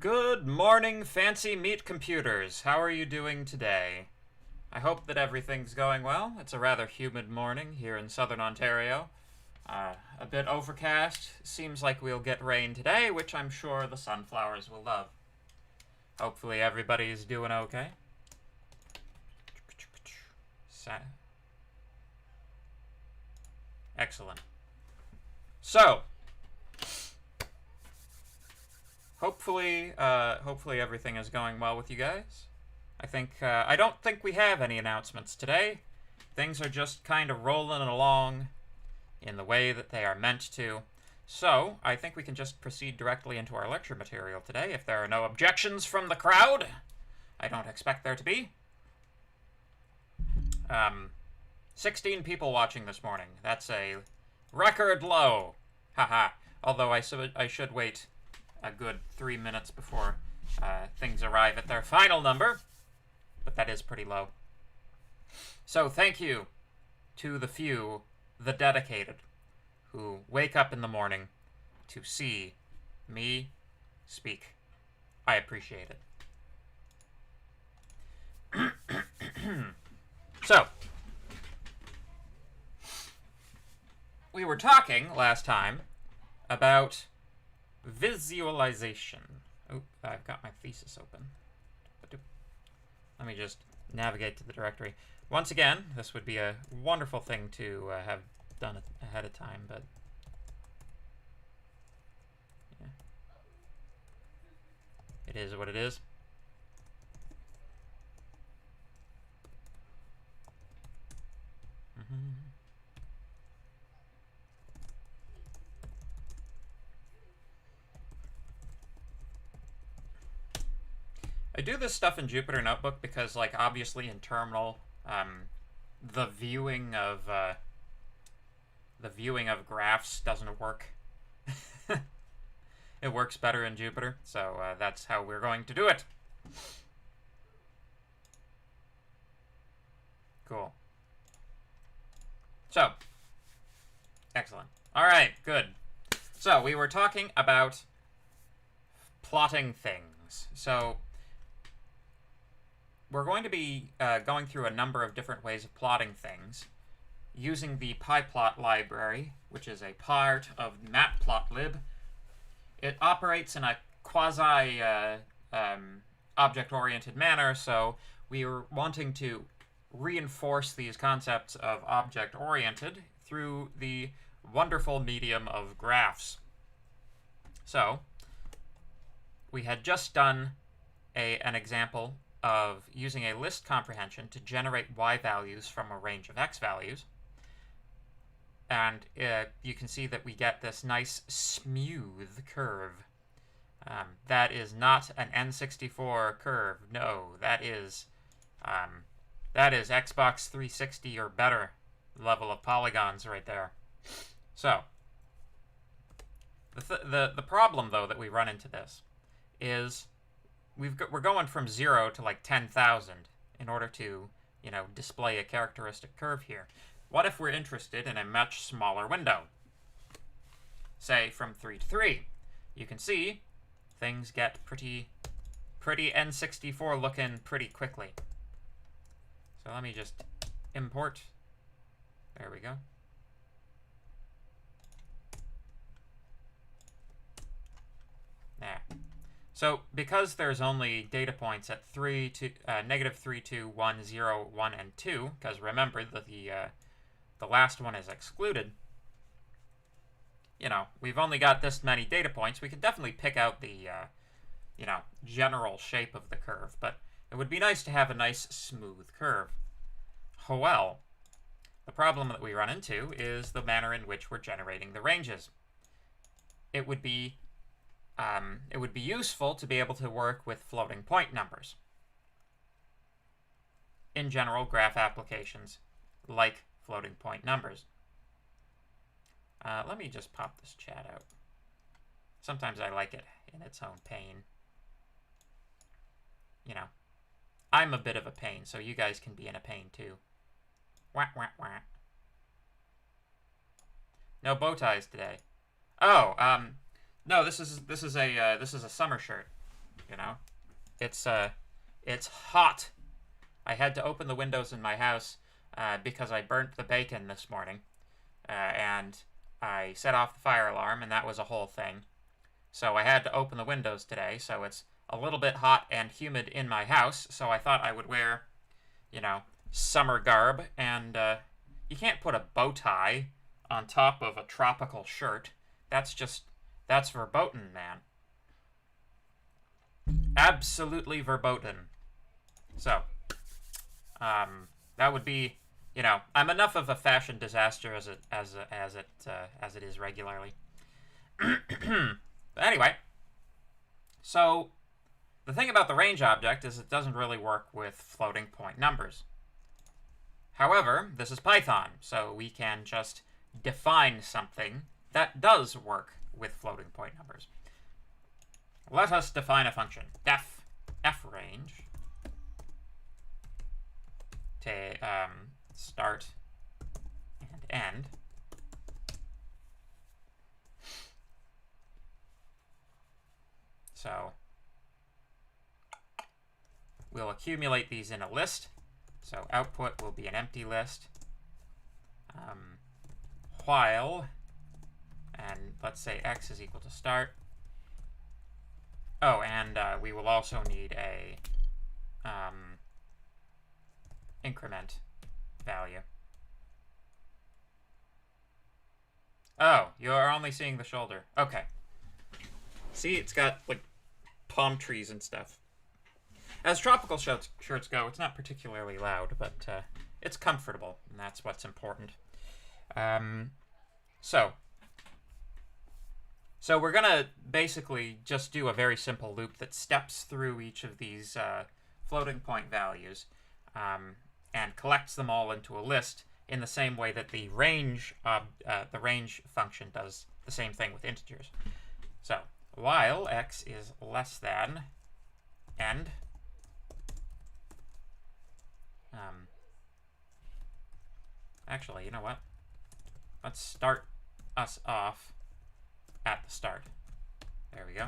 Good morning, fancy meat computers. How are you doing today? I hope that everything's going well. It's a rather humid morning here in southern Ontario. A bit overcast. Seems like we'll get rain today, which I'm sure the sunflowers will love. Hopefully everybody's doing okay. Excellent. So, hopefully everything is going well with you guys. I don't think we have any announcements today. Things are just kind of rolling along in the way that they are meant to. So, I think we can just proceed directly into our lecture material today, if there are no objections from the crowd. I don't expect there to be. 16 people watching this morning. That's a record low. Haha. Although I should wait a good 3 minutes before things arrive at their final number. But that is pretty low. So thank you to the few, the dedicated, who wake up in the morning to see me speak. I appreciate it. So, we were talking last time about visualization. Oh, I've got my thesis open. Let me just navigate to the directory. Once again, this would be a wonderful thing to have done ahead of time, but yeah. It is what it is. I do this stuff in Jupyter Notebook because, like, obviously in Terminal, the viewing of graphs doesn't work. It works better in Jupyter, so that's how we're going to do it. Cool. So, excellent. All right, good. So we were talking about plotting things. So we're going to be going through a number of different ways of plotting things using the pyplot library, which is a part of matplotlib. It operates in a quasi object-oriented manner, so we were wanting to reinforce these concepts of object-oriented through the wonderful medium of graphs. So we had just done an example of using a list comprehension to generate y values from a range of x values. And you can see that we get this nice smooth curve. That is not an N64 curve. No, that is Xbox 360 or better level of polygons right there. So the problem, though, that we run into this is we're going from 0 to like 10,000 in order to, you know, display a characteristic curve here. What if we're interested in a much smaller window? Say from 3 to 3. You can see things get pretty N64 looking pretty quickly. So let me just import. There we go. There. So because there's only data points at -3, 2, 1, 0, 1, and 2, because remember that the last one is excluded, you know, we've only got this many data points. We could definitely pick out the, you know, general shape of the curve, but it would be nice to have a nice smooth curve. Well, the problem that we run into is the manner in which we're generating the ranges. It would be useful to be able to work with floating point numbers. In general, graph applications like floating point numbers. Let me just pop this chat out. Sometimes I like it in its own pain. You know, I'm a bit of a pain, so you guys can be in a pain too. Wah, wah, wah. No bow ties today. Oh, no, this is a summer shirt. you know. It's hot. I had to open the windows in my house because I burnt the bacon this morning, and I set off the fire alarm, and that was a whole thing. So I had to open the windows today, so it's a little bit hot and humid in my house, so I thought I would wear, you know, summer garb, and you can't put a bow tie on top of a tropical shirt. That's verboten, man. Absolutely verboten. So, that would be, you know, I'm enough of a fashion disaster as it is regularly. But anyway, so the thing about the range object is it doesn't really work with floating point numbers. However, this is Python, so we can just define something that does work with floating point numbers. Let us define a function. Def frange to start and end. So we'll accumulate these in a list. So output will be an empty list. While, and let's say x is equal to start. Oh, and we will also need a increment value. Oh, you're only seeing the shoulder. Okay. See, it's got, like, palm trees and stuff. As tropical shirts go, it's not particularly loud, but it's comfortable, and that's what's important. So we're going to basically just do a very simple loop that steps through each of these floating point values and collects them all into a list in the same way that the range function does the same thing with integers. So while x is less than end, actually, you know what? Let's start us off at the start. There we go.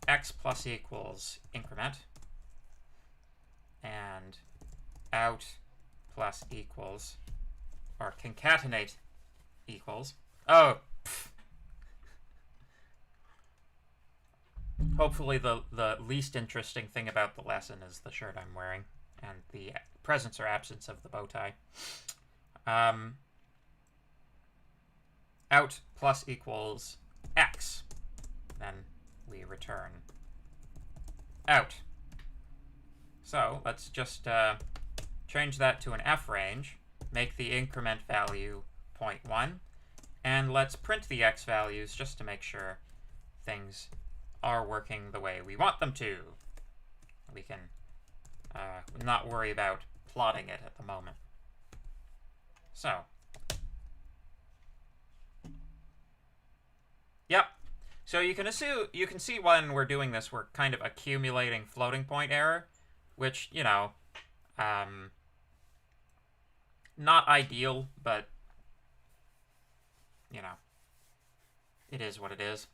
X plus equals increment, and out plus equals, or concatenate equals. Oh, pff. Hopefully the least interesting thing about the lesson is the shirt I'm wearing and the presence or absence of the bow tie. Out plus equals x. Then we return out. So let's just change that to an f range, make the increment value 0.1, and let's print the x values just to make sure things are working the way we want them to. We can not worry about plotting it at the moment. So, yep. So you can see when we're doing this, we're kind of accumulating floating point error, which, you know, not ideal, but, you know, it is what it is.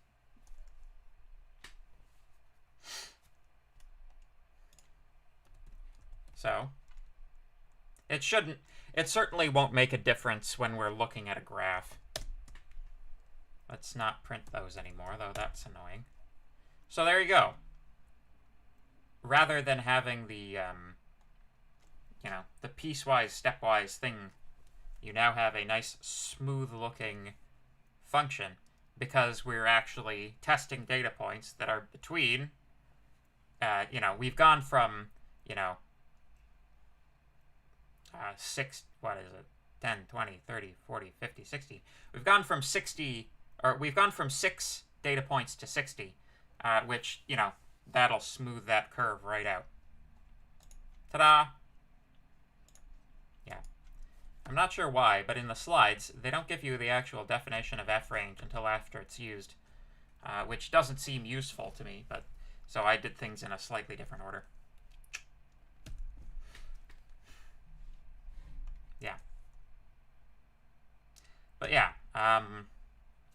So it certainly won't make a difference when we're looking at a graph. Let's not print those anymore, though that's annoying. So there you go. Rather than having the, you know, the piecewise, stepwise thing, you now have a nice, smooth-looking function because we're actually testing data points that are between, you know, we've gone from, you know, 10, 20, 30, 40, 50, 60. We've gone from 60, or we've gone from 6 data points to 60, which, you know, that'll smooth that curve right out. Ta-da! Yeah. I'm not sure why, but in the slides, they don't give you the actual definition of f-range until after it's used, which doesn't seem useful to me, but so I did things in a slightly different order. Yeah. But yeah,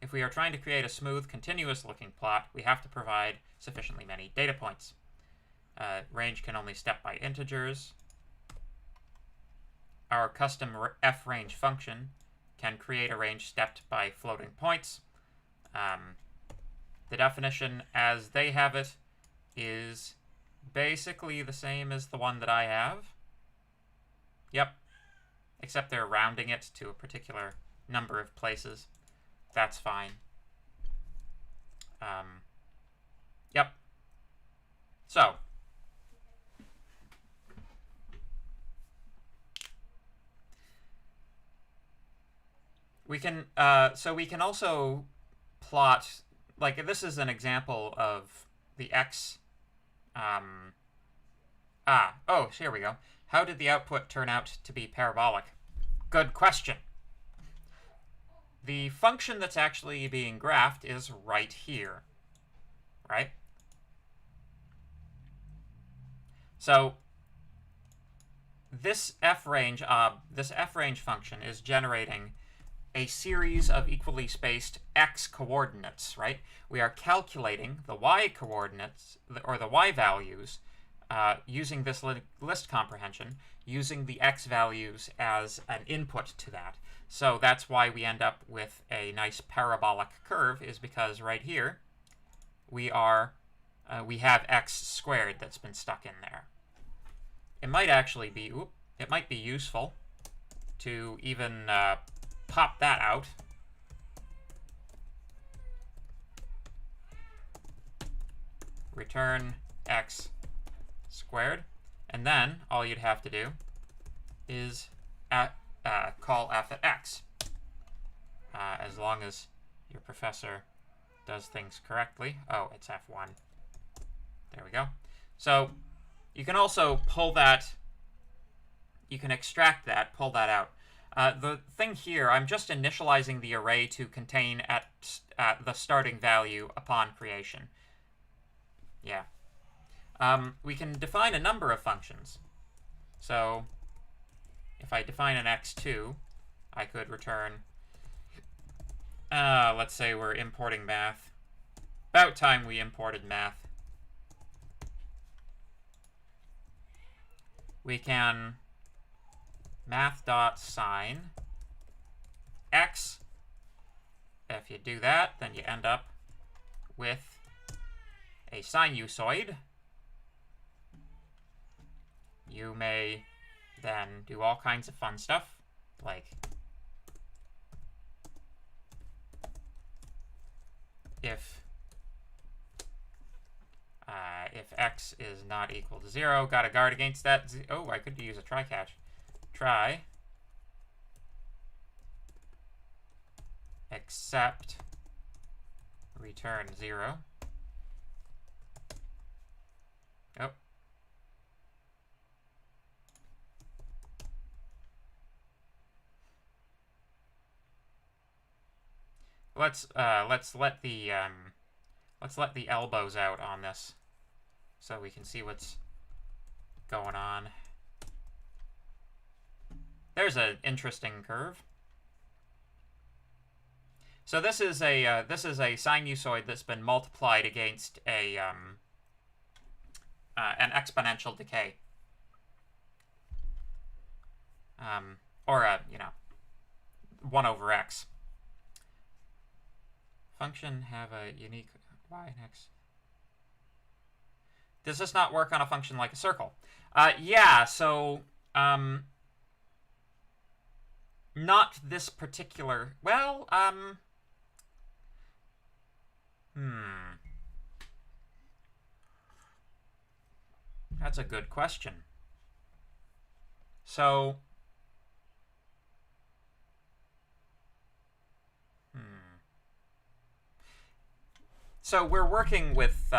if we are trying to create a smooth, continuous-looking plot, we have to provide sufficiently many data points. Range can only step by integers. Our custom fRange function can create a range stepped by floating points. The definition as they have it is basically the same as the one that I have. Yep. Except they're rounding it to a particular number of places. That's fine. Yep. So, we can also plot, like this is an example of the x. Oh, here we go. How did the output turn out to be parabolic? Good question. The function that's actually being graphed is right here, right? So this fRange function is generating a series of equally spaced x coordinates, right? We are calculating the y coordinates, or the y values, using this list comprehension, using the x values as an input to that. So that's why we end up with a nice parabolic curve, is because right here we have x squared that's been stuck in there. It might actually be, it might be useful to even pop that out. Return x squared. And then all you'd have to do is call f at x. As long as your professor does things correctly. Oh, it's f1. There we go. So you can also pull that, you can extract that, pull that out. The thing here, I'm just initializing the array to contain at the starting value upon creation. Yeah. We can define a number of functions. So if I define an x2, I could return, let's say we're importing math. About time we imported math. We can math.sin x. If you do that, then you end up with a sinusoid. You may then do all kinds of fun stuff, like if x is not equal to 0, got to guard against that. Oh, I could use a try catch. Try except return 0. Oh. Let's let the elbows out on this so we can see what's going on. There's an interesting curve. So this is a sinusoid that's been multiplied against a an exponential decay, or a 1 over x. Function have a unique y and x. Does this not work on a function like a circle? Yeah. So not this particular. Well, That's a good question. So, so we're working with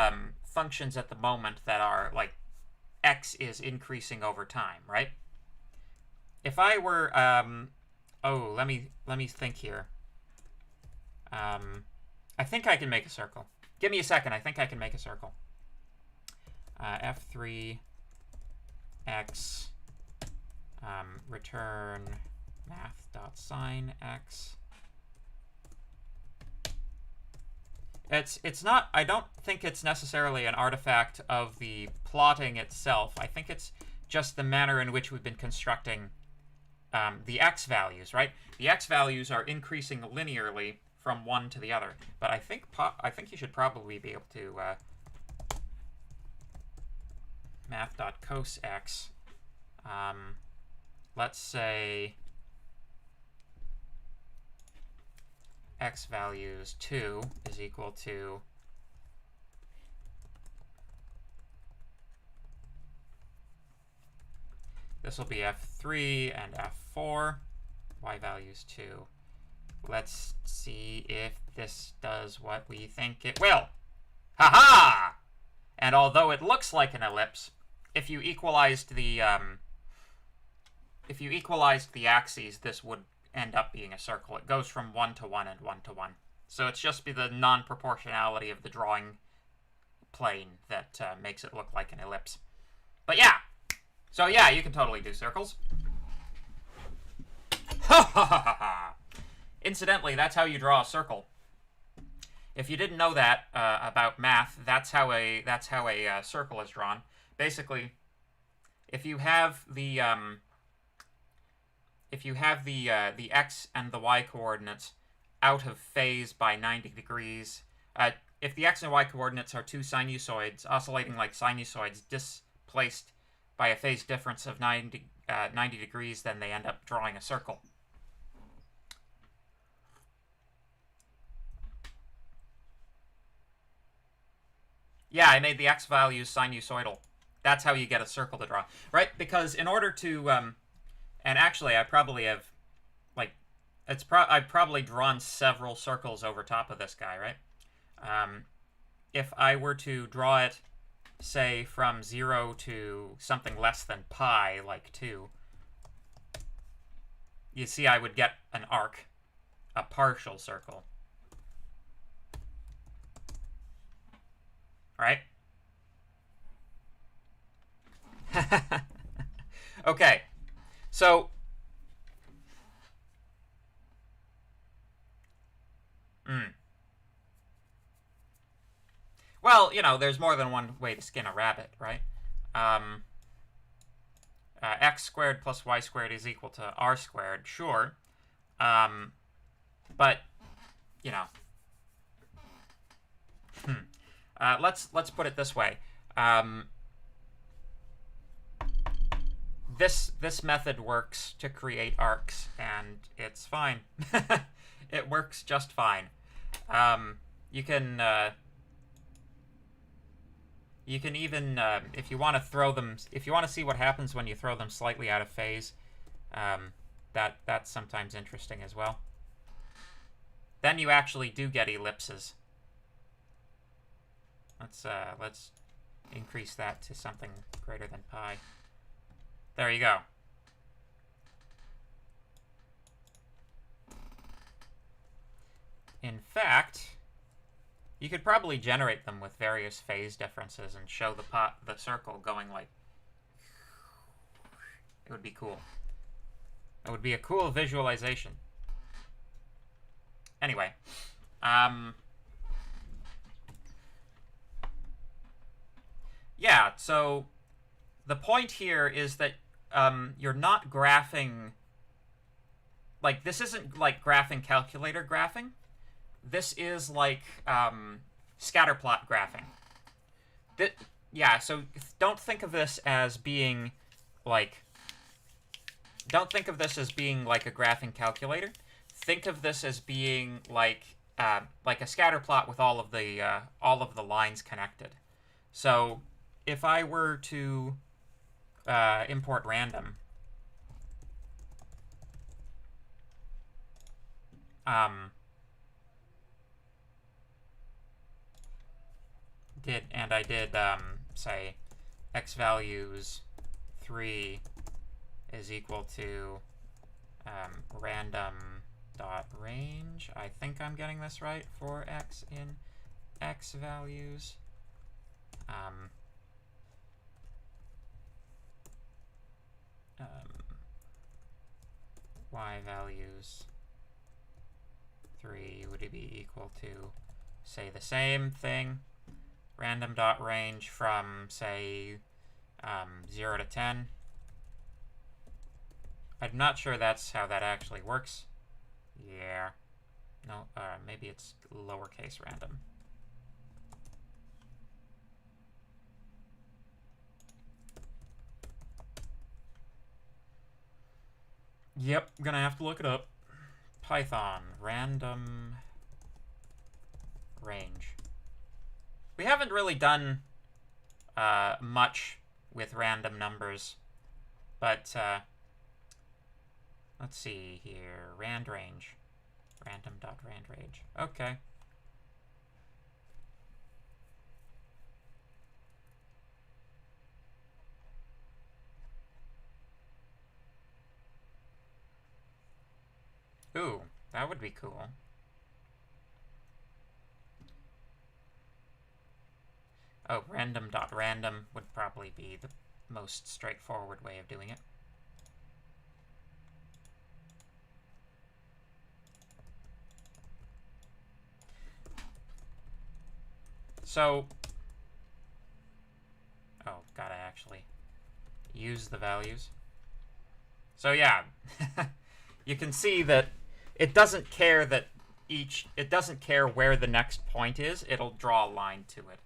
functions at the moment that are like x is increasing over time, right? If I were, oh, let me think here. I think I can make a circle. Give me a second. I think I can make a circle. F3 x return math.sin x It's not, I don't think it's necessarily an artifact of the plotting itself. I think it's just the manner in which we've been constructing the x values, right? The x values are increasing linearly from one to the other, but I think you should probably be able to math.cosx. Let's say x values 2 is equal to this will be f3 and f4, y values 2. Let's see if this does what we think it will. Ha-ha! And although it looks like an ellipse, if you equalized the axes, this would end up being a circle. It goes from 1 to 1 and 1 to 1. So it's just be the non-proportionality of the drawing plane that makes it look like an ellipse. But yeah! So yeah, you can totally do circles. Ha ha ha ha! Incidentally, that's how you draw a circle. If you didn't know that about math, that's how a circle is drawn. Basically, if you have the x and the y coordinates out of phase by 90 degrees, if the x and y coordinates are two sinusoids oscillating like sinusoids displaced by a phase difference of 90 degrees, then they end up drawing a circle. Yeah, I made the x values sinusoidal. That's how you get a circle to draw, right? Because in order to, and actually I probably have, like, I've probably drawn several circles over top of this guy, right? If I were to draw it, say, from 0 to something less than pi, like 2, you see I would get an arc, a partial circle. Right? Okay, so well, you know, there's more than one way to skin a rabbit, right? X squared plus y squared is equal to r squared, sure. But, you know, let's put it this way. This method works to create arcs, and it's fine. It works just fine. You can even, if you want to throw them, if you want to see what happens when you throw them slightly out of phase, that's sometimes interesting as well. Then you actually do get ellipses. Let's increase that to something greater than pi. There you go. In fact, you could probably generate them with various phase differences and show the circle going like... It would be cool. It would be a cool visualization. Anyway, yeah, so the point here is that you're not graphing... Like, this isn't like graphing calculator graphing. This is like scatterplot graphing. Yeah, so don't think of this as being like... Don't think of this as being like a graphing calculator. Think of this as being like a scatterplot with all of the lines connected. So if I were to import random, I did say x values 3 is equal to random dot range. I think I'm getting this right for x in x values. Y values 3 would be equal to say the same thing. Random.range from, say, 0 to 10. I'm not sure that's how that actually works. Yeah. No, maybe it's lowercase random. Yep, gonna have to look it up. Python, random range. We haven't really done much with random numbers, but let's see here. Rand range. Random.randrange. Okay. Ooh, that would be cool. Oh, random.random would probably be the most straightforward way of doing it. So, oh, gotta actually use the values. So yeah, you can see that it doesn't care that it doesn't care where the next point is. It'll draw a line to it.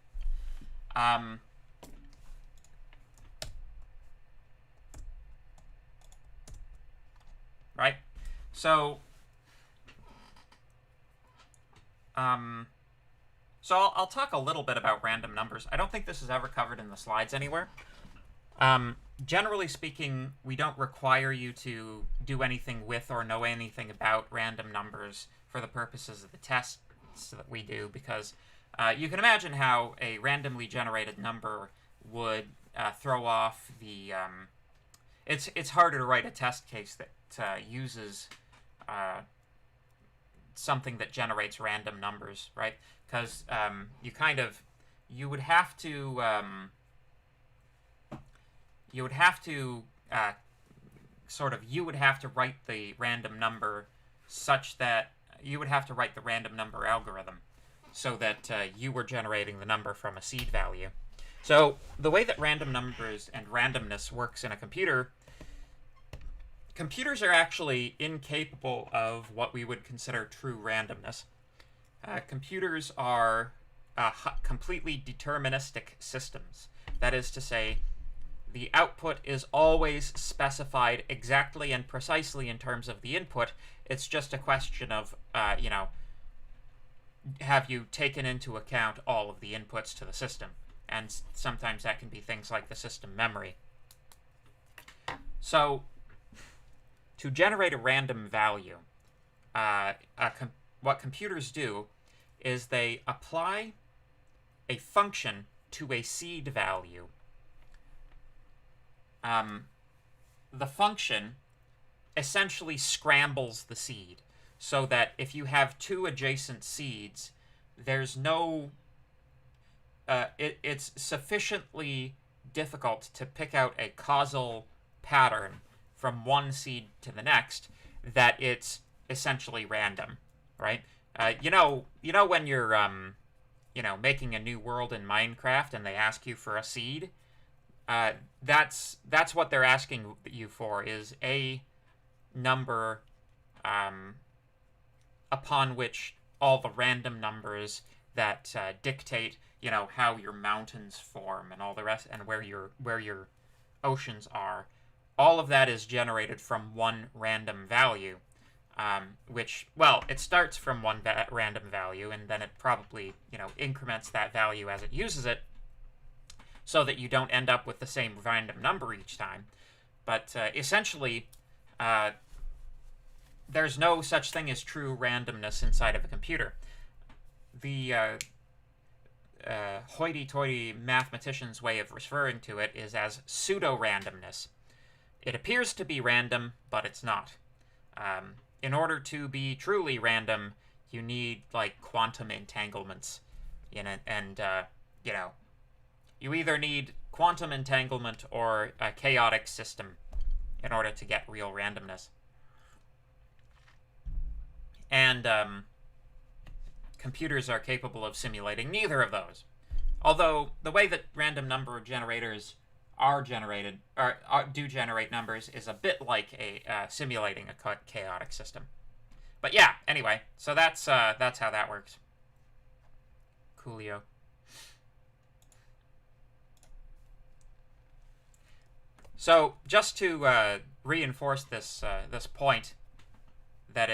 Right? So, I'll talk a little bit about random numbers. I don't think this is ever covered in the slides anywhere. Generally speaking, we don't require you to do anything with or know anything about random numbers for the purposes of the tests that we do, because you can imagine how a randomly generated number would throw off the... It's harder to write a test case that uses something that generates random numbers, right? Because you would have to write the random number such that you would have to write the random number algorithm so that you were generating the number from a seed value. So the way that random numbers and randomness works in a computer, computers are actually incapable of what we would consider true randomness. Computers are completely deterministic systems. That is to say, the output is always specified exactly and precisely in terms of the input. It's just a question of, have you taken into account all of the inputs to the system? And sometimes that can be things like the system memory. So, to generate a random value, what computers do is they apply a function to a seed value. The function essentially scrambles the seed so that if you have two adjacent seeds, there's no... it's sufficiently difficult to pick out a causal pattern from one seed to the next that it's essentially random, right? You know when you're making a new world in Minecraft and they ask you for a seed, that's what they're asking you for, is a number upon which all the random numbers that dictate how your mountains form and all the rest, and where your oceans are. All of that is generated from one random value, which, well, it starts from one random value, and then it probably, increments that value as it uses it, so that you don't end up with the same random number each time. But essentially, there's no such thing as true randomness inside of a computer. The hoity-toity mathematician's way of referring to it is as pseudo-randomness. It appears to be random, but it's not. In order to be truly random, you need, like, quantum entanglements, you either need quantum entanglement or a chaotic system in order to get real randomness. And computers are capable of simulating neither of those. Although the way that random number generators are generated, or do generate numbers, is a bit like simulating a chaotic system. But yeah, anyway, so that's how that works. Coolio. So just to reinforce this this point that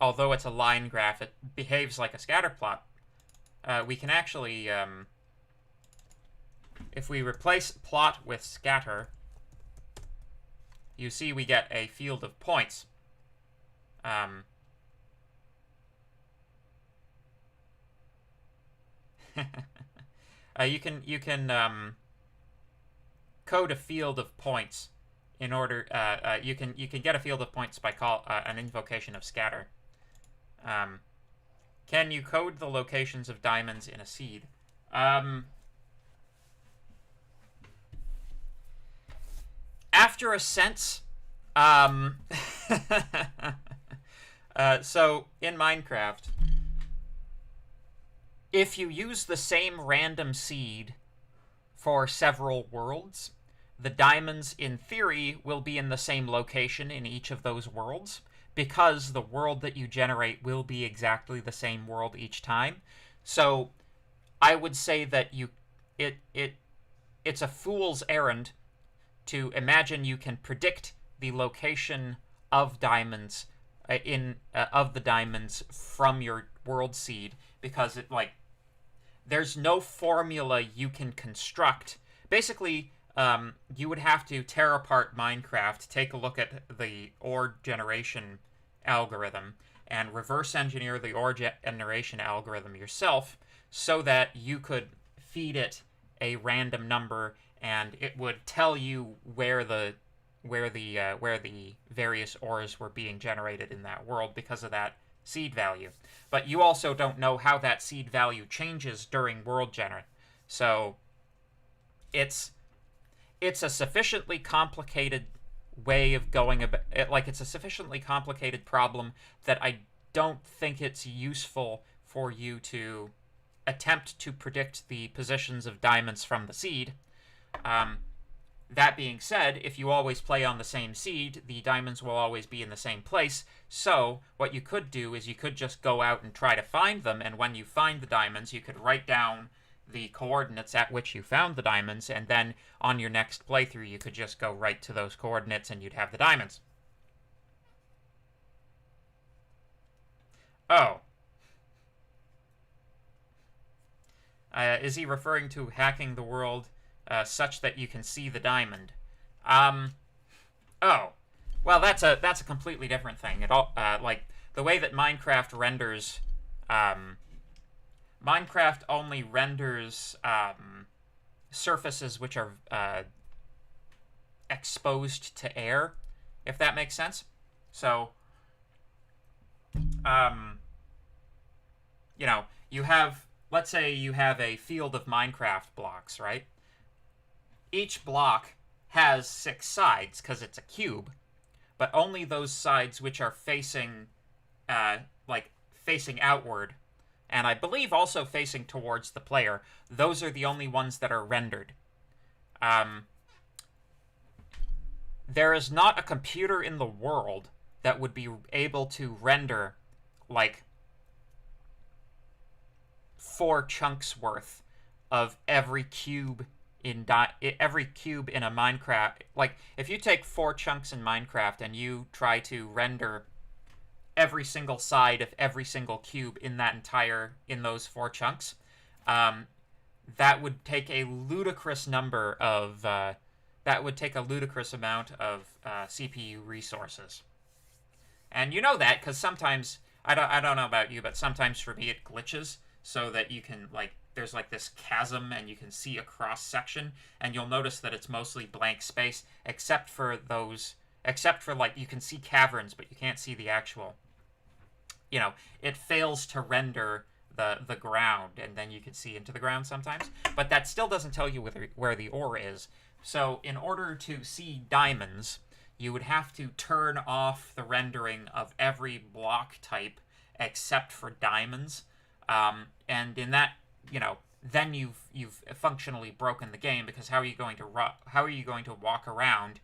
although it's a line graph, it behaves like a scatter plot. We can actually, if we replace plot with scatter, you see we get a field of points. You can code a field of points in order. You can get a field of points by an invocation of scatter. Can you code the locations of diamonds in a seed? After a sense, so in Minecraft, if you use the same random seed for several worlds, the diamonds, in theory, will be in the same location in each of those worlds, because the world that you generate will be exactly the same world each time. So I would say that it's a fool's errand to imagine you can predict the location of diamonds of the diamonds from your world seed, because there's no formula you can construct. Basically, you would have to tear apart Minecraft, take a look at the ore generation algorithm, and reverse engineer the ore generation algorithm yourself, so that you could feed it a random number, and it would tell you where the various ores were being generated in that world because of that seed value. But you also don't know how that seed value changes during world generation. So it's a sufficiently complicated way of going about it. It's a sufficiently complicated problem that I don't think it's useful for you to attempt to predict the positions of diamonds from the seed. That being said, if you always play on the same seed, the diamonds will always be in the same place. So what you could do is you could just go out and try to find them, and when you find the diamonds, you could write down the coordinates at which you found the diamonds, and then on your next playthrough you could just go right to those coordinates and you'd have the diamonds. Oh. Is he referring to hacking the world such that you can see the diamond? Oh. Well, that's a completely different thing. The way that Minecraft renders... Minecraft only renders surfaces which are exposed to air, if that makes sense. So, let's say you have a field of Minecraft blocks, right? Each block has 6 sides, because it's a cube, but only those sides which are facing outward, and I believe also facing towards the player, those are the only ones that are rendered. There is not a computer in the world that would be able to render, 4 chunks worth of every cube in a Minecraft. If you take 4 chunks in Minecraft and you try to render every single side of every single cube in those 4 chunks, that would take a ludicrous number of that would take a ludicrous amount of CPU resources. And you know that because sometimes, I don't know about you, but sometimes for me it glitches so that you can there's this chasm and you can see a cross section, and you'll notice that it's mostly blank space except for you can see caverns, but you can't see the actual, it fails to render the ground, and then you can see into the ground sometimes, but that still doesn't tell you where the ore is. So in order to see diamonds, you would have to turn off the rendering of every block type except for diamonds. And in that, then you've functionally broken the game, because how are you going to walk around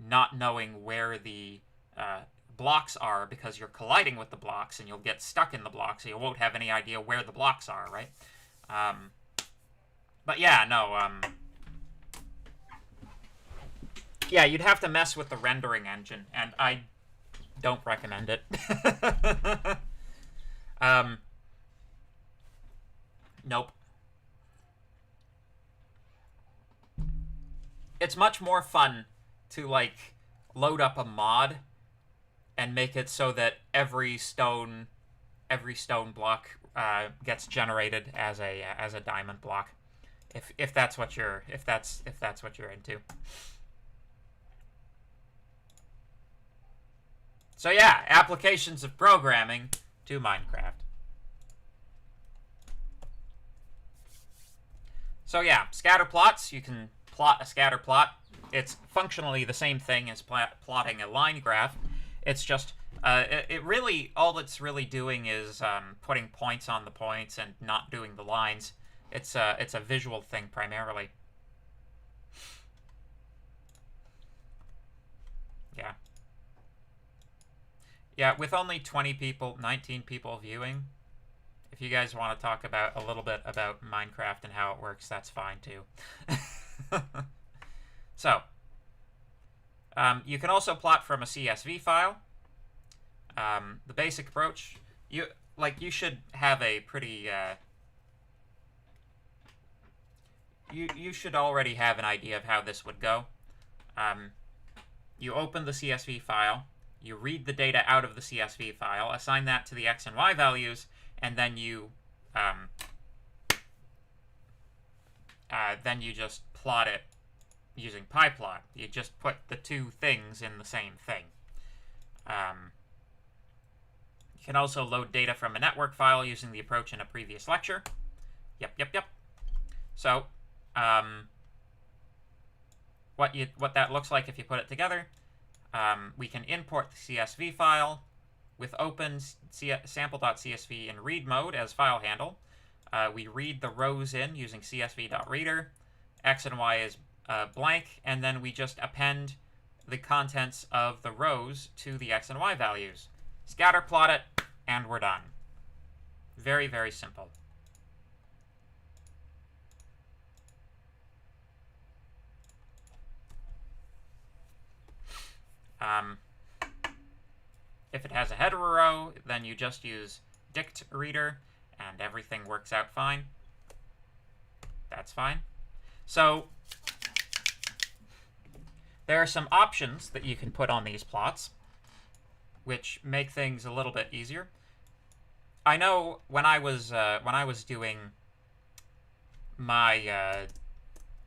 not knowing where the blocks are, because you're colliding with the blocks and you'll get stuck in the blocks, so you won't have any idea where the blocks are, right? But yeah, no, yeah, you'd have to mess with the rendering engine, and I don't recommend it. Nope. It's much more fun to, like, load up a mod and make it so that every stone block gets generated as a diamond block, if that's what you're into. So yeah, applications of programming to Minecraft. So yeah, scatter plots. You can plot a scatter plot. It's functionally the same thing as plotting a line graph. It's just it really, all it's really doing is putting points on the points and not doing the lines. It's a visual thing primarily. Yeah. Yeah, with only 20 people, 19 people viewing, if you guys want to talk about a little bit about Minecraft and how it works, that's fine too. So, you can also plot from a CSV file. The basic approach, you should have a pretty you should already have an idea of how this would go. You open the CSV file, you read the data out of the CSV file, assign that to the X and Y values, and then you just plot it using pyplot. You just put the two things in the same thing. You can also load data from a network file using the approach in a previous lecture. Yep. So, what that looks like if you put it together, we can import the CSV file with open sample.csv in read mode as file handle. We read the rows in using csv.reader. X and Y is blank, and then we just append the contents of the rows to the X and Y values. Scatter plot it, and we're done. Very, very simple. If it has a header row, then you just use dict reader, and everything works out fine. That's fine. So, there are some options that you can put on these plots, which make things a little bit easier. I know when I was doing my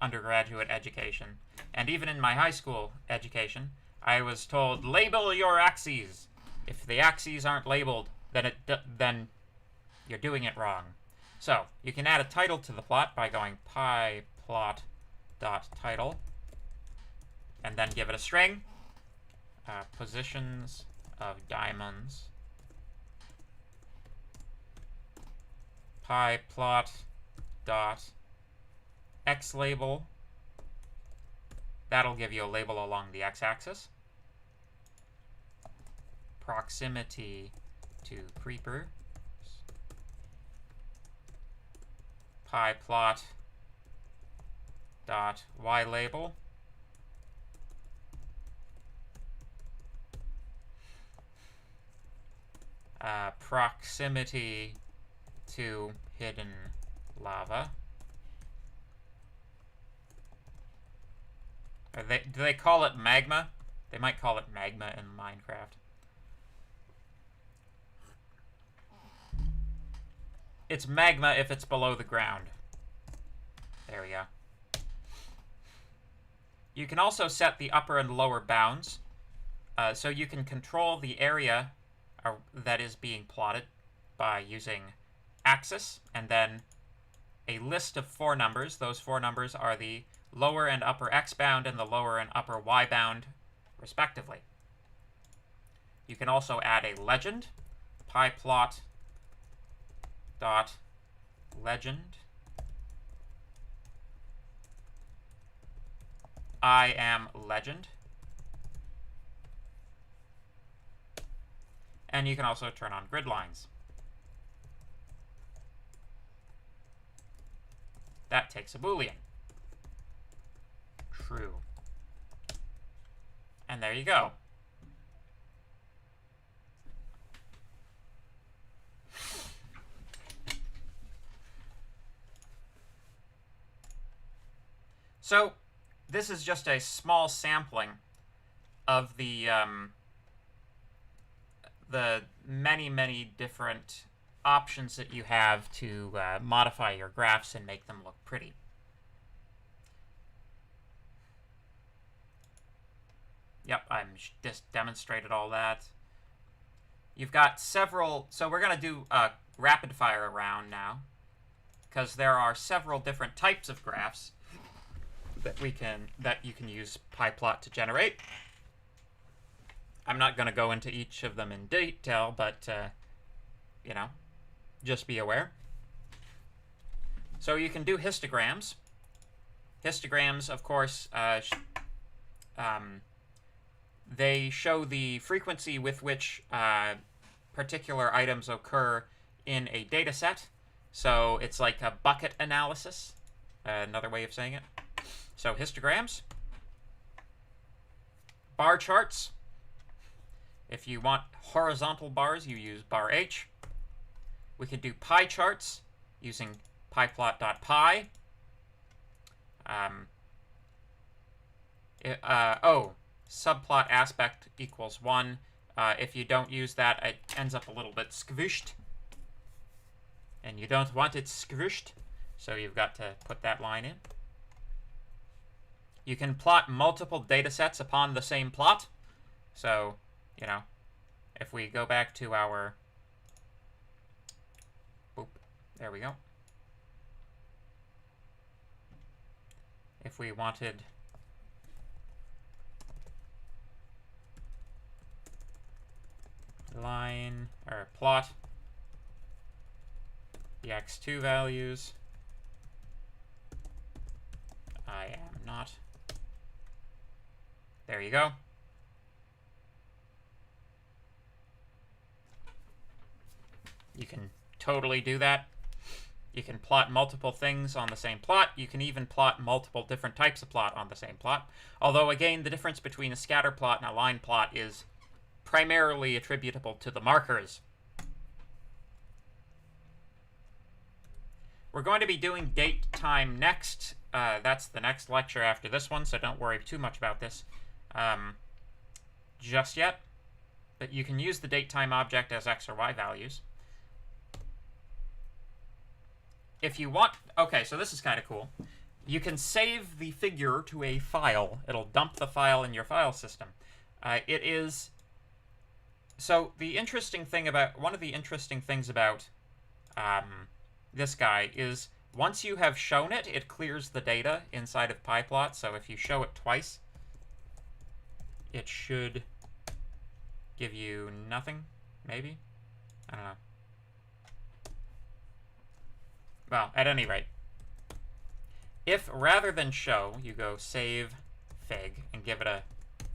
undergraduate education, and even in my high school education, I was told, label your axes. If the axes aren't labeled, then you're doing it wrong. So you can add a title to the plot by going pyplot.title, and then give it a string. Positions of diamonds. pyplot.xLabel. That'll give you a label along the x-axis. Proximity to creepers. pyplot.ylabel. Proximity to hidden lava. Do they call it magma? They might call it magma in Minecraft. It's magma if it's below the ground. There we go. You can also set the upper and lower bounds, so you can control the area that is being plotted by using axis, and then a list of 4 numbers. Those 4 numbers are the lower and upper x bound and the lower and upper y bound, respectively. You can also add a legend, pyplot dot legend. I am legend. And you can also turn on grid lines. That takes a Boolean. True. And there you go. So this is just a small sampling of the many, many different options that you have to modify your graphs and make them look pretty. Yep, I've just demonstrated all that. You've got several, so we're going to do a rapid fire round now, because there are several different types of graphs that you can use PyPlot to generate. I'm not going to go into each of them in detail, but you know, just be aware. So you can do histograms. Histograms, of course, they show the frequency with which particular items occur in a data set. So it's like a bucket analysis, another way of saying it. So histograms. Bar charts. If you want horizontal bars, you use bar H. We can do pie charts using pyplot.py. Subplot aspect equals 1. If you don't use that, it ends up a little bit squished. And you don't want it squished, so you've got to put that line in. You can plot multiple data sets upon the same plot. So, you know, if we go back to our... Boop, there we go. If we wanted... line, or plot the x2 values. I am not. There you go. You can totally do that. You can plot multiple things on the same plot. You can even plot multiple different types of plot on the same plot. Although, again, the difference between a scatter plot and a line plot is primarily attributable to the markers. We're going to be doing date time next. That's the next lecture after this one, so don't worry too much about this just yet. But you can use the date time object as x or y values. If you want... Okay, so this is kind of cool. You can save the figure to a file. It'll dump the file in your file system. It is... So the interesting thing about... One of the interesting things about this guy is once you have shown it, it clears the data inside of PyPlot. So if you show it twice, it should give you nothing, maybe? I don't know. Well, at any rate, if rather than show, you go save fig and give it a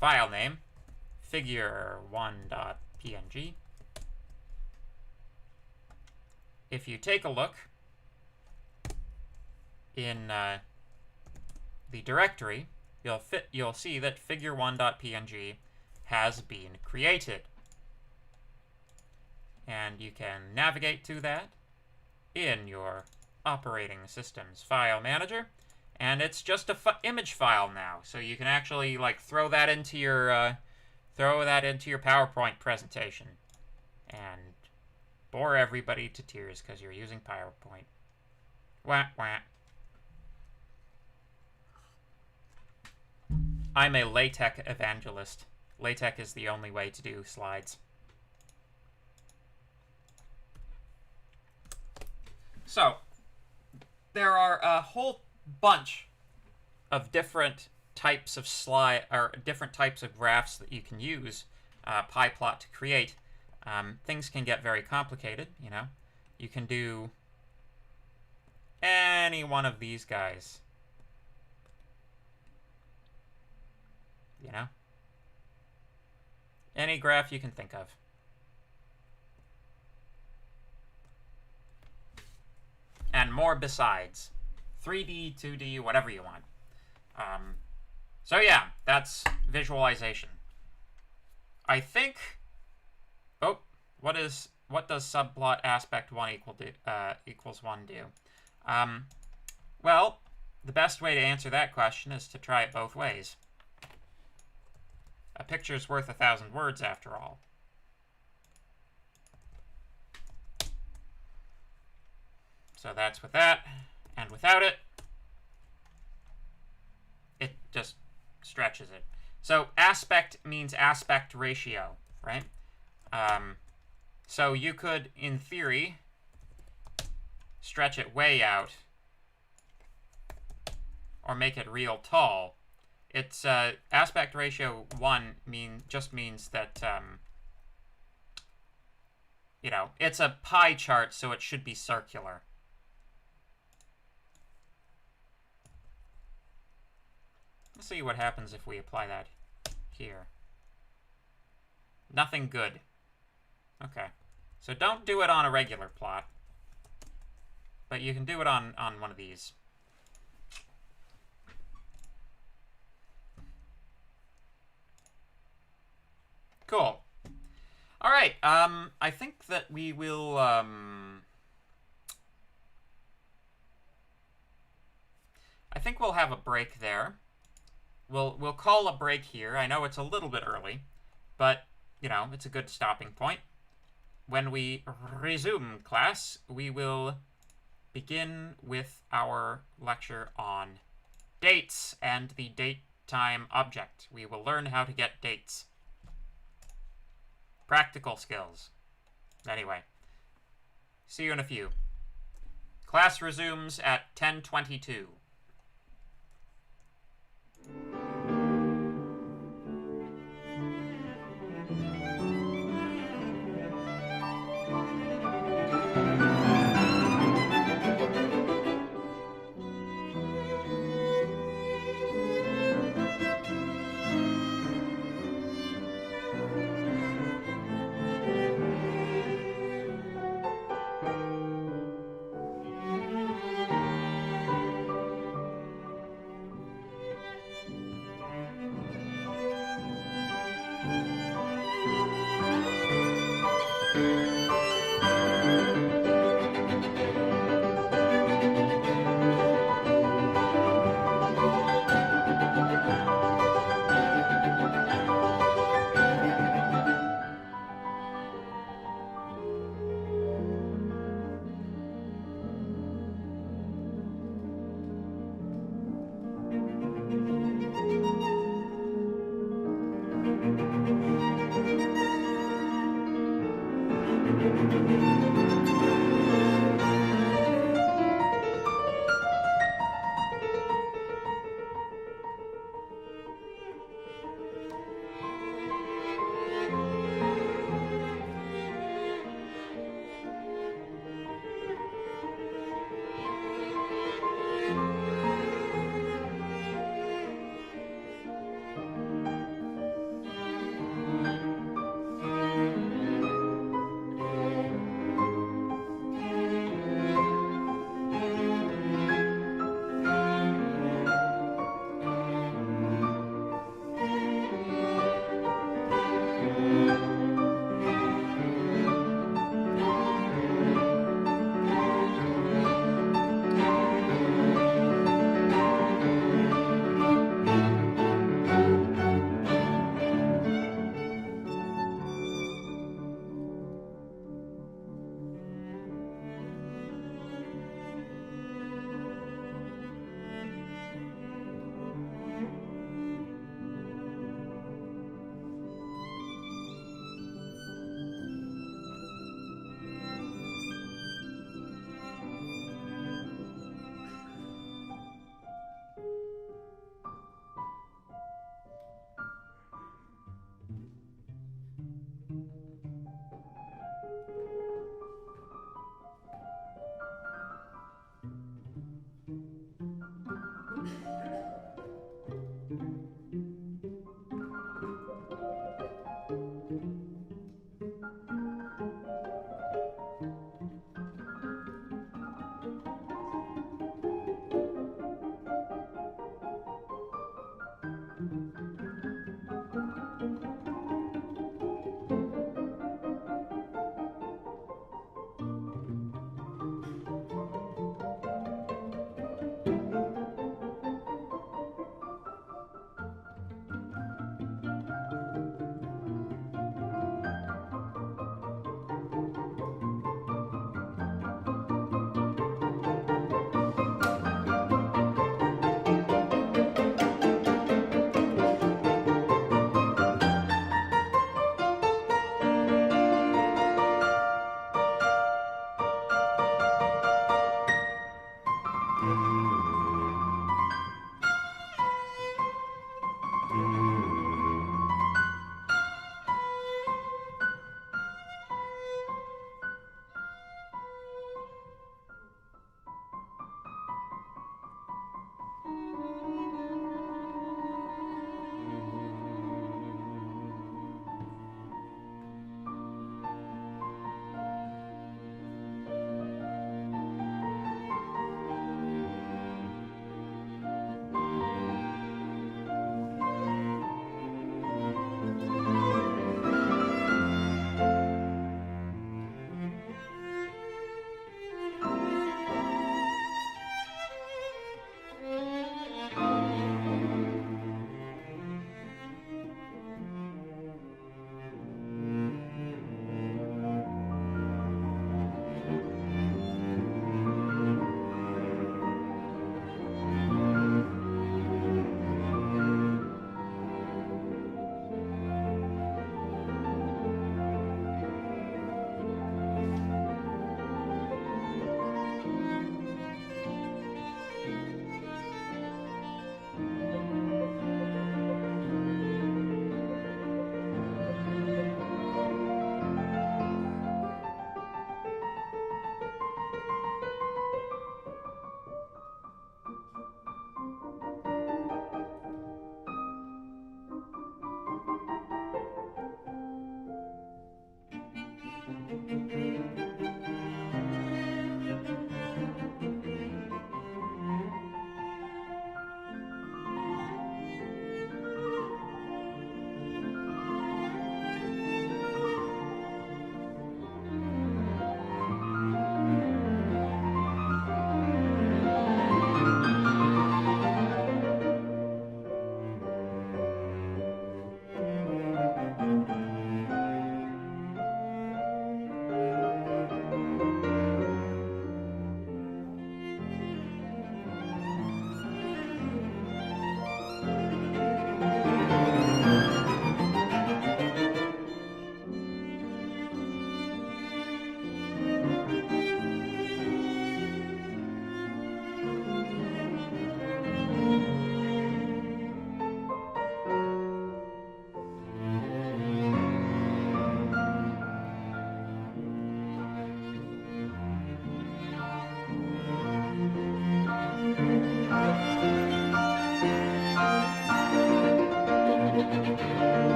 file name, figure1.png, if you take a look in the directory, you'll see that figure1.png has been created. And you can navigate to that in your operating system's file manager, and it's just a image file now. So you can actually like throw that into your PowerPoint presentation and bore everybody to tears because you're using PowerPoint. Wah, wah. I'm a LaTeX evangelist. LaTeX is the only way to do slides. So, there are a whole bunch of different types of different types of graphs that you can use PyPlot to create. Things can get very complicated, you know. You can do any one of these guys. You know? Any graph you can think of. And more besides. 3D, 2D, whatever you want. So yeah, that's visualization. I think... Oh, what does subplot aspect 1 equals 1 do? Well, the best way to answer that question is to try it both ways. A picture's worth 1,000 words, after all. So that's with that, and without it, it just stretches it. So aspect means aspect ratio, right? So you could, in theory, stretch it way out or make it real tall. It's aspect ratio 1 just means that you know, it's a pie chart, so it should be circular. Let's see what happens if we apply that here. Nothing good. Okay. So don't do it on a regular plot. But you can do it on one of these. Cool. All right. I think that we will... I think we'll have a break there. We'll call a break here. I know it's a little bit early, but, you know, it's a good stopping point. When we resume class, we will begin with our lecture on dates and the date-time object. We will learn how to get dates. Practical skills. Anyway, see you in a few. Class resumes at 10:22.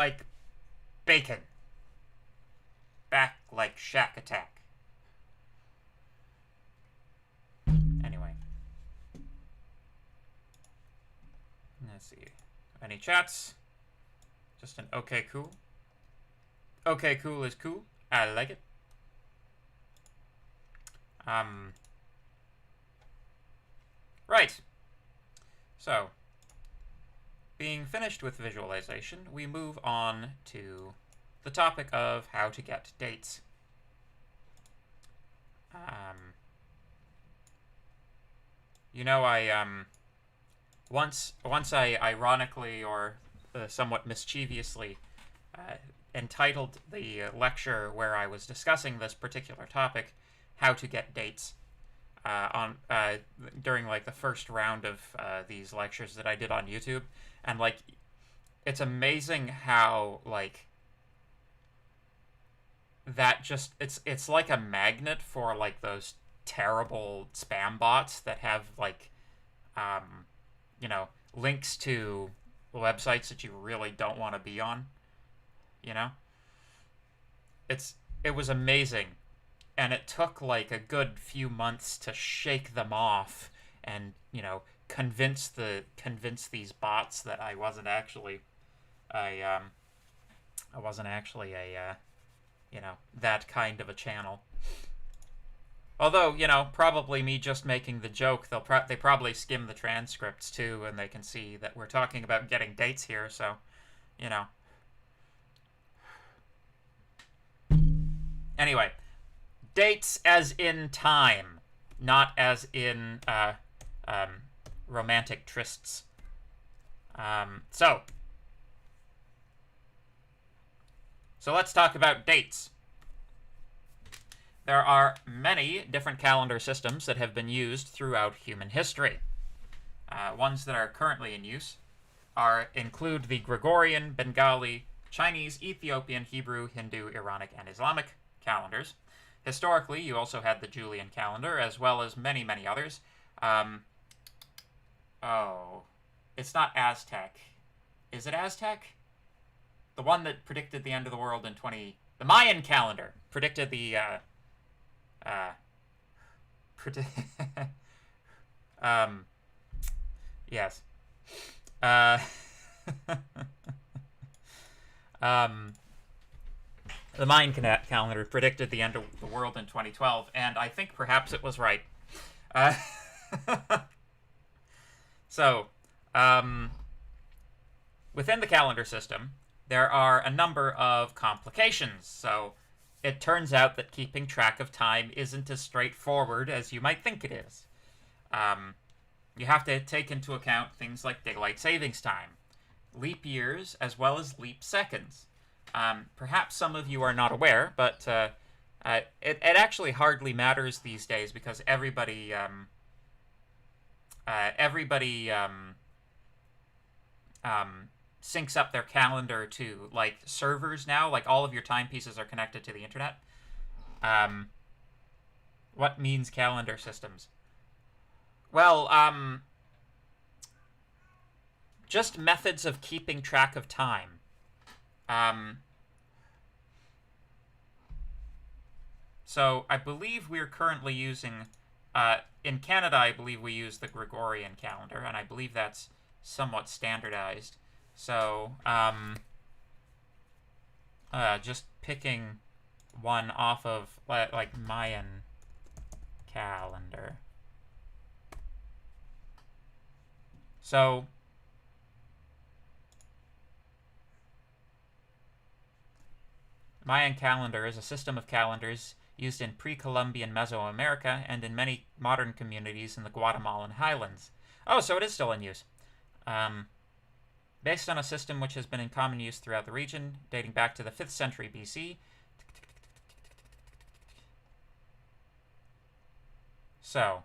like bacon. Back like Shack Attack. Anyway. Let's see. Any chats? Just an okay cool. Okay cool is cool. I like it. Right. So, being finished with visualization, we move on to the topic of how to get dates. You know, once I ironically or somewhat mischievously entitled the lecture where I was discussing this particular topic, how to get dates, during like the first round of these lectures that I did on YouTube. And like, it's amazing how like that just it's like a magnet for like those terrible spam bots that have like you know, links to websites that you really don't want to be on, you know. It was amazing, and it took like a good few months to shake them off and, you know, convince these bots that I wasn't actually a you know, that kind of a channel. Although, you know, probably me just making the joke, they probably skim the transcripts too, and they can see that we're talking about getting dates here, so, you know. Anyway, dates as in time, not as in romantic trysts. So let's talk about dates. There are many different calendar systems that have been used throughout human history. Ones that are currently in use include the Gregorian, Bengali, Chinese, Ethiopian, Hebrew, Hindu, Iranic, and Islamic calendars. Historically, you also had the Julian calendar, as well as many, many others. Oh, it's not Aztec. Is it Aztec? The one that predicted the end of the world in the Mayan calendar predicted the, yes. The Mayan calendar predicted the end of the world in 2012, and I think perhaps it was right. So, within the calendar system, there are a number of complications. So, it turns out that keeping track of time isn't as straightforward as you might think it is. You have to take into account things like daylight savings time, leap years, as well as leap seconds. Perhaps some of you are not aware, but it actually hardly matters these days because everybody syncs up their calendar to like servers now. Like all of your timepieces are connected to the internet. What means calendar systems? Well, just methods of keeping track of time. So I believe we're currently using, in Canada, I believe we use the Gregorian calendar, and I believe that's somewhat standardized. So, just picking one off of, like, Mayan calendar. So, Mayan calendar is a system of calendars used in pre-Columbian Mesoamerica and in many modern communities in the Guatemalan highlands. Oh, so it is still in use. Based on a system which has been in common use throughout the region, dating back to the 5th century BC. So,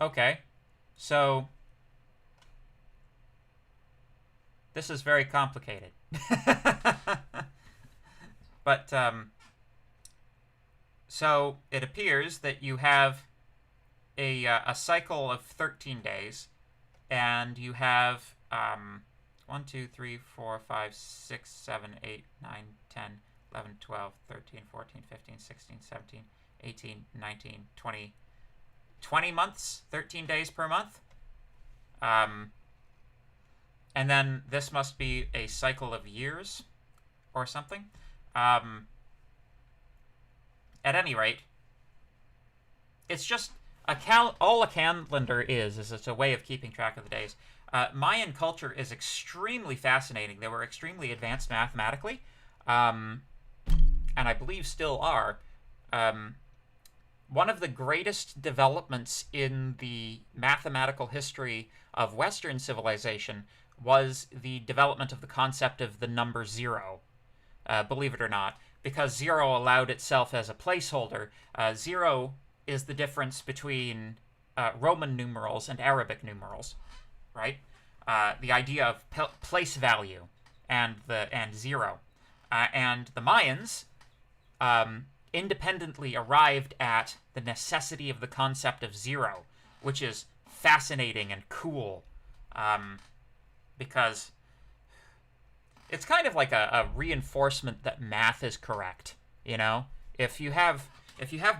okay, so this is very complicated. But, so it appears that you have a cycle of 13 days, and you have 1, 2, 3, 4, 5, 6, 7, 8, 9, 10, 11, 12, 13, 14, 15, 16, 17, 18, 19, 20, 20 months, 13 days per month. And then this must be a cycle of years or something. At any rate, it's just all a calendar is it's a way of keeping track of the days. Mayan culture is extremely fascinating. They were extremely advanced mathematically, and I believe still are. One of the greatest developments in the mathematical history of Western civilization was the development of the concept of the number 0, believe it or not, because 0 allowed itself as a placeholder. 0 is the difference between Roman numerals and Arabic numerals, right? The idea of place value and 0. And the Mayans independently arrived at the necessity of the concept of 0, which is fascinating and cool, because it's kind of like a reinforcement that math is correct. You know, if you have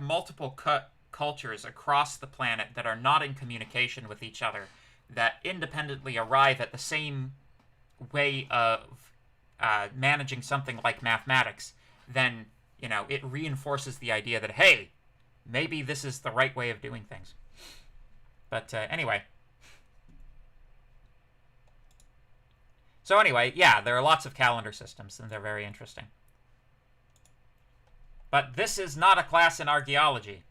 multiple cultures across the planet that are not in communication with each other, that independently arrive at the same way of managing something like mathematics, then, you know, it reinforces the idea that, hey, maybe this is the right way of doing things. But anyway. So anyway, yeah, there are lots of calendar systems, and they're very interesting. But this is not a class in archaeology,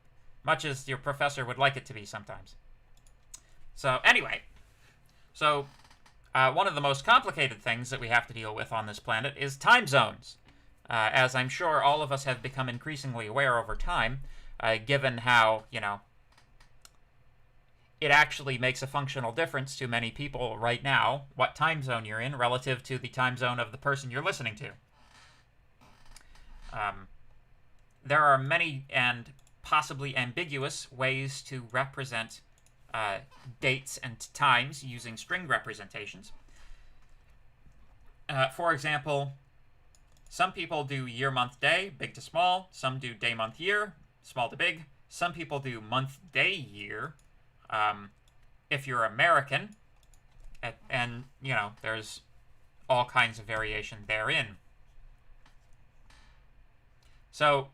much as your professor would like it to be sometimes. So anyway, one of the most complicated things that we have to deal with on this planet is time zones. As I'm sure all of us have become increasingly aware over time, given how, you know, it actually makes a functional difference to many people right now what time zone you're in relative to the time zone of the person you're listening to. There are many and possibly ambiguous ways to represent dates and times using string representations. For example, some people do year, month, day, big to small. Some do day, month, year, small to big. Some people do month, day, year. If you're American, and, you know, there's all kinds of variation therein. So,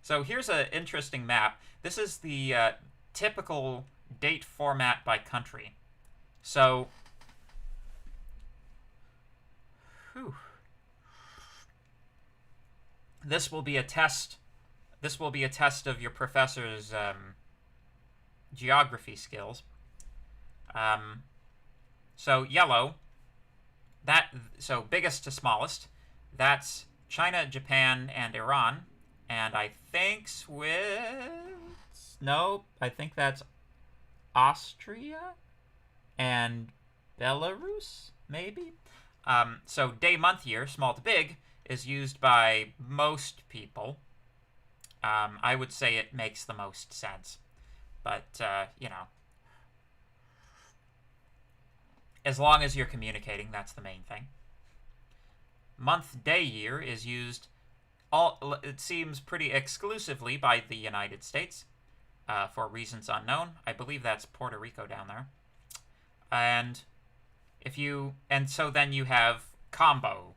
so here's an interesting map. This is the typical date format by country. So, this will be a test. This will be a test of your professor's geography skills. So yellow, so biggest to smallest, that's China, Japan, and Iran. And I think I think that's Austria and Belarus, maybe? So day, month, year, small to big, is used by most people. I would say it makes the most sense. But, you know, as long as you're communicating, that's the main thing. Month, day, year is used, it seems, pretty exclusively by the United States, for reasons unknown. I believe that's Puerto Rico down there. And so then you have combo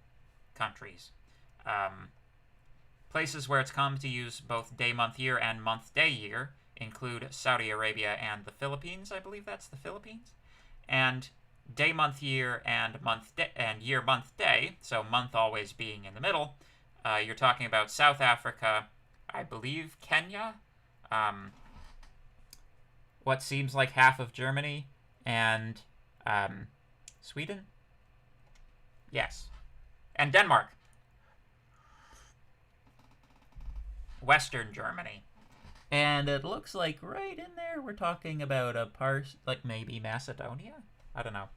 countries. Places where it's common to use both day, month, year, and month, day, year include Saudi Arabia and the Philippines. I believe that's the Philippines. And day, month, year, and year, month, day, so month always being in the middle, you're talking about South Africa, I believe Kenya, what seems like half of Germany, and Sweden? Yes. And Denmark. Western Germany. And it looks like right in there we're talking about a like maybe Macedonia? I don't know.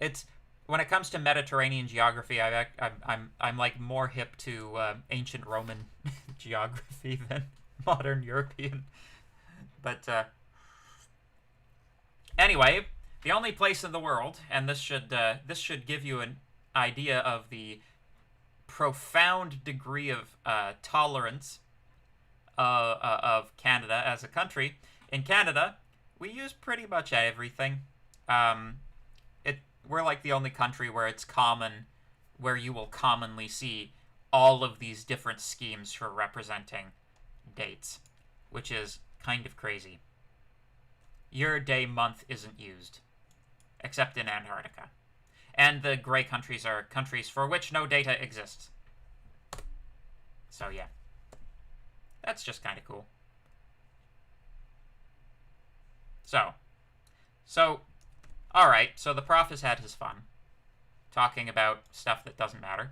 It's when it comes to Mediterranean geography, I'm like more hip to ancient Roman geography than modern European. But anyway, the only place in the world, and this should give you an idea of the profound degree of tolerance of Canada as a country. In Canada, we use pretty much everything. We're like the only country where it's common, where you will commonly see all of these different schemes for representing dates, which is kind of crazy. Year, day, month isn't used, except in Antarctica. And the gray countries are countries for which no data exists. So yeah, that's just kind of cool. So, all right, so the prof has had his fun talking about stuff that doesn't matter.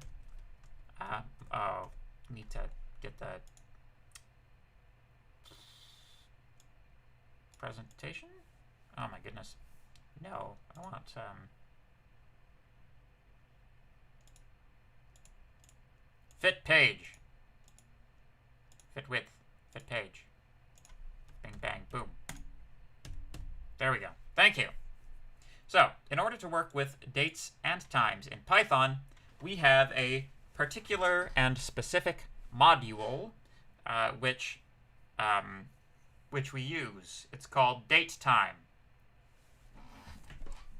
Need to get the presentation? Oh my goodness. No, I want, fit page. Fit width. Fit page. Bing, bang, boom. There we go. Thank you. So, in order to work with dates and times in Python, we have a particular and specific module which we use. It's called datetime.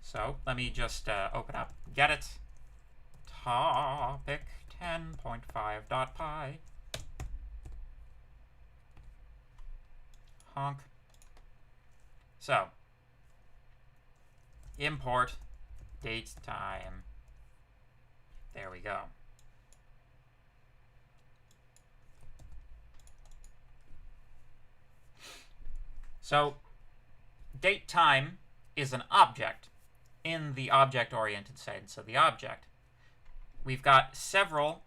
So, let me just open up Gedit. Topic 10.5.py. Honk. So, import datetime. There we go. So, datetime is an object in the object-oriented sense of the object. We've got several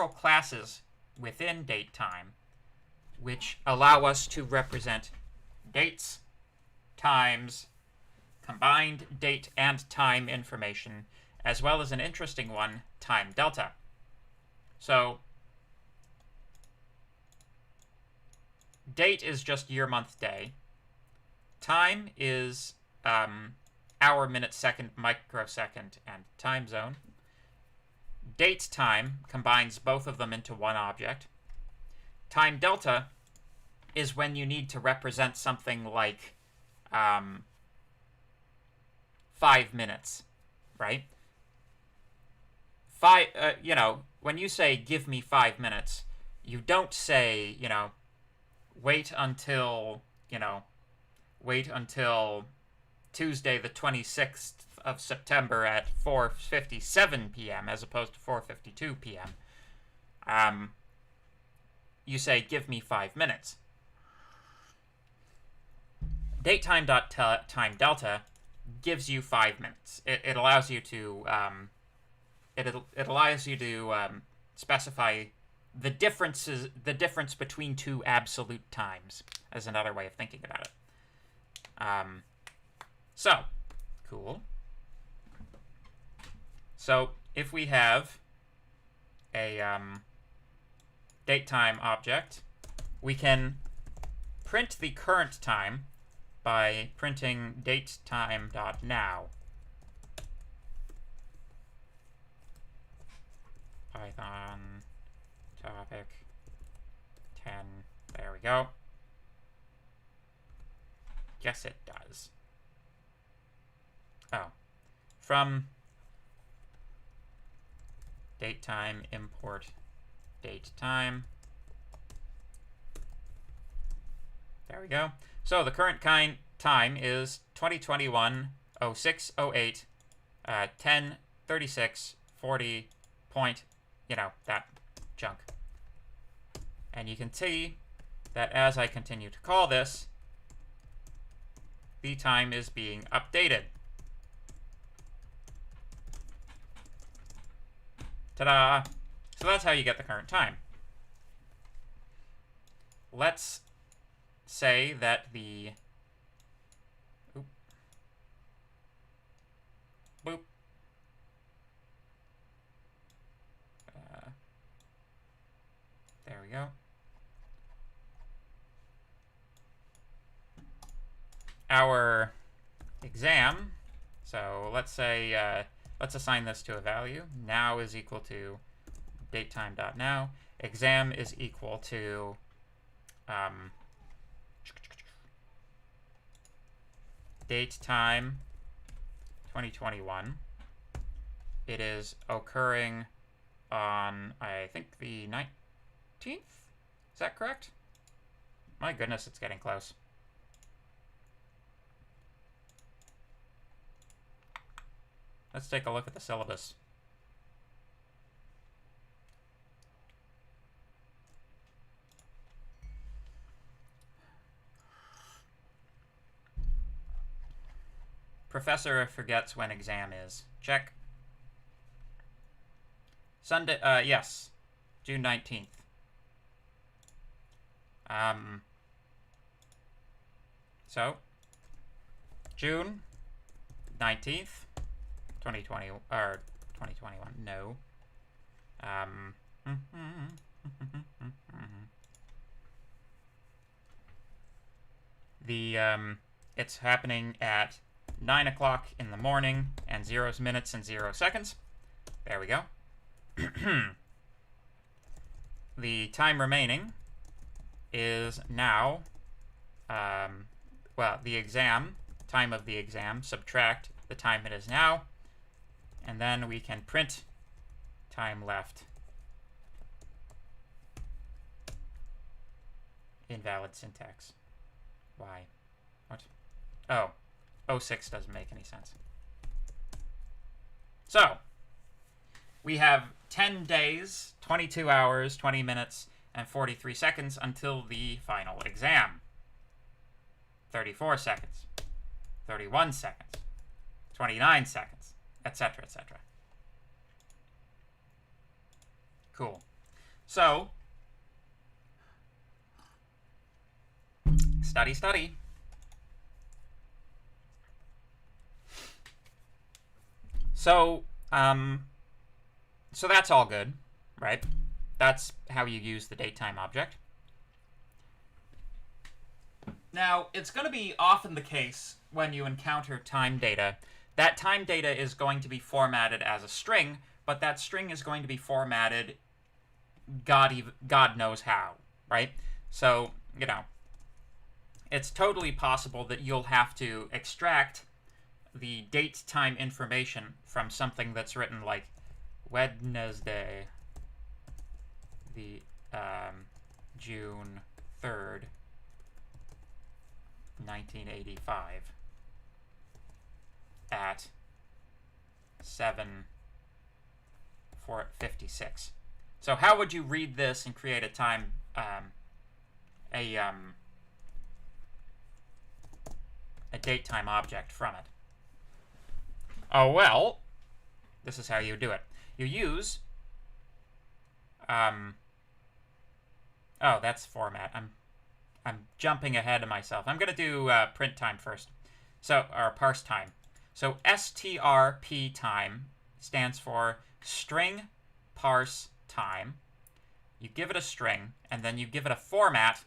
classes within datetime which allow us to represent dates, times, combined date and time information, as well as an interesting one, time delta. So, date is just year, month, day. Time is hour, minute, second, microsecond, and time zone. Date time combines both of them into one object. Time delta is when you need to represent something like 5 minutes, right? When you say give me 5 minutes, you don't say, wait until Tuesday the 26th of September at 4:57 p.m. as opposed to 4:52 p.m. You say, give me 5 minutes. Datetime.time delta gives you 5 minutes. It allows you to specify the difference between two absolute times, as another way of thinking about it. So, cool. So, if we have a datetime object, we can print the current time by printing datetime.now. Python topic 10. There we go. Yes, it does. Oh. From datetime import datetime. There we go. So the current time is 2021-06-08, 10:36:40 point, that junk. And you can see that as I continue to call this, the time is being updated. Ta-da! So that's how you get the current time. Let's say that our exam, so let's say, let's assign this to a value. Now is equal to datetime.now. Exam is equal to datetime 2021. It is occurring on, I think, the 19th? Is that correct? My goodness, it's getting close. Let's take a look at the syllabus. Professor forgets when exam is. Check. Sunday, yes. June 19th. So, June 19th, 2020, or 2021, no. It's happening at 9 o'clock in the morning and 0 minutes and 0 seconds. There we go. The time remaining is now, well, the exam, time of the exam, subtract the time it is now, and then we can print time left. Invalid syntax. Why? What? Oh. 06 doesn't make any sense. So, we have 10 days, 22 hours, 20 minutes, and 43 seconds until the final exam. 34 seconds, 31 seconds, 29 seconds, etc., etc. Cool. So, study, study. So, so that's all good, right? That's how you use the datetime object. Now, it's going to be often the case when you encounter time data that time data is going to be formatted as a string, but that string is going to be formatted God knows how, right? So, you know, it's totally possible that you'll have to extract the date time information from something that's written like Wednesday, the June 3rd, 1985 at 7:56. So how would you read this and create a time, a date time object from it? Oh, well, this is how you do it. You use, oh, that's format. I'm jumping ahead of myself. I'm going to do print time first. So, or parse time. So strp time stands for string parse time. You give it a string, and then you give it a format,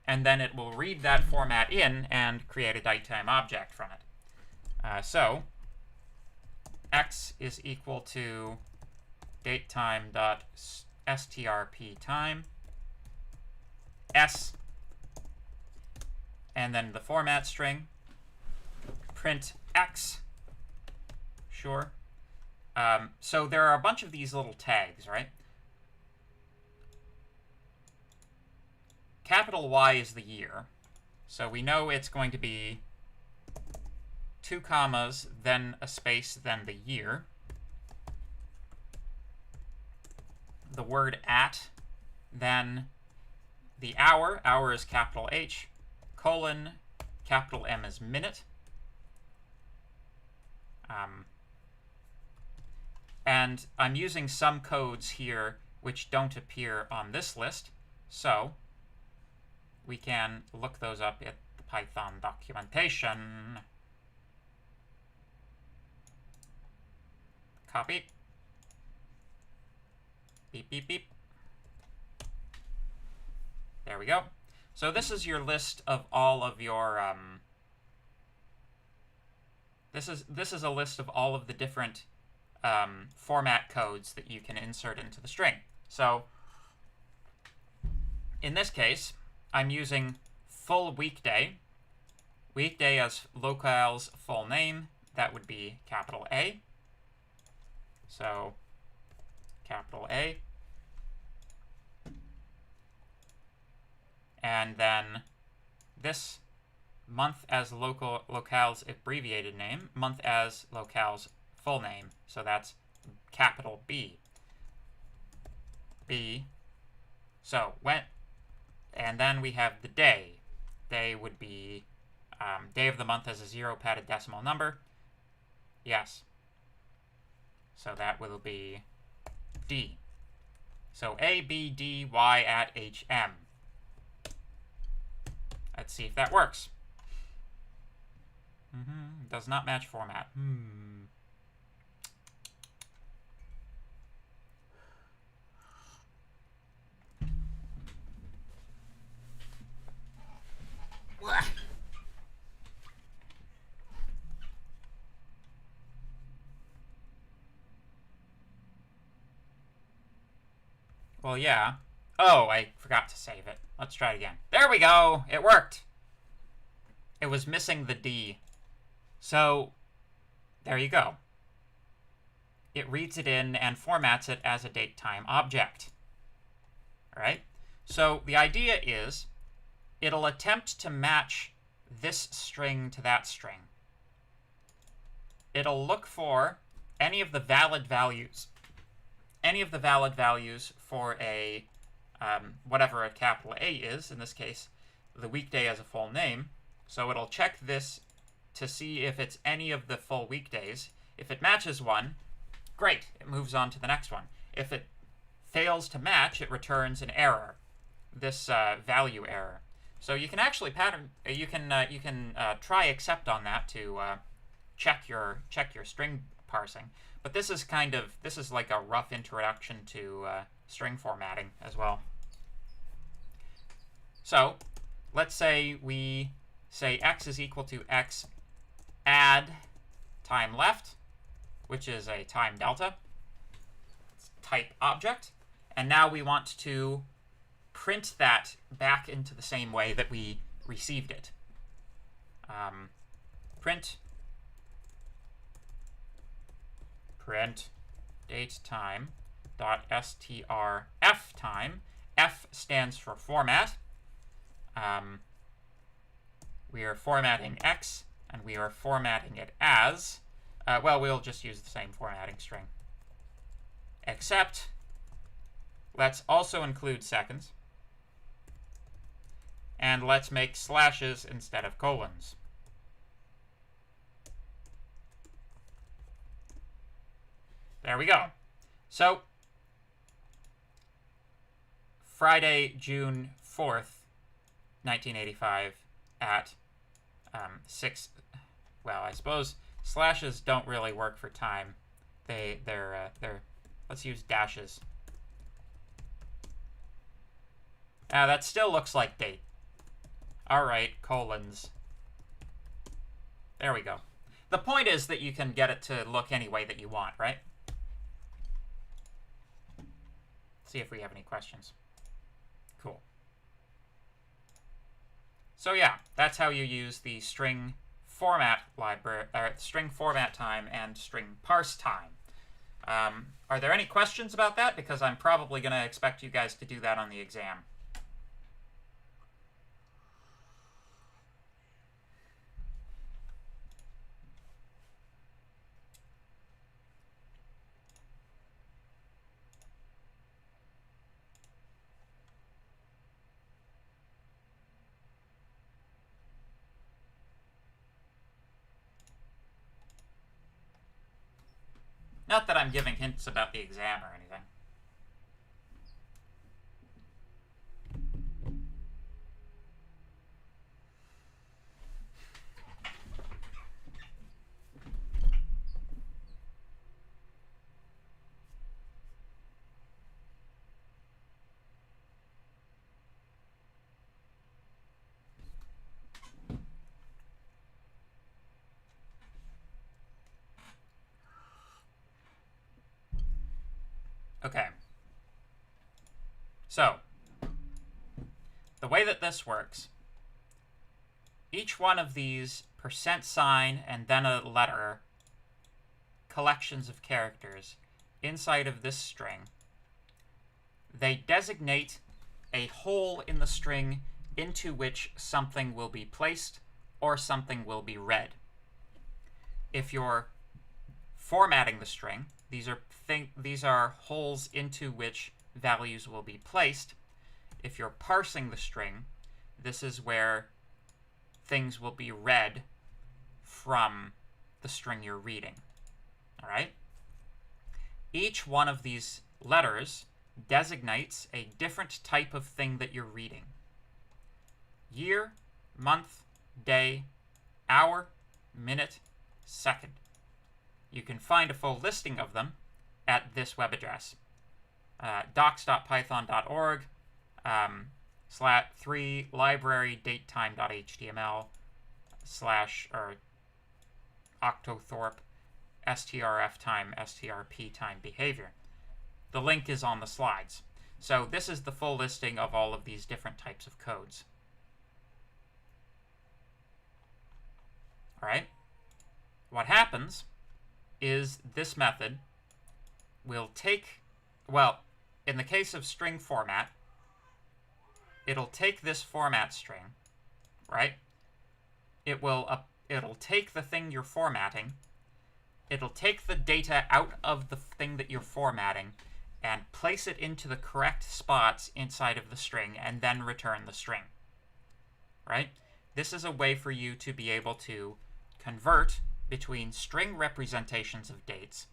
and then it will read that format in and create a datetime object from it. So x is equal to datetime.strp time s, and then the format string, print x, sure. So there are a bunch of these little tags, right? Capital Y is the year, so we know it's going to be 2 commas, then a space, then the year. The word at, then the hour. Hour is capital H, colon, capital M is minute. And I'm using some codes here which don't appear on this list, so we can look those up at the Python documentation. Copy. Beep, beep, beep. There we go. So this is your list of all of your This is a list of all of the different format codes that you can insert into the string. So in this case, I'm using full weekday. Weekday as locale's full name. That would be capital A. So capital A. And then this month as locale's abbreviated name, month as locale's full name. So that's capital B. B. So and then we have the day. Day would be day of the month as a 0 padded decimal number. Yes. So that will be D. So A, B, D, Y at HM. Let's see if that works. Does not match format. Well, yeah. Oh, I forgot to save it. Let's try it again. There we go. It worked. It was missing the D. So, there you go. It reads it in and formats it as a date-time object. All right? So, the idea is it'll attempt to match this string to that string. It'll look for any of the valid values. Any of the valid values for a whatever a capital A is, in this case, the weekday as a full name. So it'll check this to see if it's any of the full weekdays. If it matches one, great, it moves on to the next one. If it fails to match, it returns an error, this value error. So you can actually try except on that to check your string parsing. But this is like a rough introduction to string formatting as well. So let's say we say x is equal to x add time left, which is a time delta. It's type object. And now we want to print that back into the same way that we received it. Print date time dot strf time. F stands for format. We are formatting x, and we are formatting it as, well, we'll just use the same formatting string. Except, let's also include seconds. And let's make slashes instead of colons. There we go. So, Friday, June 4th, 1985 at 6. Well, I suppose slashes don't really work for time. They're let's use dashes. That still looks like date. All right, colons. There we go. The point is that you can get it to look any way that you want, right? See if we have any questions. Cool. So yeah, that's how you use the string format library, string format time and string parse time. Are there any questions about that? Because I'm probably going to expect you guys to do that on the exam. Not that I'm giving hints about the exam or anything. So, the way that this works, each one of these %sign and then a letter collections of characters inside of this string, they designate a hole in the string into which something will be placed or something will be read. If you're formatting the string, these are holes into which values will be placed. If you're parsing the string, this is where things will be read from the string you're reading. All right? Each one of these letters designates a different type of thing that you're reading. Year, month, day, hour, minute, second. You can find a full listing of them at this web address, docs.python.org /3 library datetime.html / octothorpe strf time strp time behavior. The link is on the slides. So this is the full listing of all of these different types of codes. All right? What happens is this method will take, well, in the case of string format, it'll take this format string, right? It'll take the thing you're formatting, it'll take the data out of the thing that you're formatting and place it into the correct spots inside of the string and then return the string, right? This is a way for you to be able to convert between string representations of dates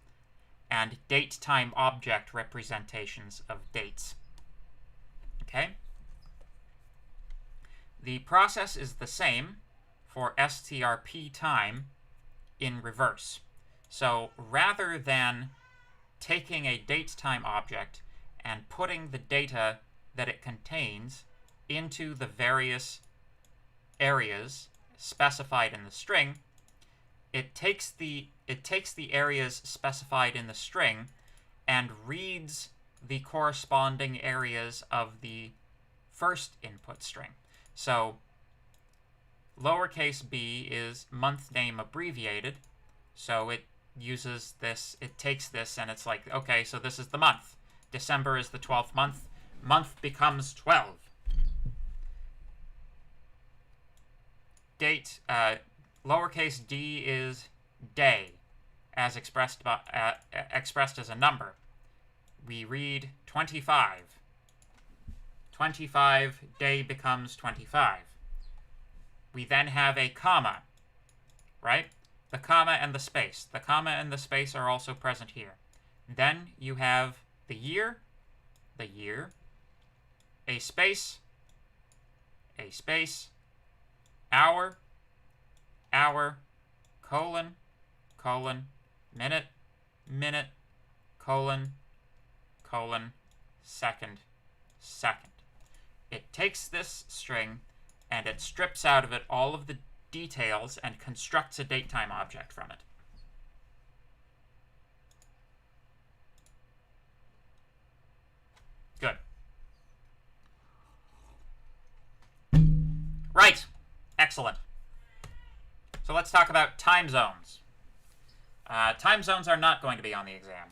and date-time object representations of dates. Okay? The process is the same for strp time in reverse. So rather than taking a date-time object and putting the data that it contains into the various areas specified in the string, it takes the areas specified in the string and reads the corresponding areas of the first input string. So lowercase b is month name abbreviated, so it uses this, it takes this and it's like, okay, so this is the month. December is the 12th month. Month becomes 12. Date, lowercase d is day, as expressed as a number. We read 25. 25, day becomes 25. We then have a comma, right? The comma and the space. The comma and the space are also present here. Then you have the year, a space, hour, colon, minute, colon, second. It takes this string and it strips out of it all of the details and constructs a datetime object from it. Good. Right. Excellent. So let's talk about time zones. Time zones are not going to be on the exam.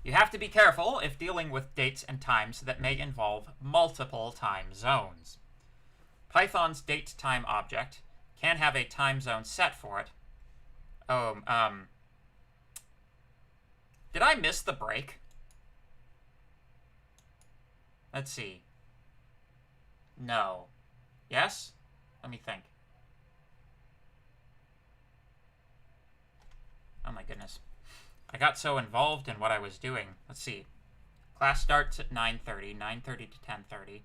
You have to be careful if dealing with dates and times that may involve multiple time zones. Python's datetime object can have a time zone set for it. Did I miss the break? Let's see. No. Yes? Let me think. Oh my goodness. I got so involved in what I was doing. Let's see. Class starts at 9:30, 9:30 to 10:30,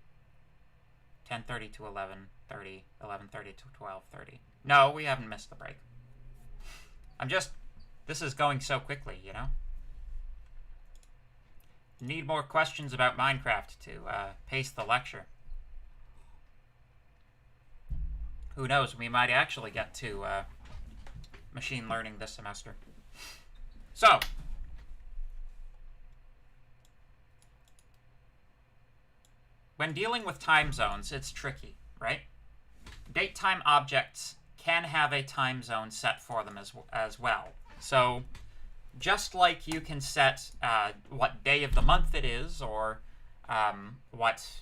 10:30 to 11:30, 11:30 to 12:30. No, we haven't missed the break. This is going so quickly, you know? Need more questions about Minecraft to pace the lecture. Who knows, we might actually get to machine learning this semester. So, when dealing with time zones, it's tricky, right? Datetime objects can have a time zone set for them as well. So just like you can set what day of the month it is, or what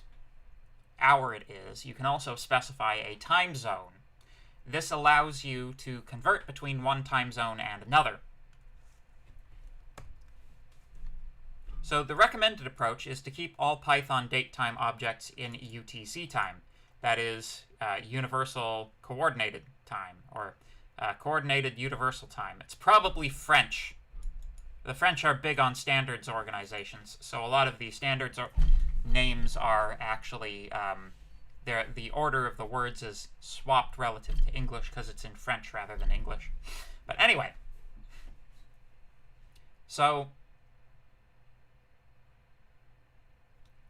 hour it is, you can also specify a time zone. This allows you to convert between one time zone and another. So the recommended approach is to keep all Python datetime objects in UTC time. That is Universal Coordinated Time, or Coordinated Universal Time. It's probably French. The French are big on standards organizations, so a lot of the standards names are actually, the order of the words is swapped relative to English because it's in French rather than English. But anyway, so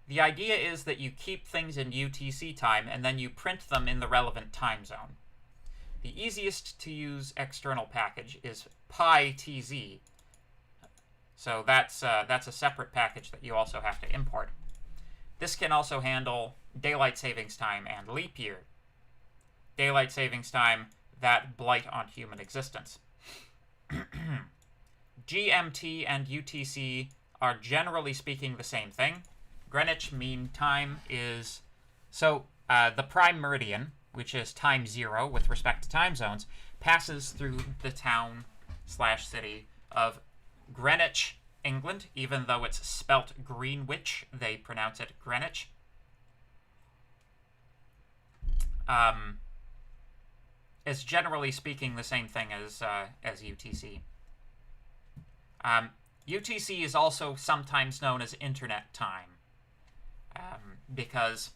the idea is that you keep things in UTC time and then you print them in the relevant time zone. The easiest to use external package is PyTZ. So that's a separate package that you also have to import. This can also handle daylight savings time and leap year. Daylight savings time, that blight on human existence. GMT and UTC are generally speaking the same thing. Greenwich Mean Time is, so the prime meridian, which is time 0 with respect to time zones, passes through the town/city of Greenwich, England. Even though it's spelt Greenwich, they pronounce it Greenwich. It's generally speaking the same thing as UTC. UTC is also sometimes known as Internet Time. Because,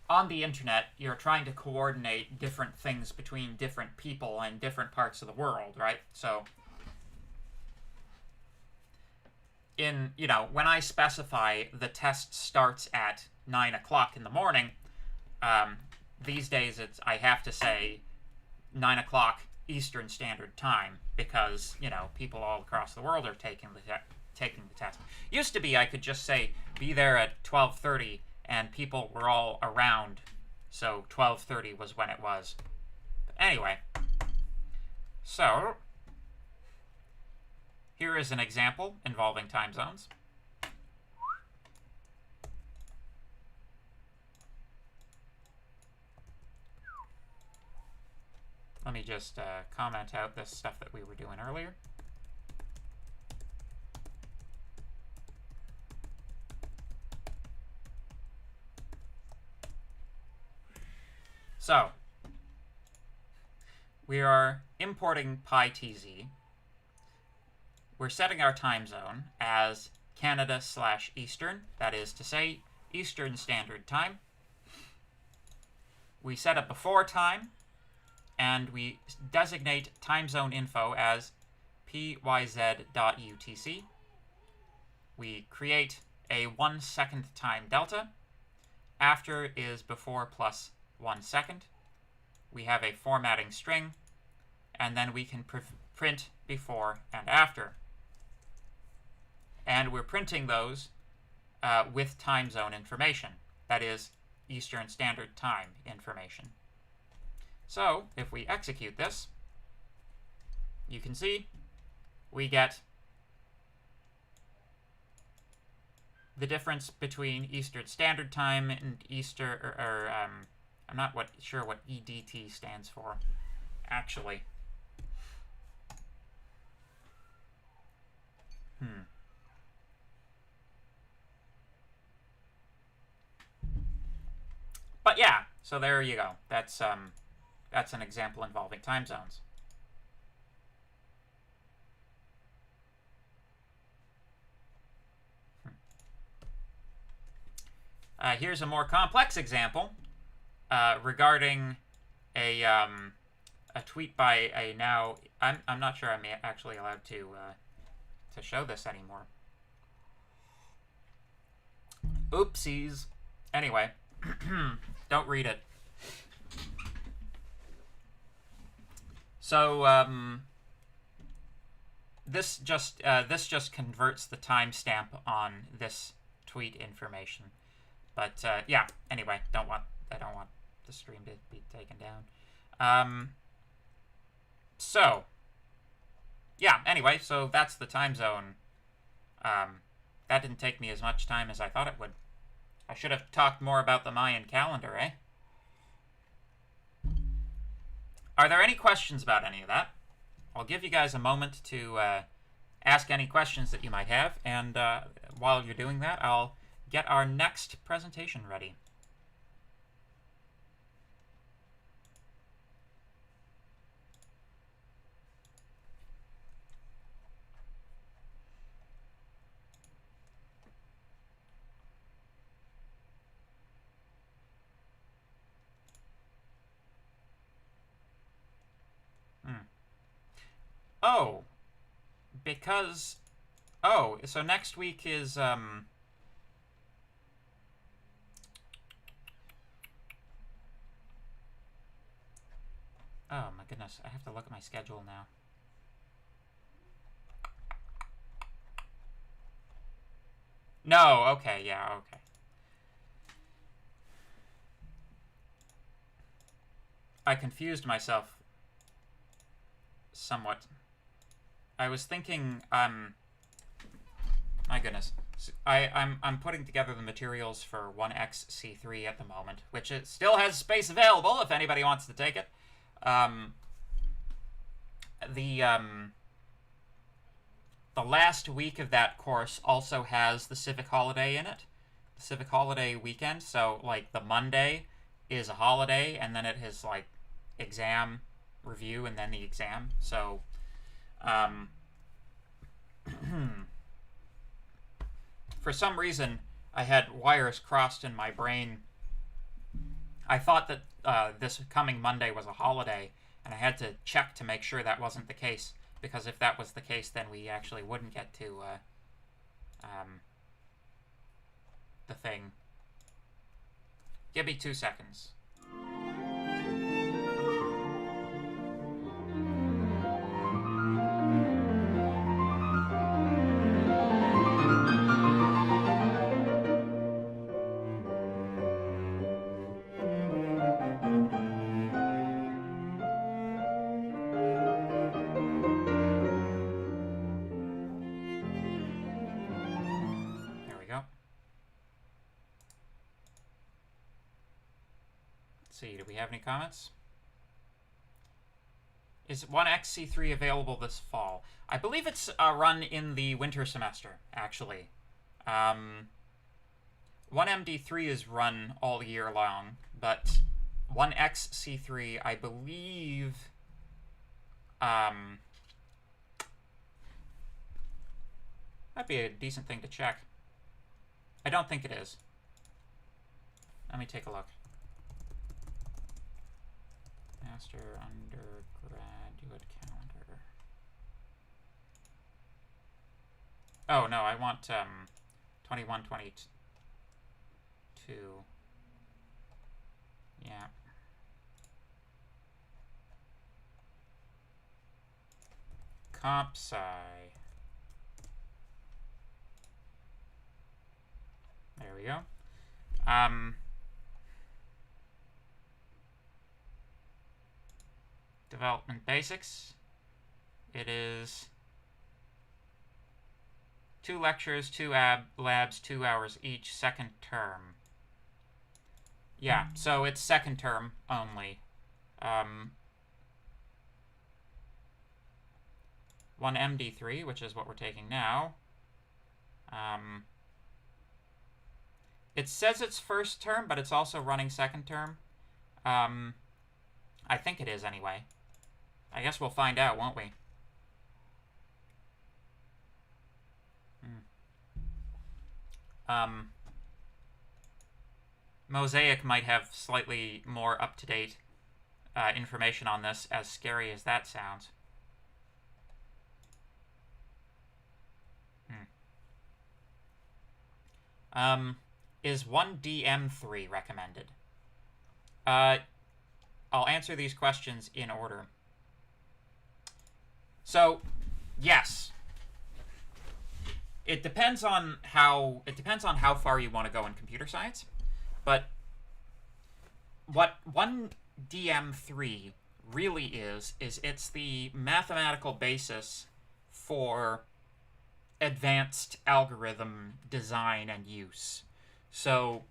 on the internet, you're trying to coordinate different things between different people in different parts of the world, right? So, when I specify the test starts at 9 o'clock in the morning, these days I have to say 9 o'clock Eastern Standard Time because, people all across the world are taking the test. Used to be I could just say be there at 12:30 and people were all around, so 12:30 was when it was. But anyway, so here is an example involving time zones. Let me just comment out this stuff that we were doing earlier. So, we are importing PyTZ. We're setting our time zone as Canada/Eastern, that is to say, Eastern Standard Time. We set a before time, and we designate time zone info as pyz.utc. We create a 1 second time delta. After is before plus 1 second. We have a formatting string, and then we can print before and after. And we're printing those with time zone information, that is, Eastern Standard Time information. So, if we execute this, you can see we get the difference between Eastern Standard Time and I'm not sure what EDT stands for, actually. But yeah, so there you go. That's an example involving time zones. Here's a more complex example regarding a tweet by a now. I'm not sure I'm actually allowed to show this anymore. Oopsies. Anyway, don't read it. So this just converts the timestamp on this tweet information. But yeah, anyway, I don't want the stream to be taken down. So yeah, anyway, so that's the time zone. That didn't take me as much time as I thought it would. I should have talked more about the Mayan calendar, eh? Are there any questions about any of that? I'll give you guys a moment to ask any questions that you might have, and while you're doing that, I'll get our next presentation ready. Oh, because... Oh, so next week is... Oh, my goodness. I have to look at my schedule now. No, okay, yeah, okay. I confused myself somewhat. I was thinking, my goodness. I'm putting together the materials for 1xC3 at the moment, which it still has space available if anybody wants to take it. The last week of that course also has the civic holiday in it, the civic holiday weekend. So like the Monday is a holiday, and then it has like exam review and then the exam. So for some reason I had wires crossed in my brain. I thought that this coming Monday was a holiday, and I had to check to make sure that wasn't the case, because if that was the case, then we actually wouldn't get to the thing. Give me 2 seconds. See, do we have any comments? Is 1xC3 available this fall? I believe it's run in the winter semester, actually. 1MD3 is run all year long, but 1xC3, I believe... that'd be a decent thing to check. I don't think it is. Let me take a look. Master undergraduate calendar. Oh, no, I want 21, 22. Yeah. Comp sci. There we go. Development basics. It is 2 lectures, 2 labs, 2 hours each, second term. Yeah, so it's second term only. 1MD3, which is what we're taking now. It says it's first term, but it's also running second term. I think it is anyway. I guess we'll find out, won't we? Mosaic might have slightly more up-to-date information on this, as scary as that sounds. Is 1DM3 recommended? I'll answer these questions in order. So, yes. it depends on how far you want to go in computer science, but what 1DM3 really is it's the mathematical basis for advanced algorithm design and use. So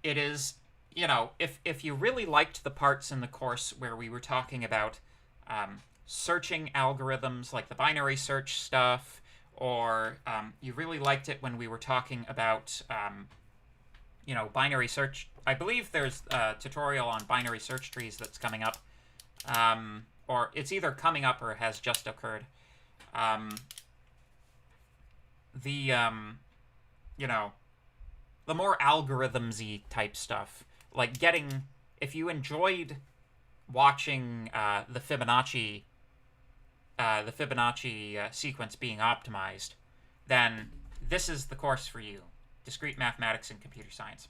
it is, if you really liked the parts in the course where we were talking about searching algorithms like the binary search stuff, or you really liked it when we were talking about binary search. I believe there's a tutorial on binary search trees that's coming up, or it's either coming up or has just occurred. The more algorithms-y type stuff, like if you enjoyed watching the Fibonacci sequence being optimized, then this is the course for you. Discrete mathematics and computer science.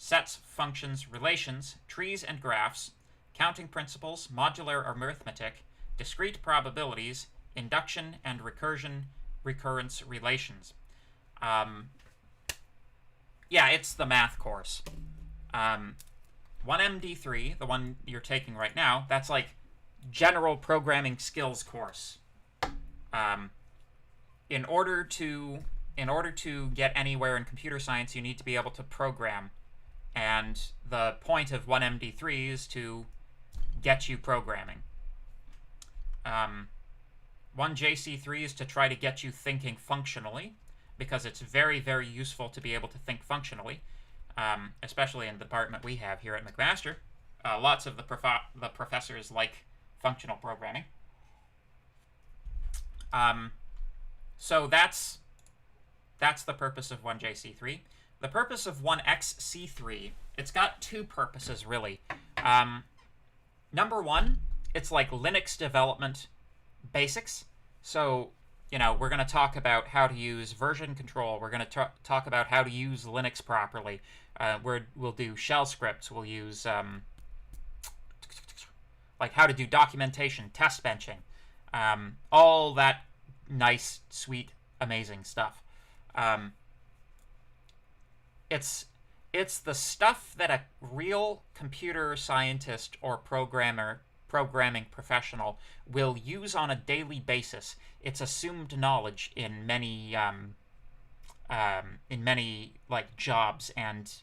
Sets, functions, relations, trees and graphs, counting principles, modular arithmetic, discrete probabilities, induction and recurrence relations. It's the math course. 1MD3, the one you're taking right now, that's like general programming skills course. In order to get anywhere in computer science, you need to be able to program, and the point of 1MD3 is to get you programming. 1JC3 is to try to get you thinking functionally, because it's very, very useful to be able to think functionally, especially in the department we have here at McMaster. Lots of the professors like functional programming. So that's the purpose of 1JC3. The purpose of 1XC3, it's got two purposes, really. Number one, it's like Linux development basics. So, we're going to talk about how to use version control. We're going to talk about how to use Linux properly. We'll do shell scripts. We'll use like how to do documentation, test benching, all that nice, sweet, amazing stuff. It's the stuff that a real computer scientist or programming professional will use on a daily basis. It's assumed knowledge in many like jobs, and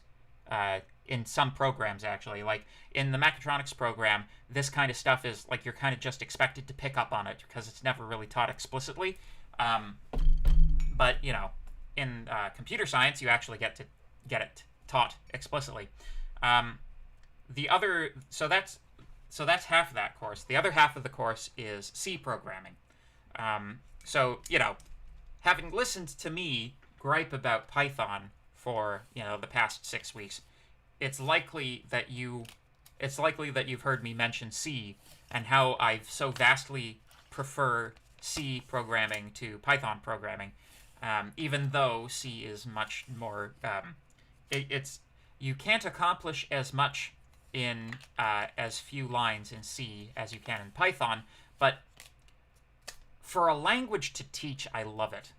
in some programs, actually. Like in the mechatronics program, this kind of stuff is like you're kind of just expected to pick up on it because it's never really taught explicitly. But in computer science, you actually get it taught explicitly. So that's half of that course. The other half of the course is C programming. So having listened to me gripe about Python for the past 6 weeks, it's likely that you've heard me mention C and how I so vastly prefer C programming to Python programming, even though C is much more. You can't accomplish as much in as few lines in C as you can in Python, but for a language to teach, I love it,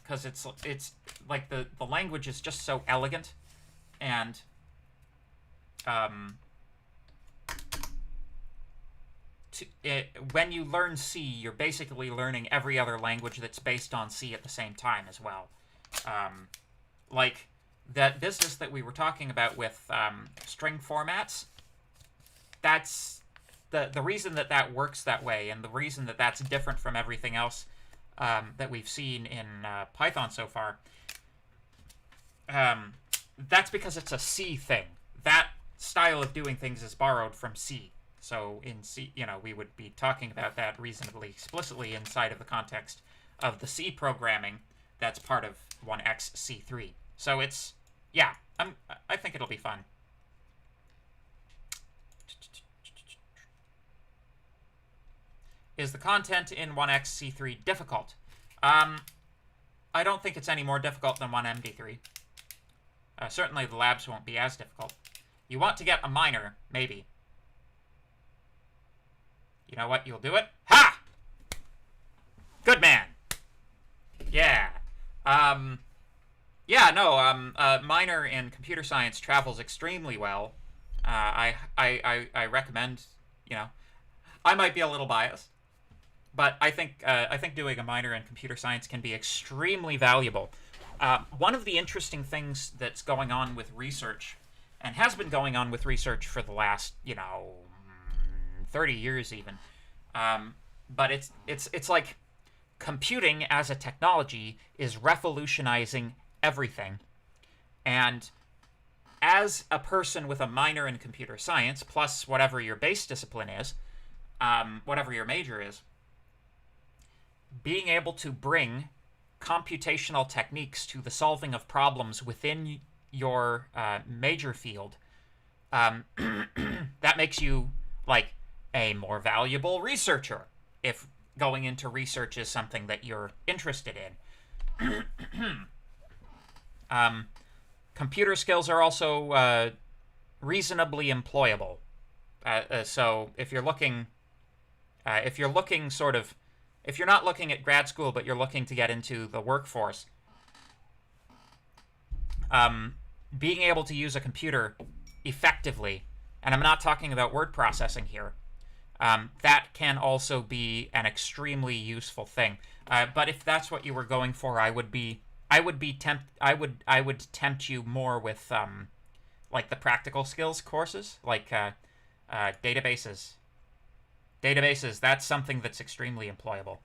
because it's like the language is just so elegant, and when you learn C, you're basically learning every other language that's based on C at the same time as well. Like that business that we were talking about with string formats, that's the reason that works that way, and the reason that that's different from everything else that we've seen in Python so far. That's because it's a C thing. That style of doing things is borrowed from C. So in C, we would be talking about that reasonably explicitly inside of the context of the C programming that's part of 1XC3. So it's, I think it'll be fun. Is the content in 1XC3 difficult? I don't think it's any more difficult than 1MD3. Certainly the labs won't be as difficult. You want to get a minor, maybe. You know what? You'll do it. Ha! Good man! Yeah. Yeah, no, minor in computer science travels extremely well. I recommend, you know, I might be a little biased, but I think doing a minor in computer science can be extremely valuable. One of the interesting things that's going on with research, and has been going on with research for the last, 30 years even, but it's like computing as a technology is revolutionizing everything. And as a person with a minor in computer science, plus whatever your base discipline is, whatever your major is, being able to bring computational techniques to the solving of problems within your major field, that makes you like a more valuable researcher if going into research is something that you're interested in. Computer skills are also reasonably employable. So if you're looking sort of, if you're not looking at grad school but you're looking to get into the workforce, being able to use a computer effectively, and I'm not talking about word processing here, that can also be an extremely useful thing. But if that's what you were going for, I would tempt you more with like the practical skills courses, like databases. Databases, that's something that's extremely employable.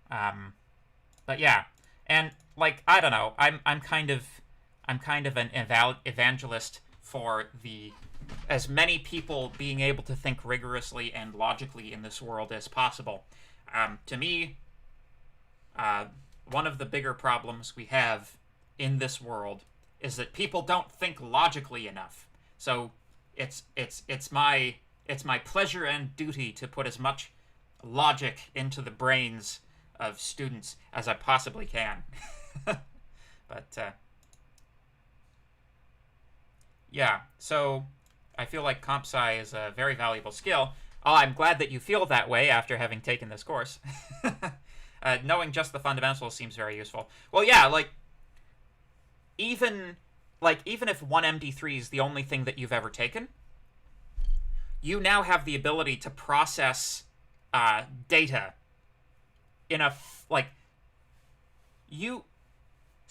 But yeah, and like I don't know, I'm kind of an evangelist for the as many people being able to think rigorously and logically in this world as possible. To me, one of the bigger problems we have in this world is that people don't think logically enough. So it's my pleasure and duty to put as much logic into the brains of students as I possibly can. But yeah, so I feel like comp sci is a very valuable skill. Oh, I'm glad that you feel that way after having taken this course. Knowing just the fundamentals seems very useful. Well, yeah, even if 1MD3 is the only thing that you've ever taken, you now have the ability to process data in a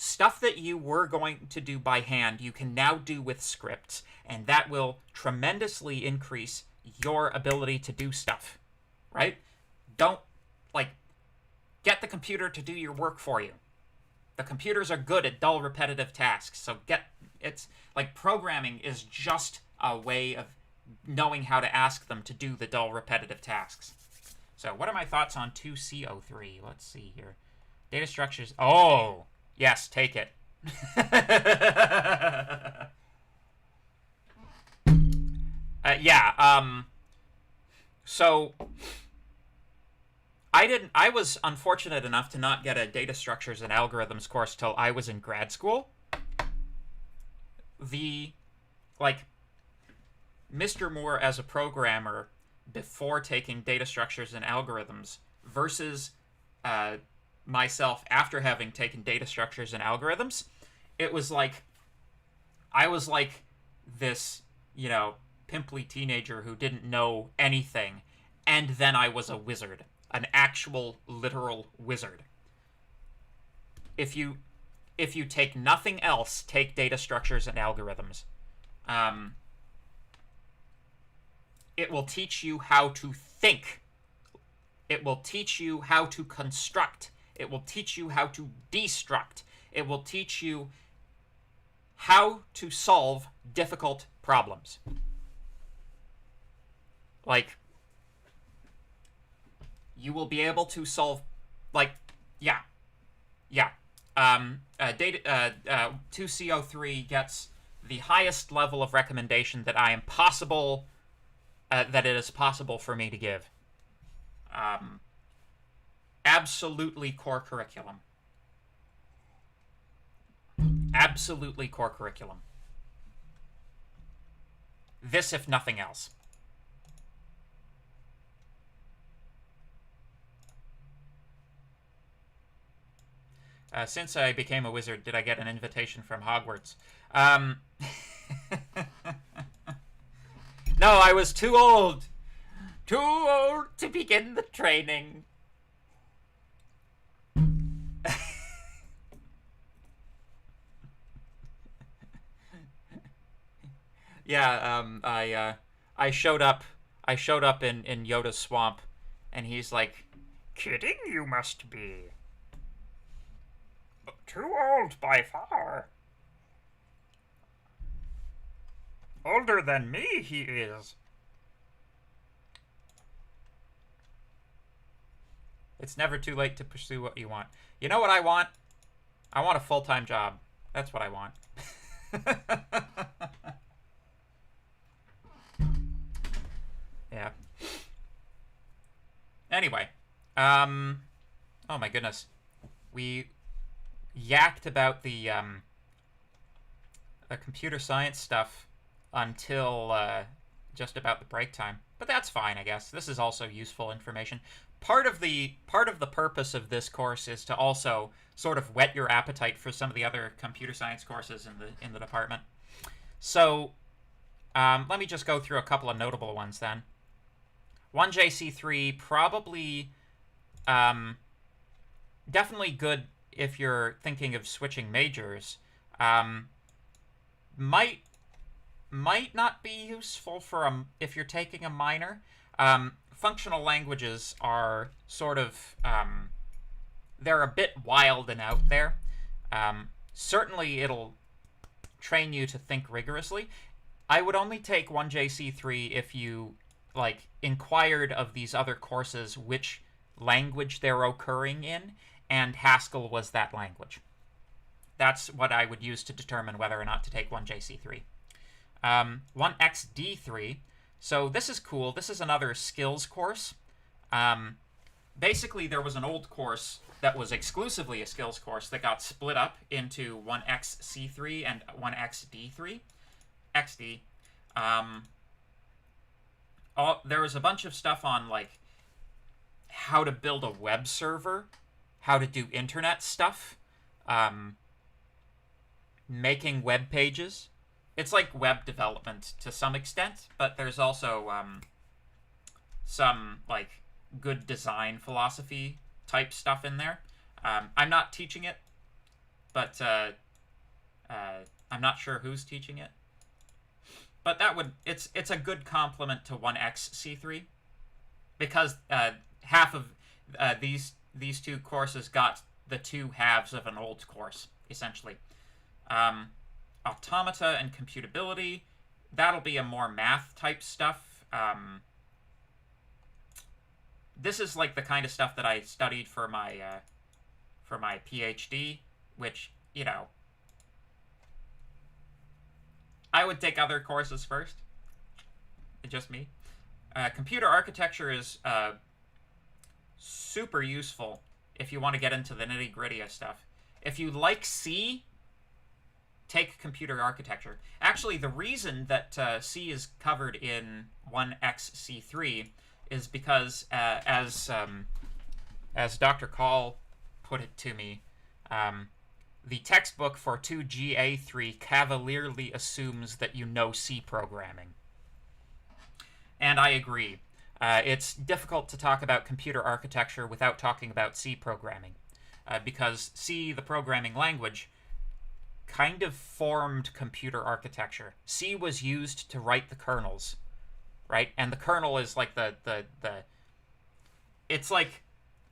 stuff that you were going to do by hand, you can now do with scripts, and that will tremendously increase your ability to do stuff, right? Don't, get the computer to do your work for you. The computers are good at dull, repetitive tasks, so it's like programming is just a way of knowing how to ask them to do the dull, repetitive tasks. So what are my thoughts on 2CO3? Let's see here. Data structures. Oh, yes, take it. So I was unfortunate enough to not get a data structures and algorithms course till I was in grad school. Mr. Moore as a programmer before taking data structures and algorithms versus myself after having taken data structures and algorithms, it was like I was like this, pimply teenager who didn't know anything, and then I was a wizard, an actual literal wizard. If you take nothing else, take data structures and algorithms. It will teach you how to think. It will teach you how to construct. It will teach you how to destruct. It will teach you how to solve difficult problems. You will be able to solve, 2CO3 gets the highest level of recommendation that that it is possible for me to give. Absolutely core curriculum. Absolutely core curriculum. This, if nothing else. Since I became a wizard, did I get an invitation from Hogwarts? No, I was too old. Too old to begin the training. Yeah, I showed up in Yoda's swamp, and he's like, "Kidding you must be. Too old by far. Older than me, he is." It's never too late to pursue what you want. You know what I want? I want a full-time job. That's what I want. Yeah. Anyway. Oh my goodness. We yacked about the computer science stuff until just about the break time. But that's fine, I guess. This is also useful information. Part of the purpose of this course is to also sort of whet your appetite for some of the other computer science courses in the department. So let me just go through a couple of notable ones then. 1JC3 probably definitely good if you're thinking of switching majors. Might not be useful for if you're taking a minor. Functional languages are sort of they're a bit wild and out there. Certainly it'll train you to think rigorously. I would only take 1JC3 if you inquired of these other courses which language they're occurring in, and Haskell was that language. That's what I would use to determine whether or not to take 1JC3. 1XD3. So this is cool. This is another skills course. Basically, there was an old course that was exclusively a skills course that got split up into 1XC3 and 1XD3. XD. There was a bunch of stuff on how to build a web server, how to do internet stuff, making web pages. It's like web development to some extent, but there's also some good design philosophy type stuff in there. I'm not teaching it, but I'm not sure who's teaching it. But it's a good complement to 1XC3 because half of these two courses got the two halves of an old course essentially. Automata and computability, that'll be a more math type stuff. This is the kind of stuff that I studied for my PhD, which, I would take other courses first. Just me. Computer architecture is super useful if you want to get into the nitty-gritty of stuff. If you like C, take computer architecture. Actually, the reason that C is covered in 1XC3 is because, as Dr. Call put it to me, the textbook for 2GA3 cavalierly assumes that you know C programming. And I agree. It's difficult to talk about computer architecture without talking about C programming, because C, the programming language, kind of formed computer architecture. C was used to write the kernels, right? And the kernel is it's like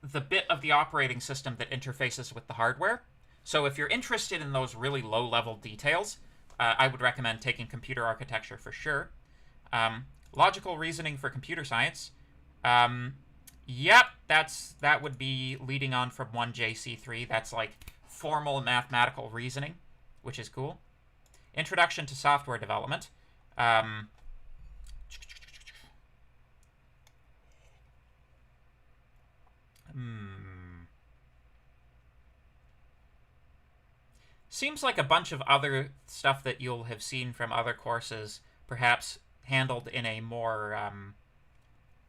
the bit of the operating system that interfaces with the hardware. So if you're interested in those really low-level details, I would recommend taking computer architecture for sure. Logical reasoning for computer science. Yep, that would be leading on from 1JC3. That's formal mathematical reasoning, which is cool. Introduction to software development. Seems like a bunch of other stuff that you'll have seen from other courses, perhaps handled in a more,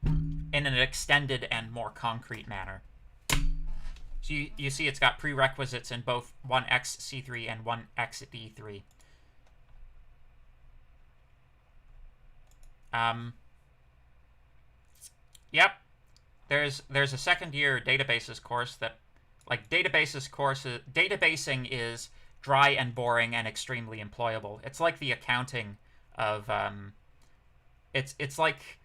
in an extended and more concrete manner. So you see it's got prerequisites in both 1xC3 and 1xD3. Yep. There's a second year databases course that, like, databasing is dry and boring and extremely employable. It's like the accounting of it's like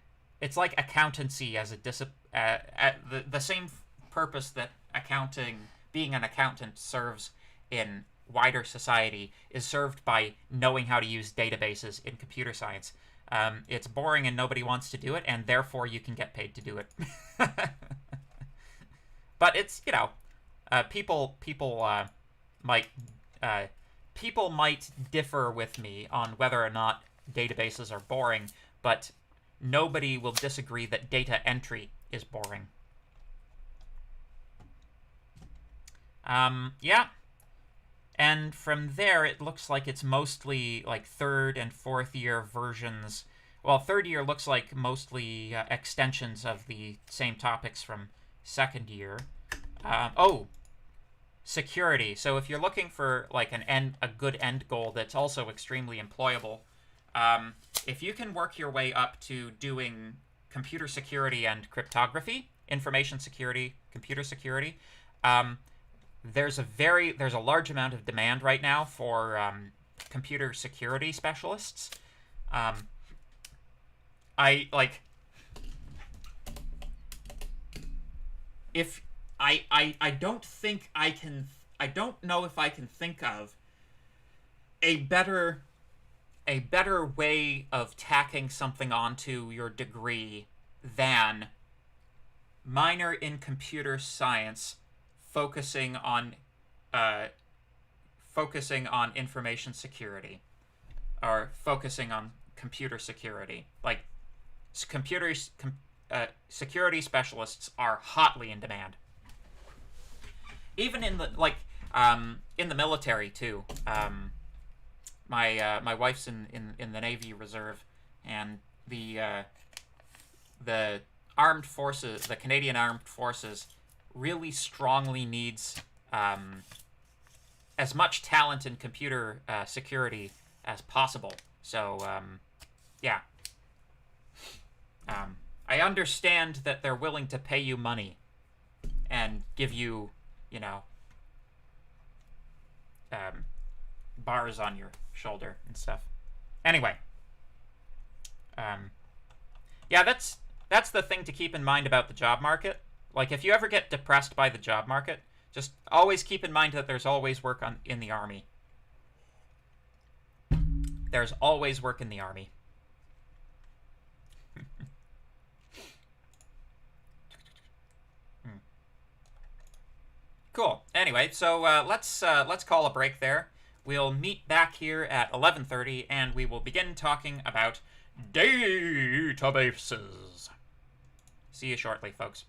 accountancy as a the same purpose that being an accountant serves in wider society is served by knowing how to use databases in computer science. It's boring and nobody wants to do it, and therefore you can get paid to do it. But it's, people might differ with me on whether or not databases are boring, but nobody will disagree that data entry is boring. Yeah. And from there, it looks like it's mostly like third and fourth year versions. Well, third year looks like mostly extensions of the same topics from second year. Security. So if you're looking for like a good end goal that's also extremely employable, if you can work your way up to doing computer security and cryptography, information security, computer security, there's a large amount of demand right now for computer security specialists. I don't know if I can think of a better way of tacking something onto your degree than minor in computer science, focusing on information security, or focusing on computer security. Like, security specialists are hotly in demand. Even in the military too. My wife's in the Navy Reserve, and the armed forces, the Canadian Armed Forces, really strongly needs as much talent in computer security as possible. So, yeah. I understand that they're willing to pay you money and give you, bars on your shoulder and stuff. Anyway. Yeah, that's the thing to keep in mind about the job market. Like, if you ever get depressed by the job market, just always keep in mind that there's always work in the Army. There's always work in the Army. Cool. Anyway, so let's call a break there. We'll meet back here at 11:30, and we will begin talking about databases. See you shortly, folks.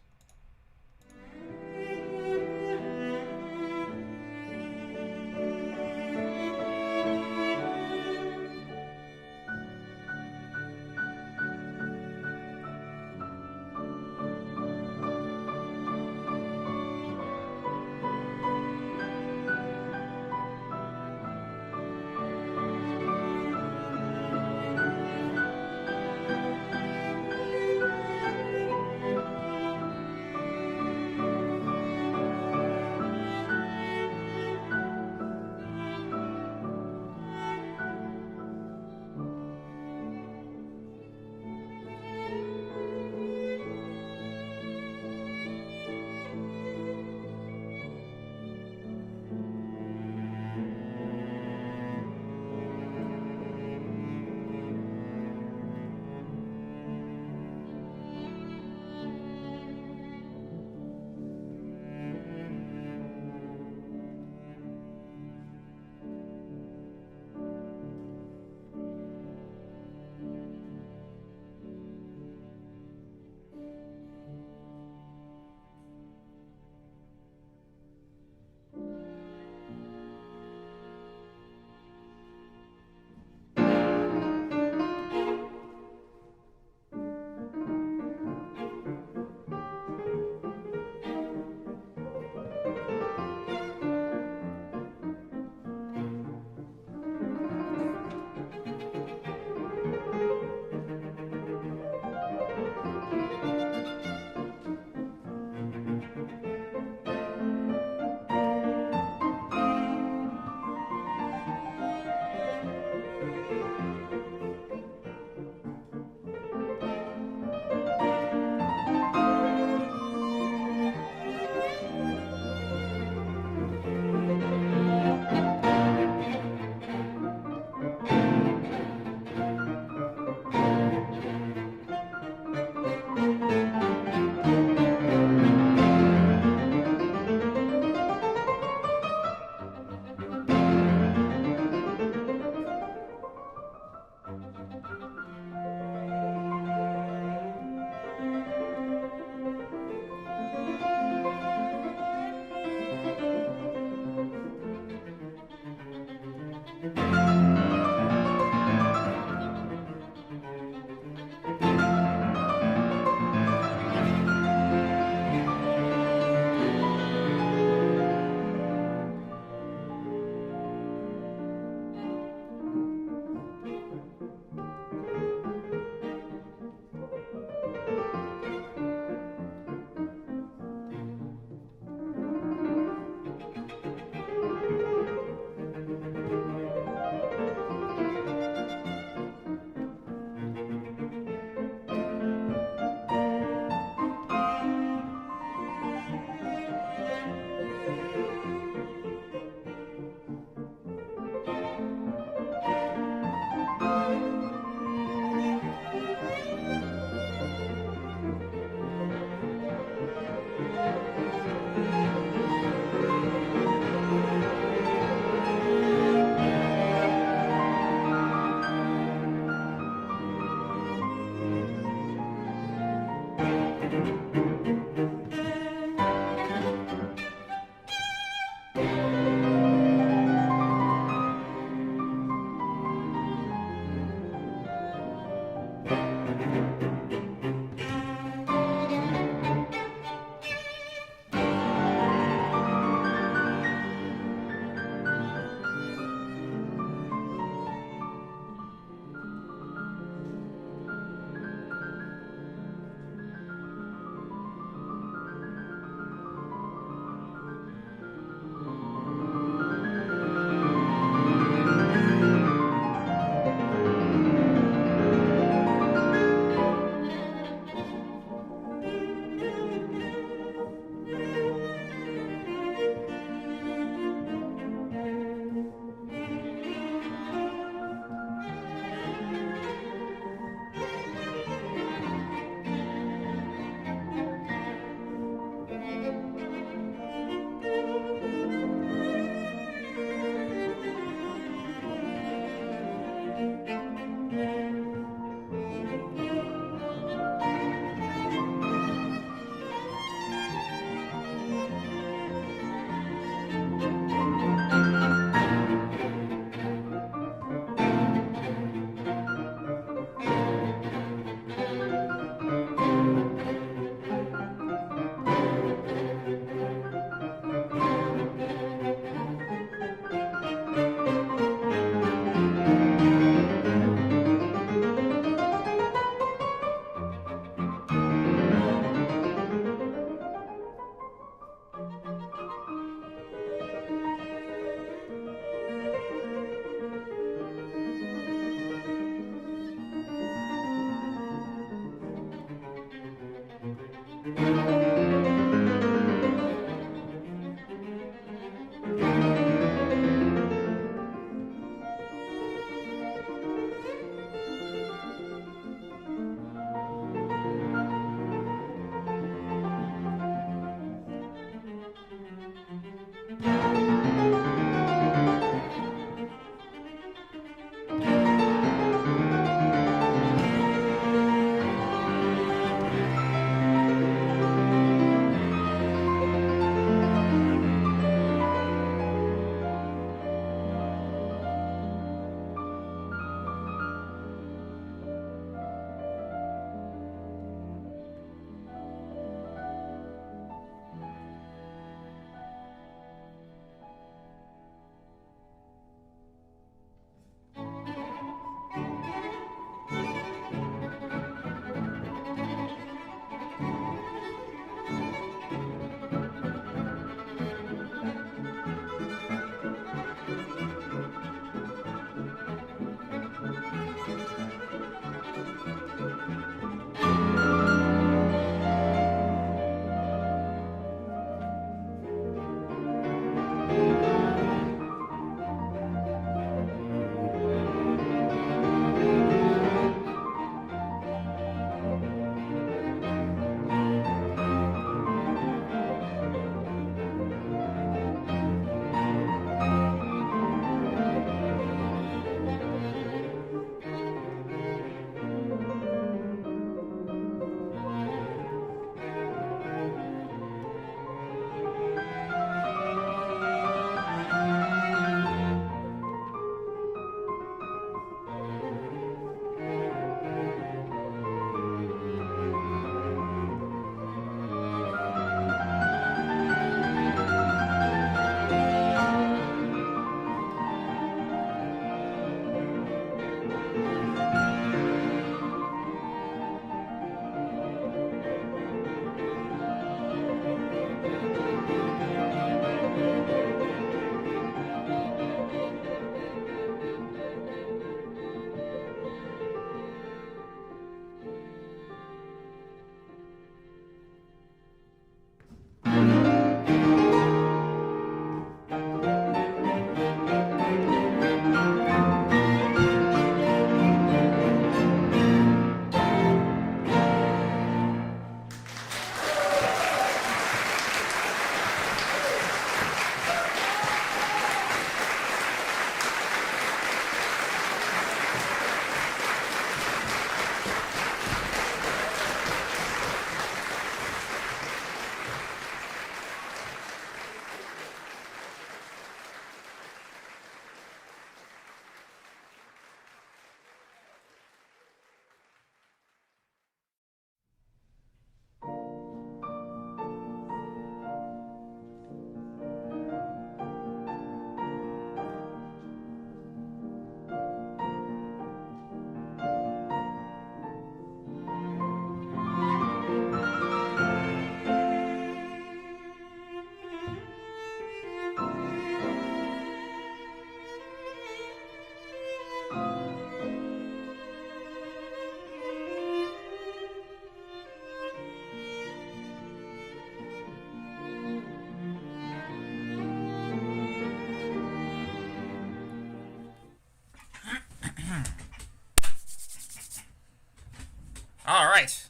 Right.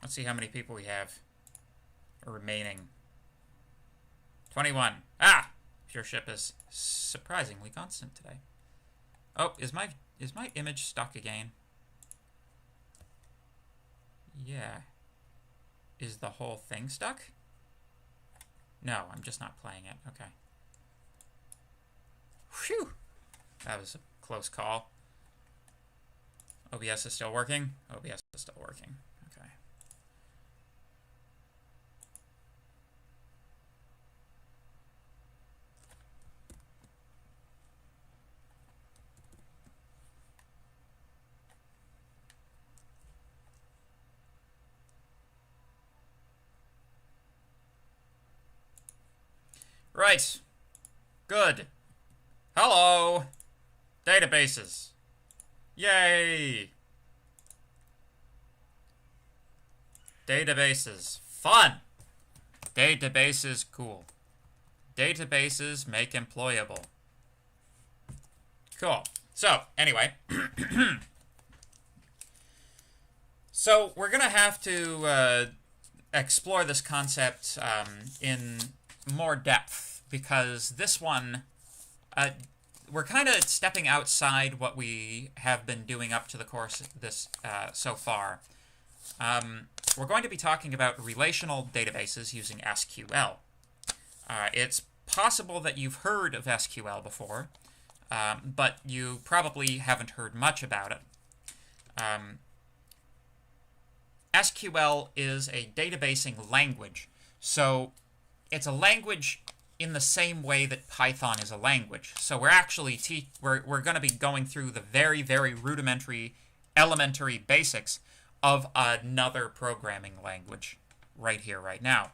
Let's see how many people we have remaining. 21. Ah! Viewership is surprisingly constant today. Oh, is my image stuck again? Yeah. Is the whole thing stuck? No, I'm just not playing it. Okay. Phew! That was a close call. OBS is still working? OBS is still working. Okay. Right. Good. Hello. Databases. Yay. Databases. Fun. Databases cool. Databases make employable. Cool. So, anyway. So, we're going to have to explore this concept in more depth, because this one, we're kind of stepping outside what we have been doing up to the course this so far. We're going to be talking about relational databases using SQL. It's possible that you've heard of SQL before, but you probably haven't heard much about it. SQL is a databasing language, so it's a language in the same way that Python is a language. So we're actually we're going to be going through the very, very rudimentary, elementary basics of another programming language right here, right now.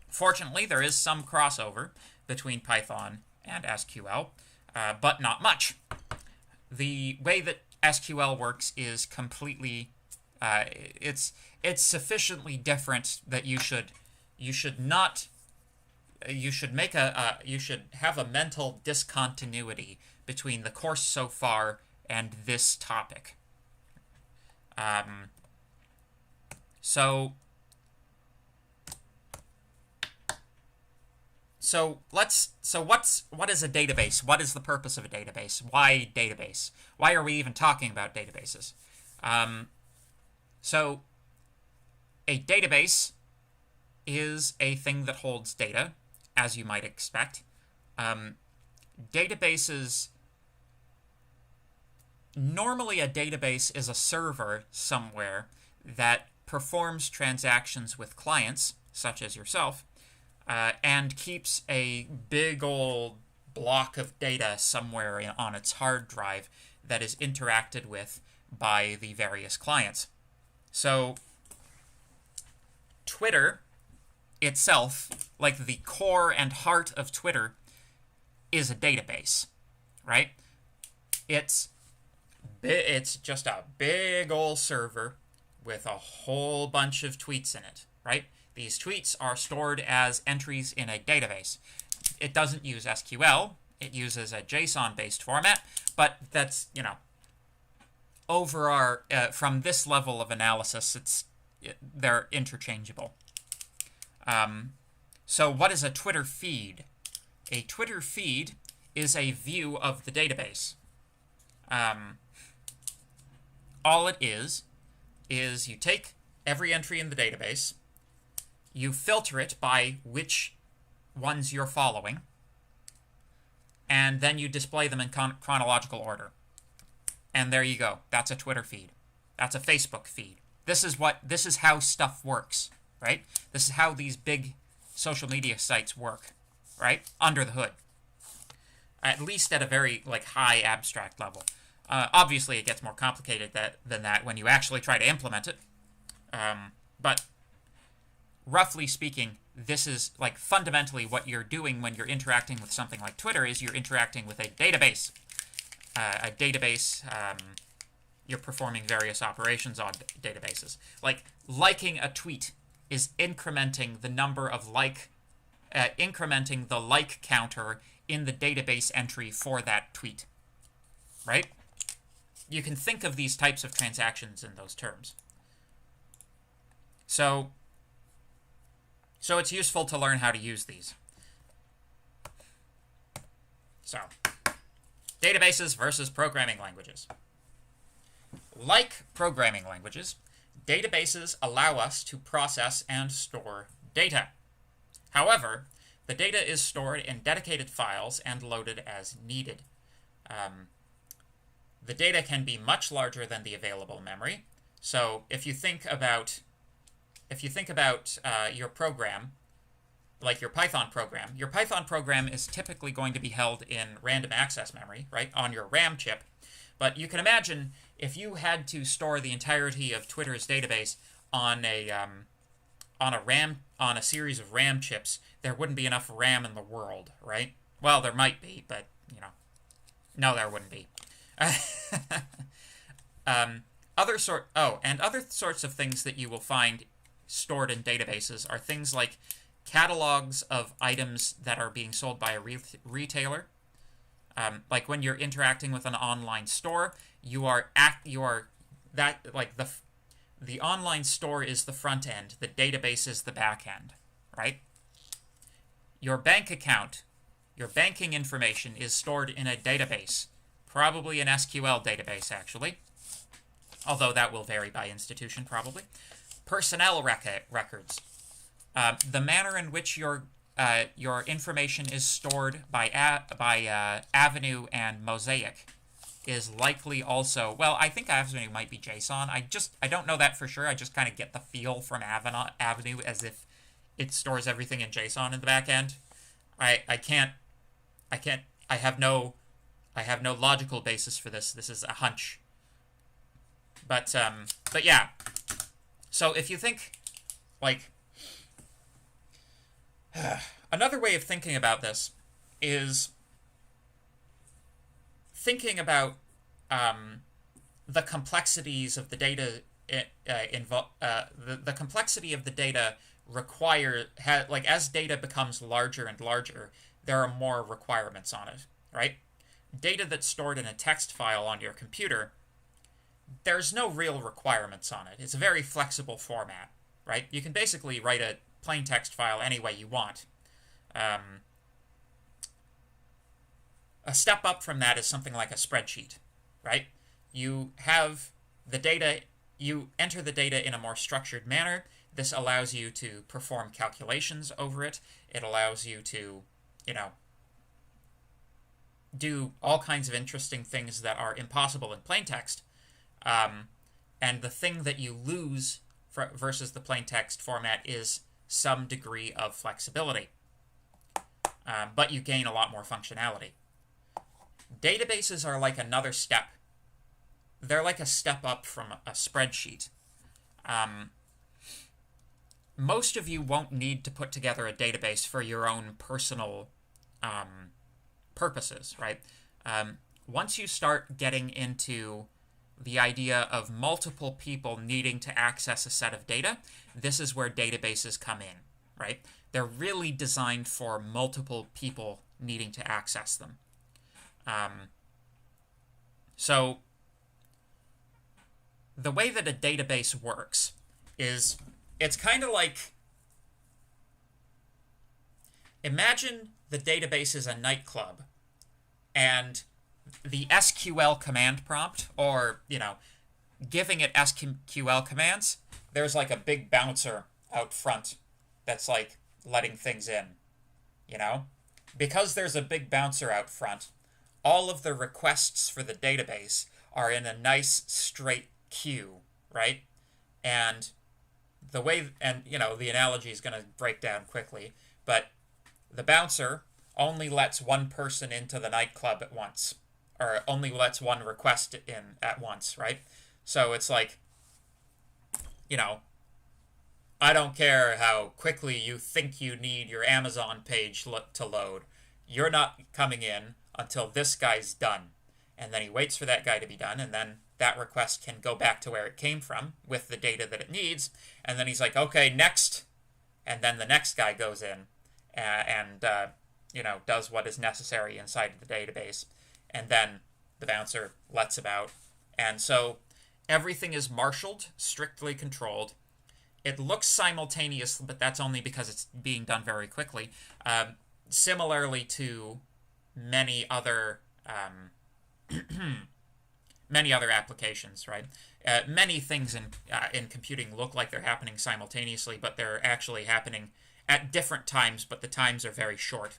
Fortunately, there is some crossover between Python and SQL, but not much. The way that SQL works is completely, it's sufficiently different that you should have a mental discontinuity between the course so far and this topic. So what is a database? What is the purpose of a database? Why database? Why are we even talking about databases? So a database is a thing that holds data, as you might expect. Databases, normally a database is a server somewhere that performs transactions with clients, such as yourself, and keeps a big old block of data somewhere on its hard drive that is interacted with by the various clients. So Twitter itself, like the core and heart of Twitter, is a database, right? It's just a big old server with a whole bunch of tweets in it, right? These tweets are stored as entries in a database. It doesn't use SQL. It uses a JSON-based format, but that's, from this level of analysis, they're interchangeable. So what is a Twitter feed? A Twitter feed is a view of the database. All it is you take every entry in the database, you filter it by which ones you're following, and then you display them in chronological order. And there you go. That's a Twitter feed. That's a Facebook feed. This is how stuff works, right? This is how these big social media sites work, right? Under the hood. At least at a very high abstract level. Obviously, it gets more complicated than that when you actually try to implement it. But roughly speaking, this is fundamentally what you're doing when you're interacting with something like Twitter is you're interacting with a database. You're performing various operations on databases. Liking a tweet is incrementing the number of incrementing the like counter in the database entry for that tweet, right? You can think of these types of transactions in those terms. So it's useful to learn how to use these. So, databases versus programming languages. Like programming languages, databases allow us to process and store data. However, the data is stored in dedicated files and loaded as needed. The data can be much larger than the available memory. So if you think about your program, like your Python program is typically going to be held in random access memory, right, on your RAM chip. But you can imagine if you had to store the entirety of Twitter's database on a series of RAM chips, there wouldn't be enough RAM in the world, right? Well, there might be, but no, there wouldn't be. Other sorts of things that you will find stored in databases are things like catalogs of items that are being sold by a retailer. Like when you're interacting with an online store, the online store is the front end, the database is the back end, right? Your bank account, your banking information is stored in a database, probably an SQL database, actually, although that will vary by institution, probably. Personnel records. The manner in which your information is stored by Avenue and Mosaic is likely also, well, I think Avenue might be JSON. I don't know that for sure. I just kind of get the feel from Avenue as if it stores everything in JSON in the back end. I have no logical basis for this. This is a hunch. But yeah. So if you think, like, another way of thinking about this is thinking about the complexities of the data. The complexity of the data as data becomes larger and larger, there are more requirements on it, right? Data that's stored in a text file on your computer, there's no real requirements on it. It's a very flexible format, right? You can basically write a plain text file any way you want. A step up from that is something like a spreadsheet, right? You have the data, you enter the data in a more structured manner. This allows you to perform calculations over it. It allows you to, do all kinds of interesting things that are impossible in plain text. And the thing that you lose versus the plain text format is some degree of flexibility. But you gain a lot more functionality. Databases are like another step. They're like a step up from a spreadsheet. Most of you won't need to put together a database for your own personal purposes, right? Once you start getting into the idea of multiple people needing to access a set of data, this is where databases come in, right? They're really designed for multiple people needing to access them. So the way that a database works is it's kind of like, imagine the database is a nightclub and the SQL command prompt, or, giving it SQL commands, there's like a big bouncer out front that's like letting things in, Because there's a big bouncer out front, all of the requests for the database are in a nice straight queue, right? And the analogy is going to break down quickly, but the bouncer only lets one person into the nightclub at once, or only lets one request in at once, right? So it's like, I don't care how quickly you think you need your Amazon page to load. You're not coming in until this guy's done. And then he waits for that guy to be done, and then that request can go back to where it came from with the data that it needs. And then he's like, okay, next. And then the next guy goes in and does what is necessary inside of the database. And then the bouncer lets about. And so everything is marshaled, strictly controlled. it looks simultaneous, but that's only because it's being done very quickly. Similarly to many other many other applications, right? Many things in computing look like they're happening simultaneously, but they're actually happening at different times, but the times are very short.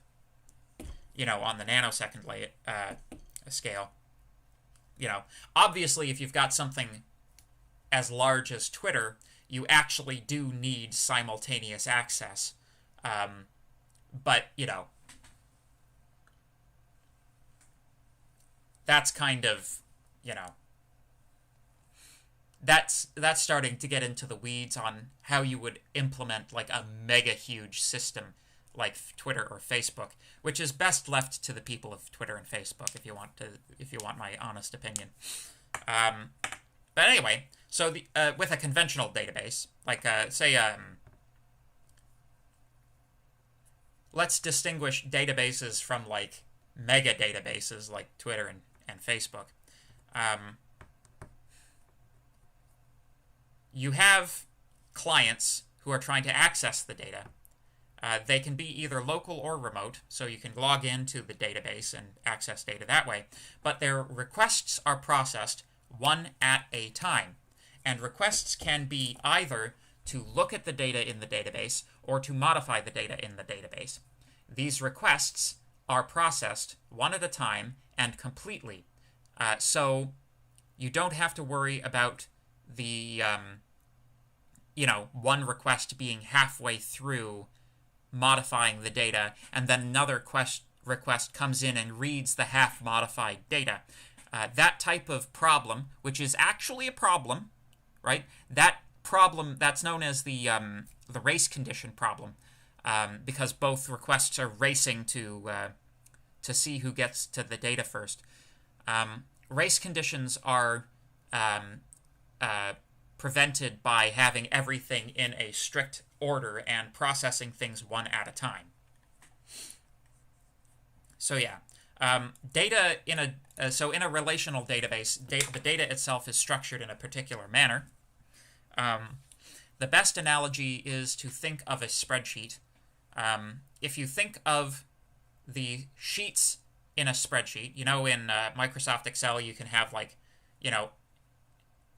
You know, on the nanosecond scale. You know, obviously, if you've got something as large as Twitter, you actually do need simultaneous access. But, you know, that's kind of, you know, that's starting to get into the weeds on how you would implement like a mega huge system like Twitter or Facebook, which is best left to the people of Twitter and Facebook if you want my honest opinion. But anyway, so with a conventional database, like say let's distinguish databases from like mega databases like Twitter and Facebook. You have clients who are trying to access the data. They can be either local or remote, so you can log into the database and access data that way. But their requests are processed one at a time. And requests can be either to look at the data in the database or to modify the data in the database. These requests are processed one at a time and completely. So you don't have to worry about the, you know, one request being halfway through modifying the data, and then another request comes in and reads the half-modified data. That type of problem, which is actually a problem, right? That problem, that's known as the race condition problem, because both requests are racing to see who gets to the data first. Race conditions are prevented by having everything in a strict order and processing things one at a time. So yeah, data in a relational database, the data itself is structured in a particular manner. The best analogy is to think of a spreadsheet. If you think of the sheets in a spreadsheet, you know, in Microsoft Excel, you can have like, you know,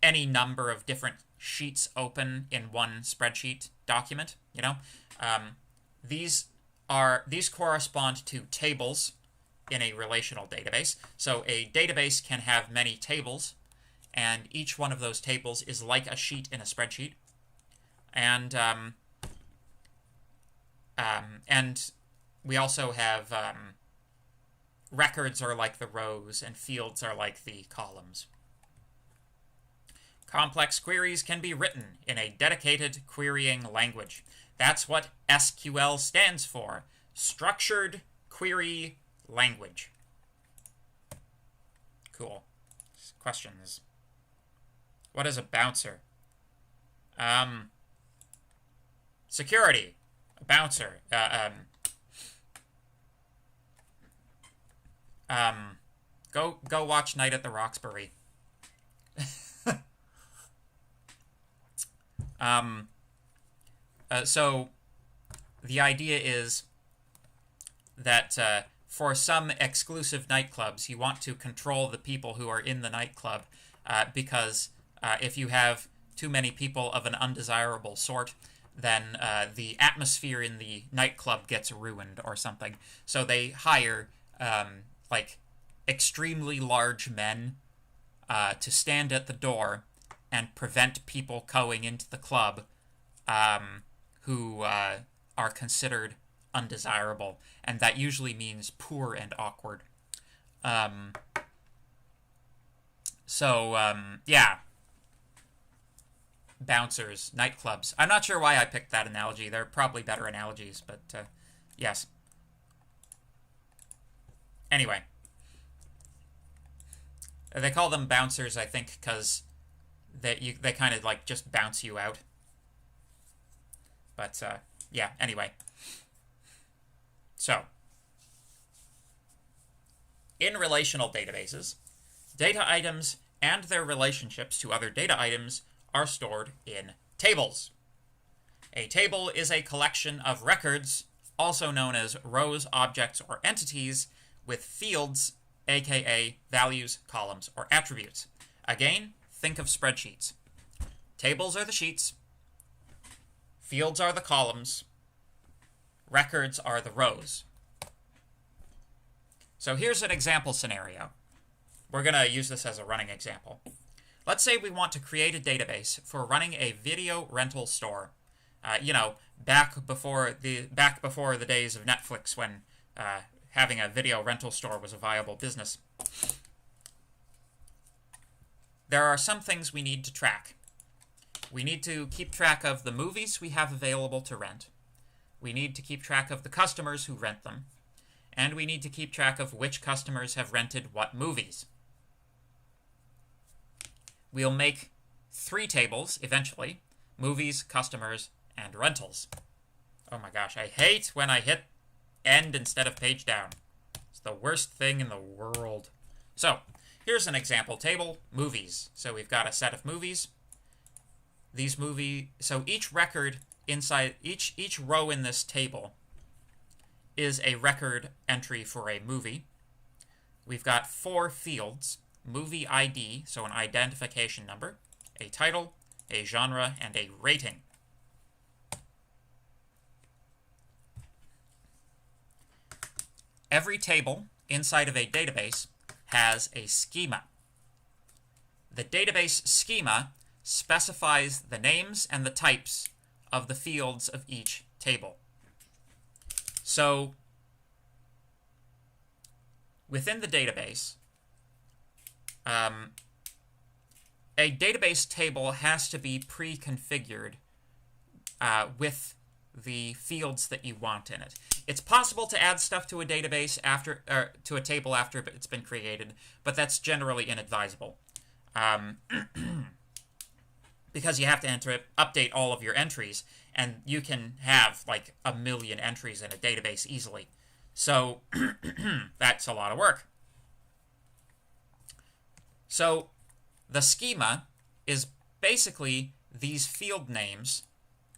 any number of different sheets open in one spreadsheet document, you know. These correspond to tables in a relational database. So a database can have many tables, and each one of those tables is like a sheet in a spreadsheet. And we also have records are like the rows, and fields are like the columns. Complex queries can be written in a dedicated querying language. That's what SQL stands for. Structured Query Language. Cool. Questions. What is a bouncer? Security. A bouncer. Go watch Night at the Roxbury. So the idea is that for some exclusive nightclubs, you want to control the people who are in the nightclub because if you have too many people of an undesirable sort, then the atmosphere in the nightclub gets ruined or something. So they hire like extremely large men to stand at the door and prevent people going into the club who are considered undesirable. And that usually means poor and awkward. Yeah. Bouncers, nightclubs. I'm not sure why I picked that analogy. There are probably better analogies, but yes. Anyway. They call them bouncers, I think, because they kind of like just bounce you out. But yeah, anyway. So, in relational databases, data items and their relationships to other data items are stored in tables. A table is a collection of records, also known as rows, objects, or entities, with fields, aka values, columns, or attributes. Again, think of spreadsheets. Tables are the sheets, fields are the columns, records are the rows. So here's an example scenario. We're going to use this as a running example. Let's say we want to create a database for running a video rental store. Back before the days of Netflix, when having a video rental store was a viable business. There are some things we need to track. We need to keep track of the movies we have available to rent. We need to keep track of the customers who rent them. And we need to keep track of which customers have rented what movies. We'll make 3 tables, eventually: movies, customers, and rentals. Oh my gosh, I hate when I hit end instead of page down. It's the worst thing in the world. So, here's an example table: movies. So we've got a set of movies. So each record inside, each row in this table is a record entry for a movie. We've got 4 fields: movie ID, so an identification number, a title, a genre, and a rating. Every table inside of a database has a schema. The database schema specifies the names and the types of the fields of each table. So, within the database, a database table has to be pre-configured with the fields that you want in it. It's possible to add stuff to a database to a table after it's been created, but that's generally inadvisable. Because you have to update all of your entries, and you can have like 1 million entries in a database easily. So that's a lot of work. So the schema is basically these field names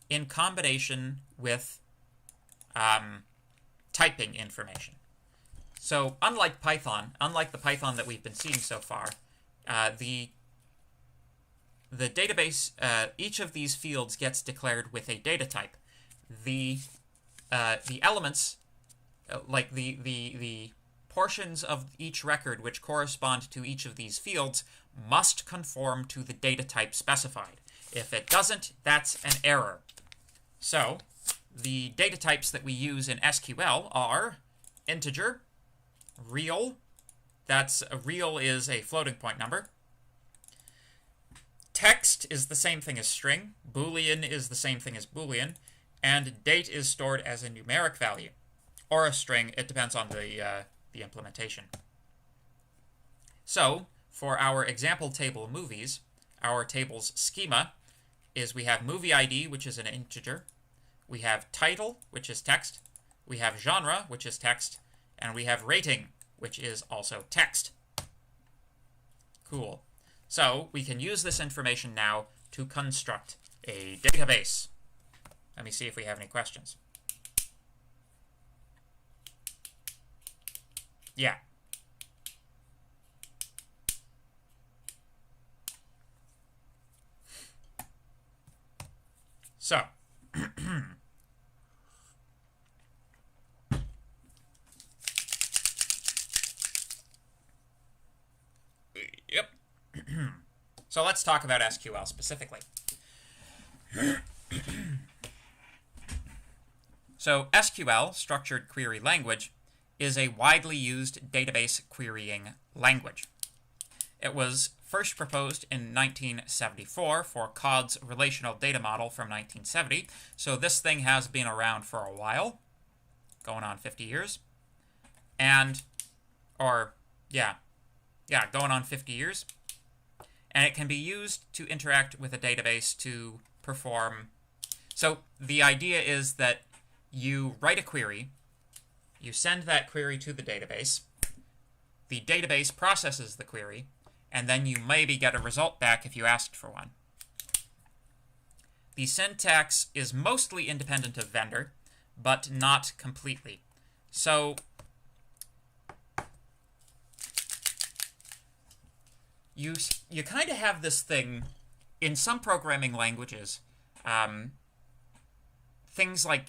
in combination with typing information. So unlike the Python that we've been seeing so far, the database, each of these fields gets declared with a data type. The elements, like the portions of each record which correspond to each of these fields, must conform to the data type specified. If it doesn't, that's an error. So, the data types that we use in SQL are integer, real, real is a floating point number, text is the same thing as string, Boolean is the same thing as Boolean, and date is stored as a numeric value, or a string. It depends on the implementation. So, for our example table movies, our table's schema is we have movie ID, which is an integer, we have title, which is text, we have genre, which is text, and we have rating, which is also text. Cool. So we can use this information now to construct a database. Let me see if we have any questions. Yeah. So, yep. So let's talk about SQL specifically. So SQL, Structured Query Language, is a widely used database querying language. It was first proposed in 1974 for Codd's Relational Data Model from 1970, so this thing has been around for a while, going on 50 years. Going on 50 years. And it can be used to interact with a database to perform. So the idea is that you write a query, you send that query to the database processes the query, and then you maybe get a result back if you asked for one. the syntax is mostly independent of vendor, but not completely. So you kind of have this thing in some programming languages, things like,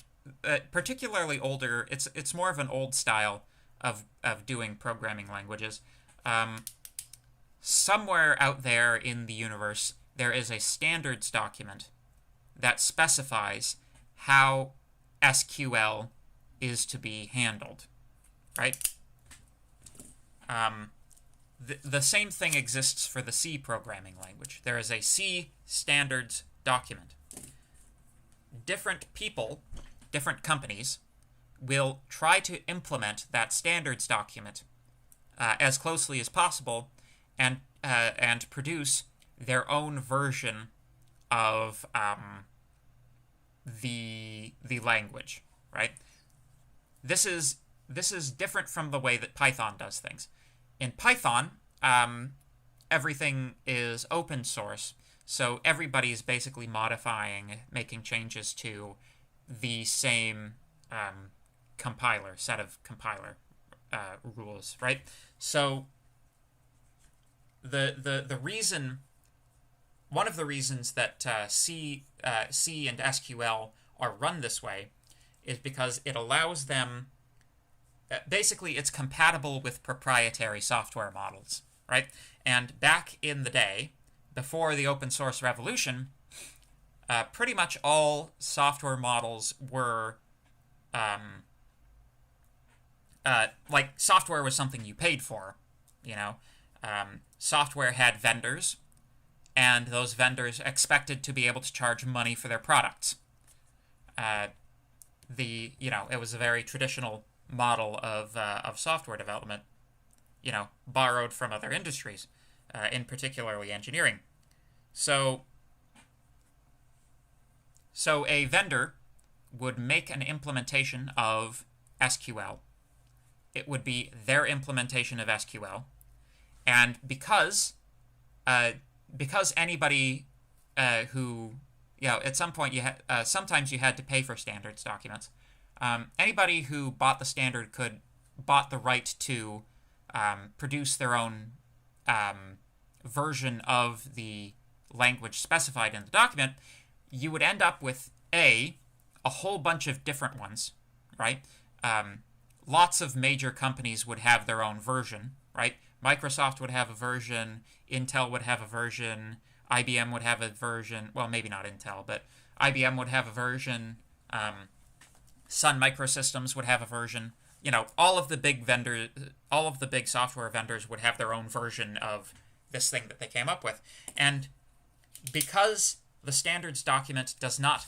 particularly older, it's more of an old style of doing programming languages. Somewhere out there in the universe, there is a standards document that specifies how SQL is to be handled, right? The same thing exists for the C programming language. There is a C standards document. Different people, different companies, will try to implement that standards document as closely as possible, and produce their own version of the language, right? This is different from the way that Python does things. In Python, everything is open source, so everybody's basically modifying, making changes to the same set of compiler rules, right? So the reason, one of the reasons that C and SQL are run this way is because it allows them, basically it's compatible with proprietary software models, right? And back in the day, before the open source revolution, pretty much all software models were, like, software was something you paid for, you know? Software had vendors, and those vendors expected to be able to charge money for their products. It was a very traditional model of software development, borrowed from other industries, in particularly engineering. So a vendor would make an implementation of SQL. It would be their implementation of SQL. And because anybody who, at some point sometimes you had to pay for standards documents. Anybody who bought the standard bought the right to produce their own version of the language specified in the document. You would end up with a whole bunch of different ones, right? Lots of major companies would have their own version, right? Microsoft would have a version, Intel would have a version, IBM would have a version, well, maybe not Intel, but IBM would have a version, Sun Microsystems would have a version. All of the big software vendors would have their own version of this thing that they came up with. And because the standards document does not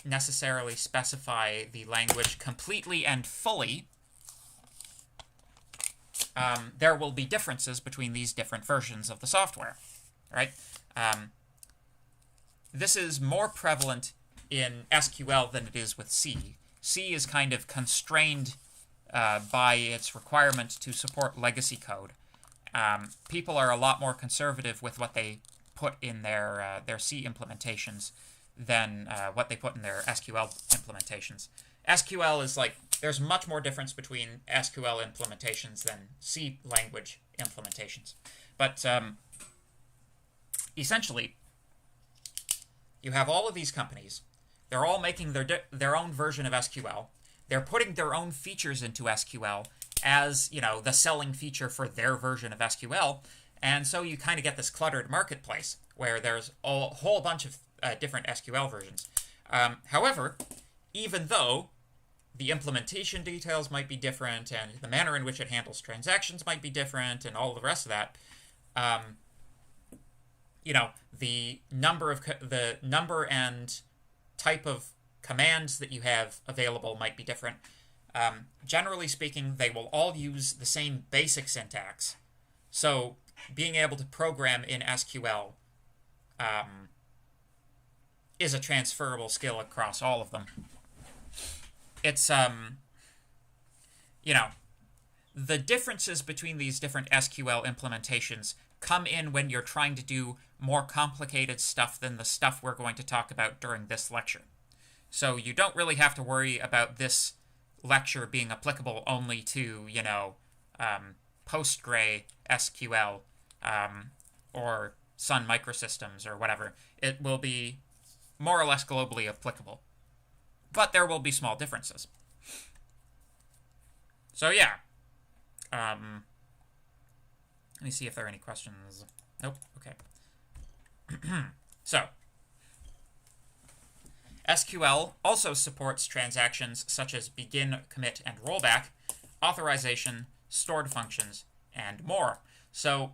necessarily specify the language completely and fully, there will be differences between these different versions of the software, right? This is more prevalent in SQL than it is with C. C is kind of constrained by its requirement to support legacy code. People are a lot more conservative with what they put in their C implementations than what they put in their SQL implementations. SQL is like, there's much more difference between SQL implementations than C language implementations. But essentially, you have all of these companies. They're all making their own version of SQL. They're putting their own features into SQL as, the selling feature for their version of SQL. And so you kind of get this cluttered marketplace where there's a whole bunch of different SQL versions. However, even though the implementation details might be different and the manner in which it handles transactions might be different and all the rest of that, the number and type of commands that you have available might be different. Generally speaking, they will all use the same basic syntax. So being able to program in SQL is a transferable skill across all of them. It's, the differences between these different SQL implementations come in when you're trying to do more complicated stuff than the stuff we're going to talk about during this lecture. So you don't really have to worry about this lecture being applicable only to, Postgre SQL or Sun Microsystems or whatever. It will be more or less globally applicable. But there will be small differences. So yeah. Let me see if there are any questions. Nope. Okay. So, SQL also supports transactions such as begin, commit, and rollback, authorization, stored functions, and more. So,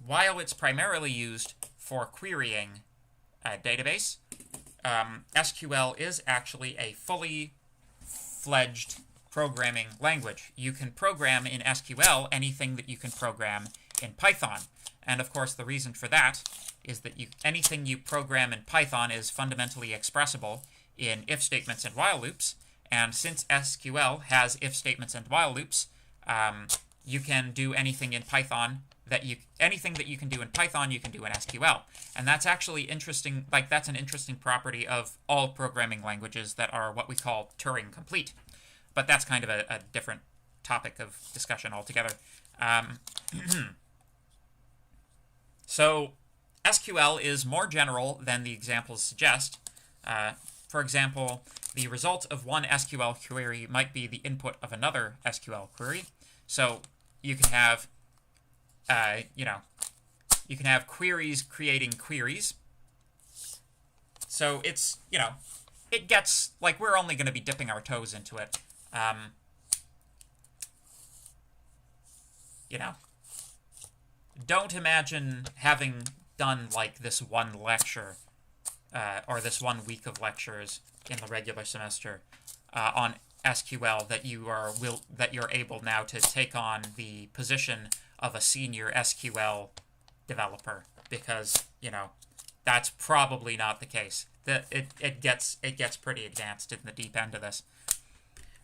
while it's primarily used for querying a database, SQL is actually a fully fledged programming language. You can program in SQL anything that you can program in Python. And of course, the reason for that is that anything you program in Python is fundamentally expressible in if statements and while loops. And since SQL has if statements and while loops, you can do anything in Python anything that you can do in Python, you can do in SQL. And that's actually interesting. Like, that's an interesting property of all programming languages that are what we call Turing complete. But that's kind of a different topic of discussion altogether. So SQL is more general than the examples suggest. For example, the result of one SQL query might be the input of another SQL query. So you can have, you can have queries creating queries. So it's, it gets, like, we're only going to be dipping our toes into it. Don't imagine having done, like, this one lecture, or this 1 week of lectures in the regular semester on SQL that you're able now to take on the position of a senior SQL developer, because that's probably not the case. It gets pretty advanced in the deep end of this.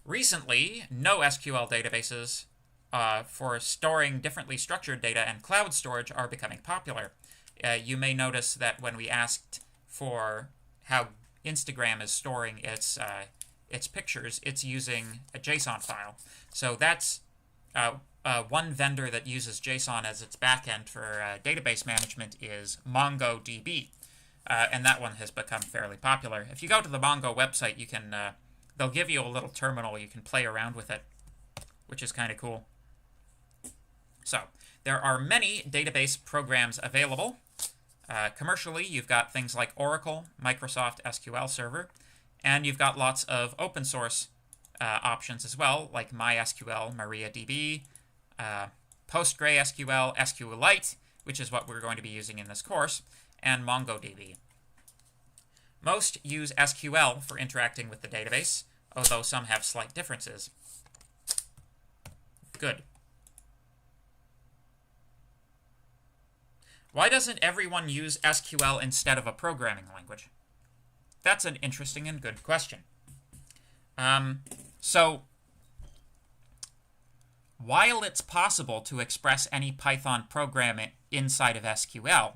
Recently, no SQL databases for storing differently structured data and cloud storage are becoming popular. You may notice that when we asked for how Instagram is storing its pictures, it's using a JSON file. So that's one vendor that uses JSON as its backend for database management is MongoDB, and that one has become fairly popular. If you go to the Mongo website, you can they'll give you a little terminal. You can play around with it, which is kind of cool. So there are many database programs available. Commercially, you've got things like Oracle, Microsoft SQL Server, and you've got lots of open source options as well, like MySQL, MariaDB, PostgreSQL, SQLite, which is what we're going to be using in this course, and MongoDB. Most use SQL for interacting with the database, although some have slight differences. Good. Why doesn't everyone use SQL instead of a programming language? That's an interesting and good question. So, while it's possible to express any Python program inside of SQL,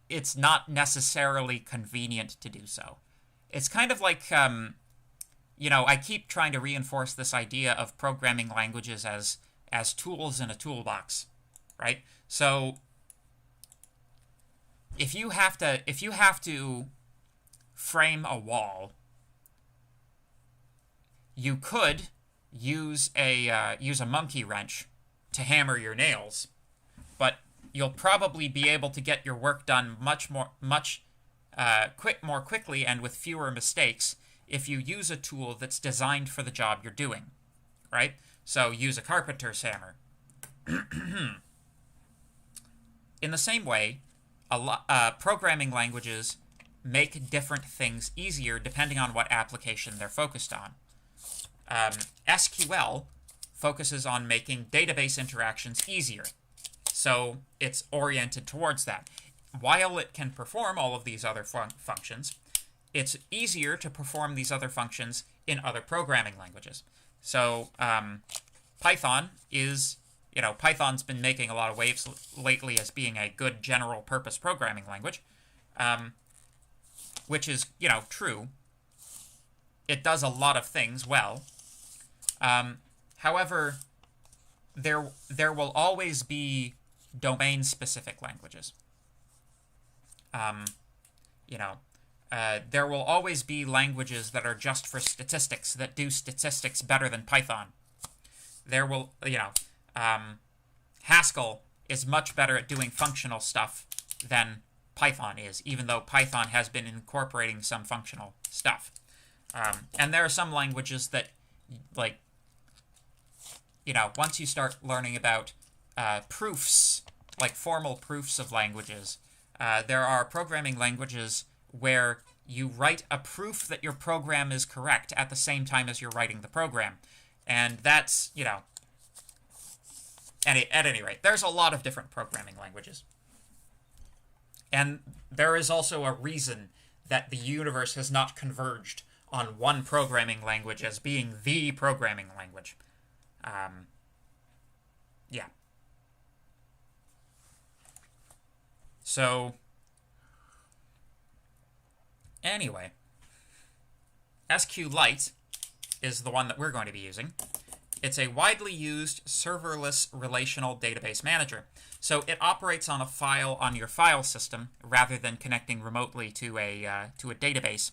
it's not necessarily convenient to do so. It's kind of like, I keep trying to reinforce this idea of programming languages as tools in a toolbox, right? So, if you have to frame a wall, you could use a monkey wrench to hammer your nails, but you'll probably be able to get your work done more quickly and with fewer mistakes if you use a tool that's designed for the job you're doing, right? So use a carpenter's hammer. In the same way, programming languages make different things easier depending on what application they're focused on. SQL focuses on making database interactions easier, so it's oriented towards that. While it can perform all of these other functions, it's easier to perform these other functions in other programming languages. So Python is you know, Python's been making a lot of waves lately as being a good general-purpose programming language, which is, you know, true. It does a lot of things well. However, there will always be domain-specific languages. You know, there will always be languages that are just for statistics, that do statistics better than Python. There will, you know, Haskell is much better at doing functional stuff than Python is, even though Python has been incorporating some functional stuff. And there are some languages that, like, you know, once you start learning about proofs, like formal proofs of languages, there are programming languages where you write a proof that your program is correct at the same time as you're writing the program. And that's, you know, at any rate, there's a lot of different programming languages. And there is also a reason that the universe has not converged on one programming language as being the programming language. Yeah. So, anyway, SQLite is the one that we're going to be using. It's a widely used serverless relational database manager. So it operates on a file on your file system rather than connecting remotely to a database.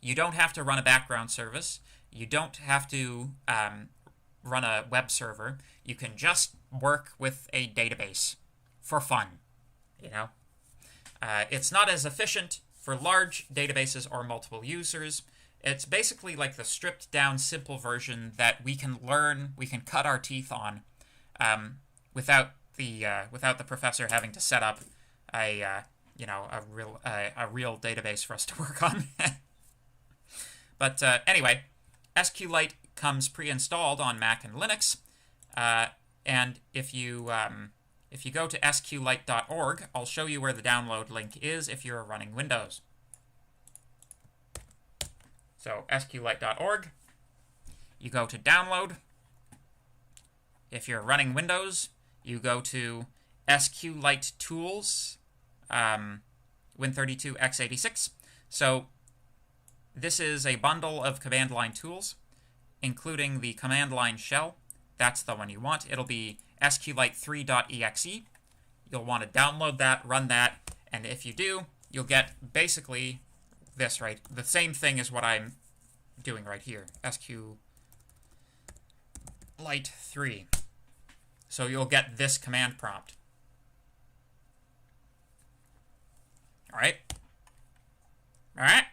You don't have to run a background service. You don't have to run a web server. You can just work with a database for fun, you know? It's not as efficient for large databases or multiple users. It's basically like the stripped down simple version that we can learn, we can cut our teeth on, without the professor having to set up a real database for us to work on. But anyway, SQLite comes pre-installed on Mac and Linux, and if you go to sqlite.org, I'll show you where the download link is if you're running Windows. So sqlite.org, you go to download. If you're running Windows, you go to SQLite Tools, Win32x86. So this is a bundle of command line tools, including the command line shell. That's the one you want. It'll be SQLite3.exe. You'll want to download that, run that, and if you do, you'll get basically this, right? The same thing as what I'm doing right here, SQLite 3. So you'll get this command prompt. All right? All right?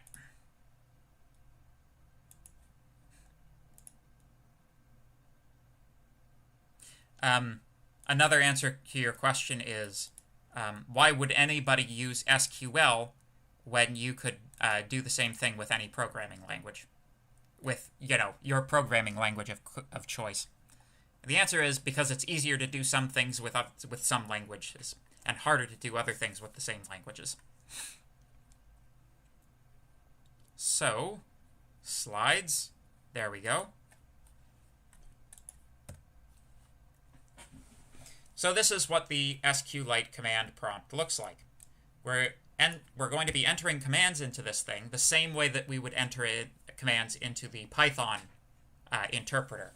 Another answer to your question is, why would anybody use SQL when you could do the same thing with any programming language? With, you know, your programming language of choice. The answer is because it's easier to do some things with some languages and harder to do other things with the same languages. So, slides. There we go. So this is what the SQLite command prompt looks like. We're going to be entering commands into this thing the same way that we would enter commands into the Python interpreter.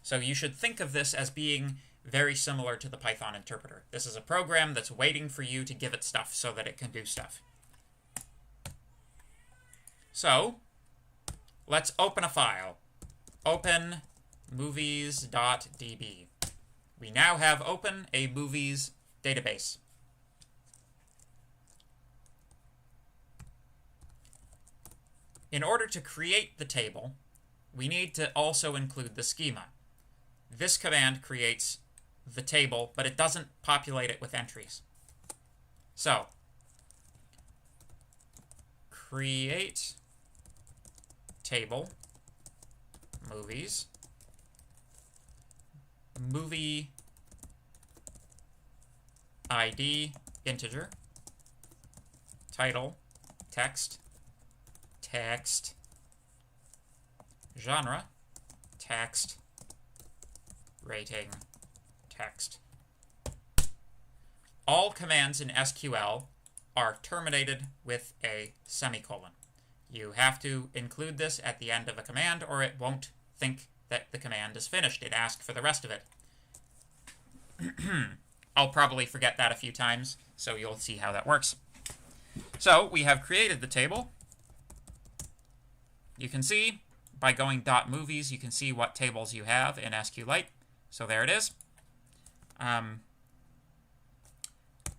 So you should think of this as being very similar to the Python interpreter. This is a program that's waiting for you to give it stuff so that it can do stuff. So let's open a file. Open movies.db. We now have open a movies database. In order to create the table, we need to also include the schema. This command creates the table, but it doesn't populate it with entries. So, create table, movies, movie ID, integer, title, text, text, genre, text, rating text. All commands in SQL are terminated with a semicolon. You have to include this at the end of a command, or it won't think that the command is finished. It asks for the rest of it. I'll probably forget that a few times, so you'll see how that works. So we have created the table. You can see, by going .movies, you can see what tables you have in SQLite. So there it is.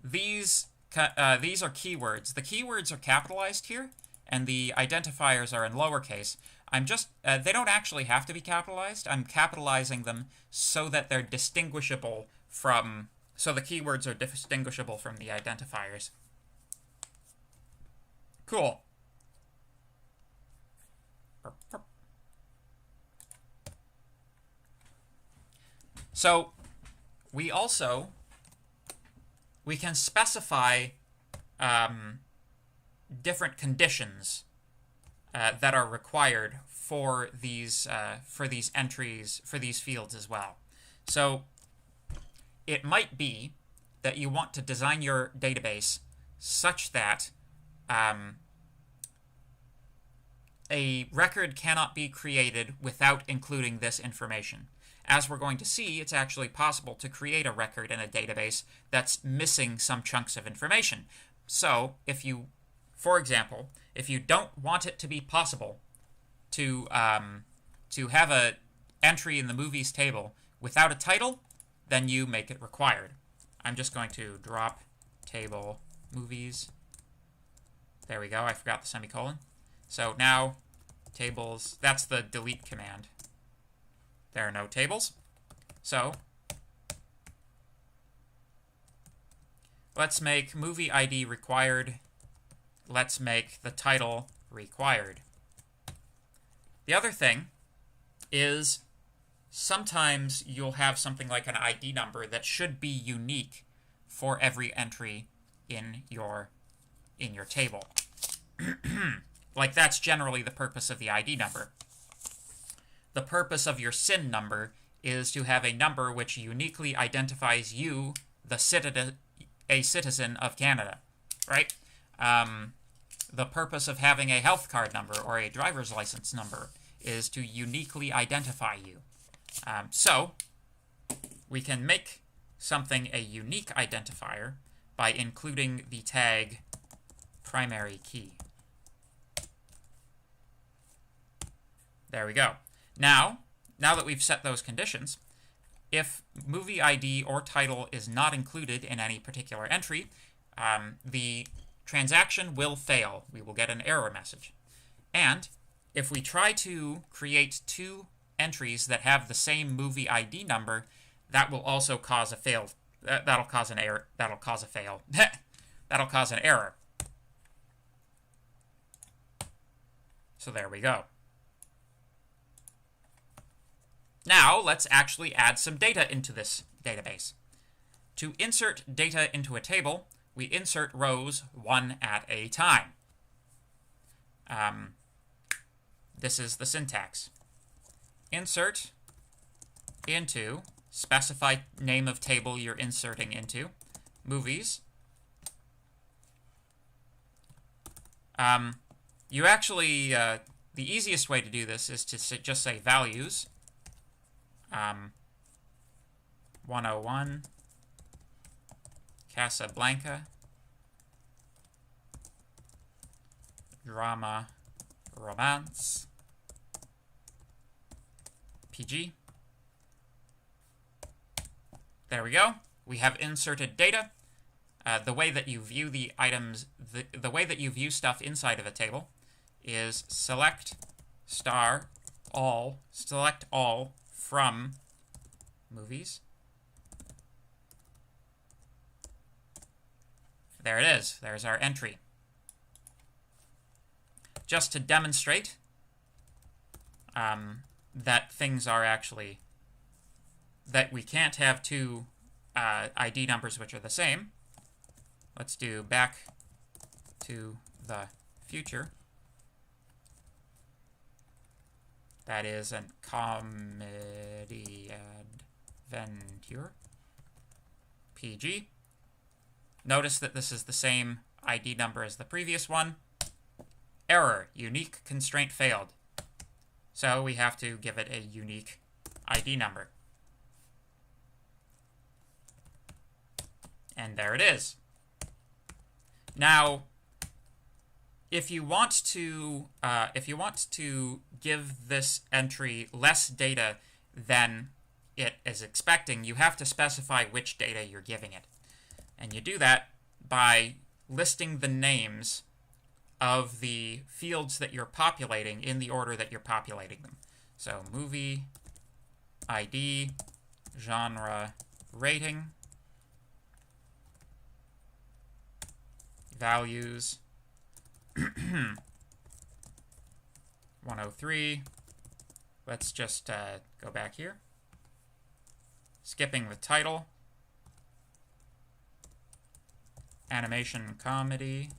These are keywords. The keywords are capitalized here, and the identifiers are in lowercase. They don't actually have to be capitalized. I'm capitalizing them so that they're distinguishable from, so the keywords are distinguishable from the identifiers. Cool. So we can specify different conditions that are required for these entries, for these fields as well. So it might be that you want to design your database such that a record cannot be created without including this information. As we're going to see, it's actually possible to create a record in a database that's missing some chunks of information. So if you, for example, if you don't want it to be possible to have an entry in the movies table without a title, then you make it required. I'm just going to drop table movies. There we go. I forgot the semicolon. So now tables, that's the delete command. There are no tables. So let's make movie ID required. Let's make the title required. The other thing is sometimes you'll have something like an ID number that should be unique for every entry in your table. Like, that's generally the purpose of the ID number. The purpose of your SIN number is to have a number which uniquely identifies you, a citizen of Canada, right? The purpose of having a health card number or a driver's license number is to uniquely identify you. So we can make something a unique identifier by including the tag primary key. There we go. Now that we've set those conditions, if movie ID or title is not included in any particular entry, the transaction will fail. We will get an error message. And if we try to create two entries that have the same movie ID number, that will also cause a fail. That'll cause an error. That'll cause a fail. That'll cause an error. So there we go. Now, let's actually add some data into this database. To insert data into a table, we insert rows one at a time. This is the syntax. Insert into, specify name of table you're inserting into, movies. You actually, the easiest way to do this is to just say values. 101, Casablanca, drama, romance, PG. There we go. We have inserted data. The way that you view the items, the way that you view stuff inside of a table is select all from movies. There it is. There's our entry. Just to demonstrate that things are actually, that we can't have two ID numbers which are the same, let's do back to the future. That is a comedy ad Venture PG. Notice that this is the same ID number as the previous one. Error, unique constraint failed. So we have to give it a unique ID number. And there it is. Now, if you want to give this entry less data than it is expecting, you have to specify which data you're giving it. And you do that by listing the names of the fields that you're populating in the order that you're populating them. So movie, ID, genre, rating, values, 103. Let's just go back here. Skipping the title. Animation comedy.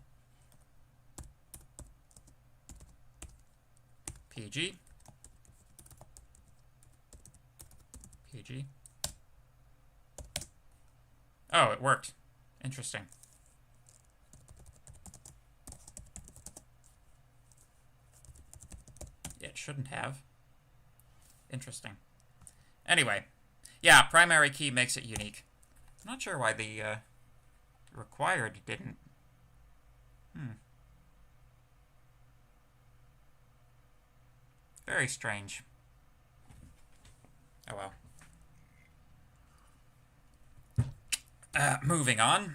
PG. PG. Oh, it worked. Interesting. It shouldn't have. Interesting. Anyway, yeah, primary key makes it unique. I'm not sure why the required didn't. Very strange. Oh well. Moving on.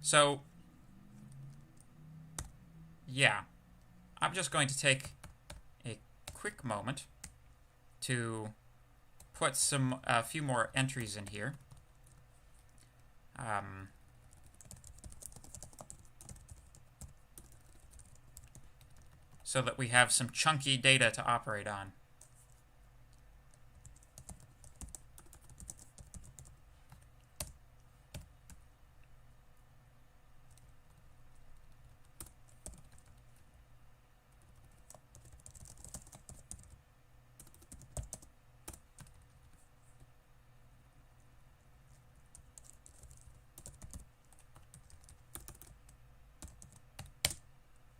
So, yeah. I'm just going to take a quick moment to put a few more entries in here. So that we have some chunky data to operate on.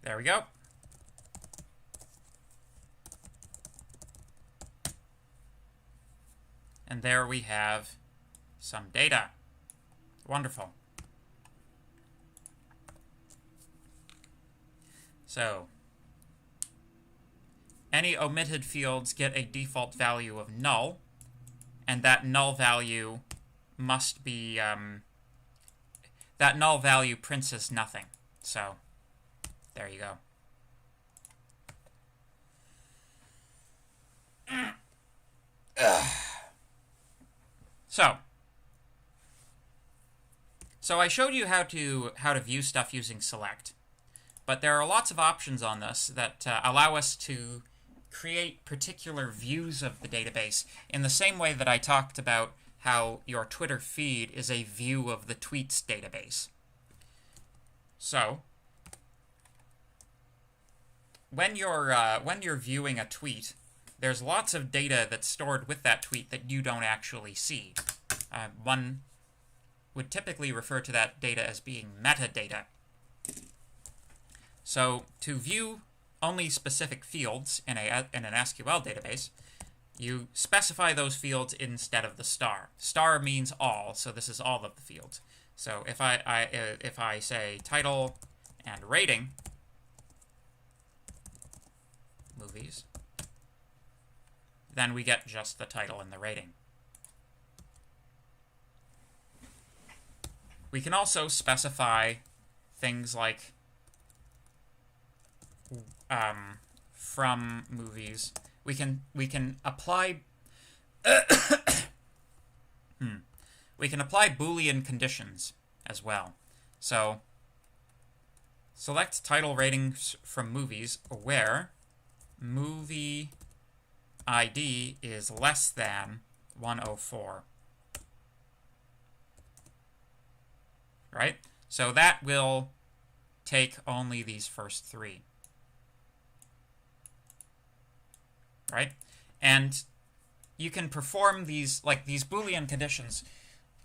There we go. And there we have some data. Wonderful. So, any omitted fields get a default value of null, and that null value must be, that null value prints as nothing. So, there you go. So I showed you how to view stuff using select, but there are lots of options on this that allow us to create particular views of the database in the same way that I talked about how your Twitter feed is a view of the tweets database. So when you're viewing a tweet, there's lots of data that's stored with that tweet that you don't actually see. One would typically refer to that data as being metadata. So to view only specific fields in an SQL database, you specify those fields instead of the star. Star means all, so this is all of the fields. So if I say title and rating, movies, then we get just the title and the rating. We can also specify things like from movies. We can apply we can apply Boolean conditions as well. So select title ratings from movies where movie ID is less than 104. Right? So that will take only these first three. Right? And you can perform these, like, these Boolean conditions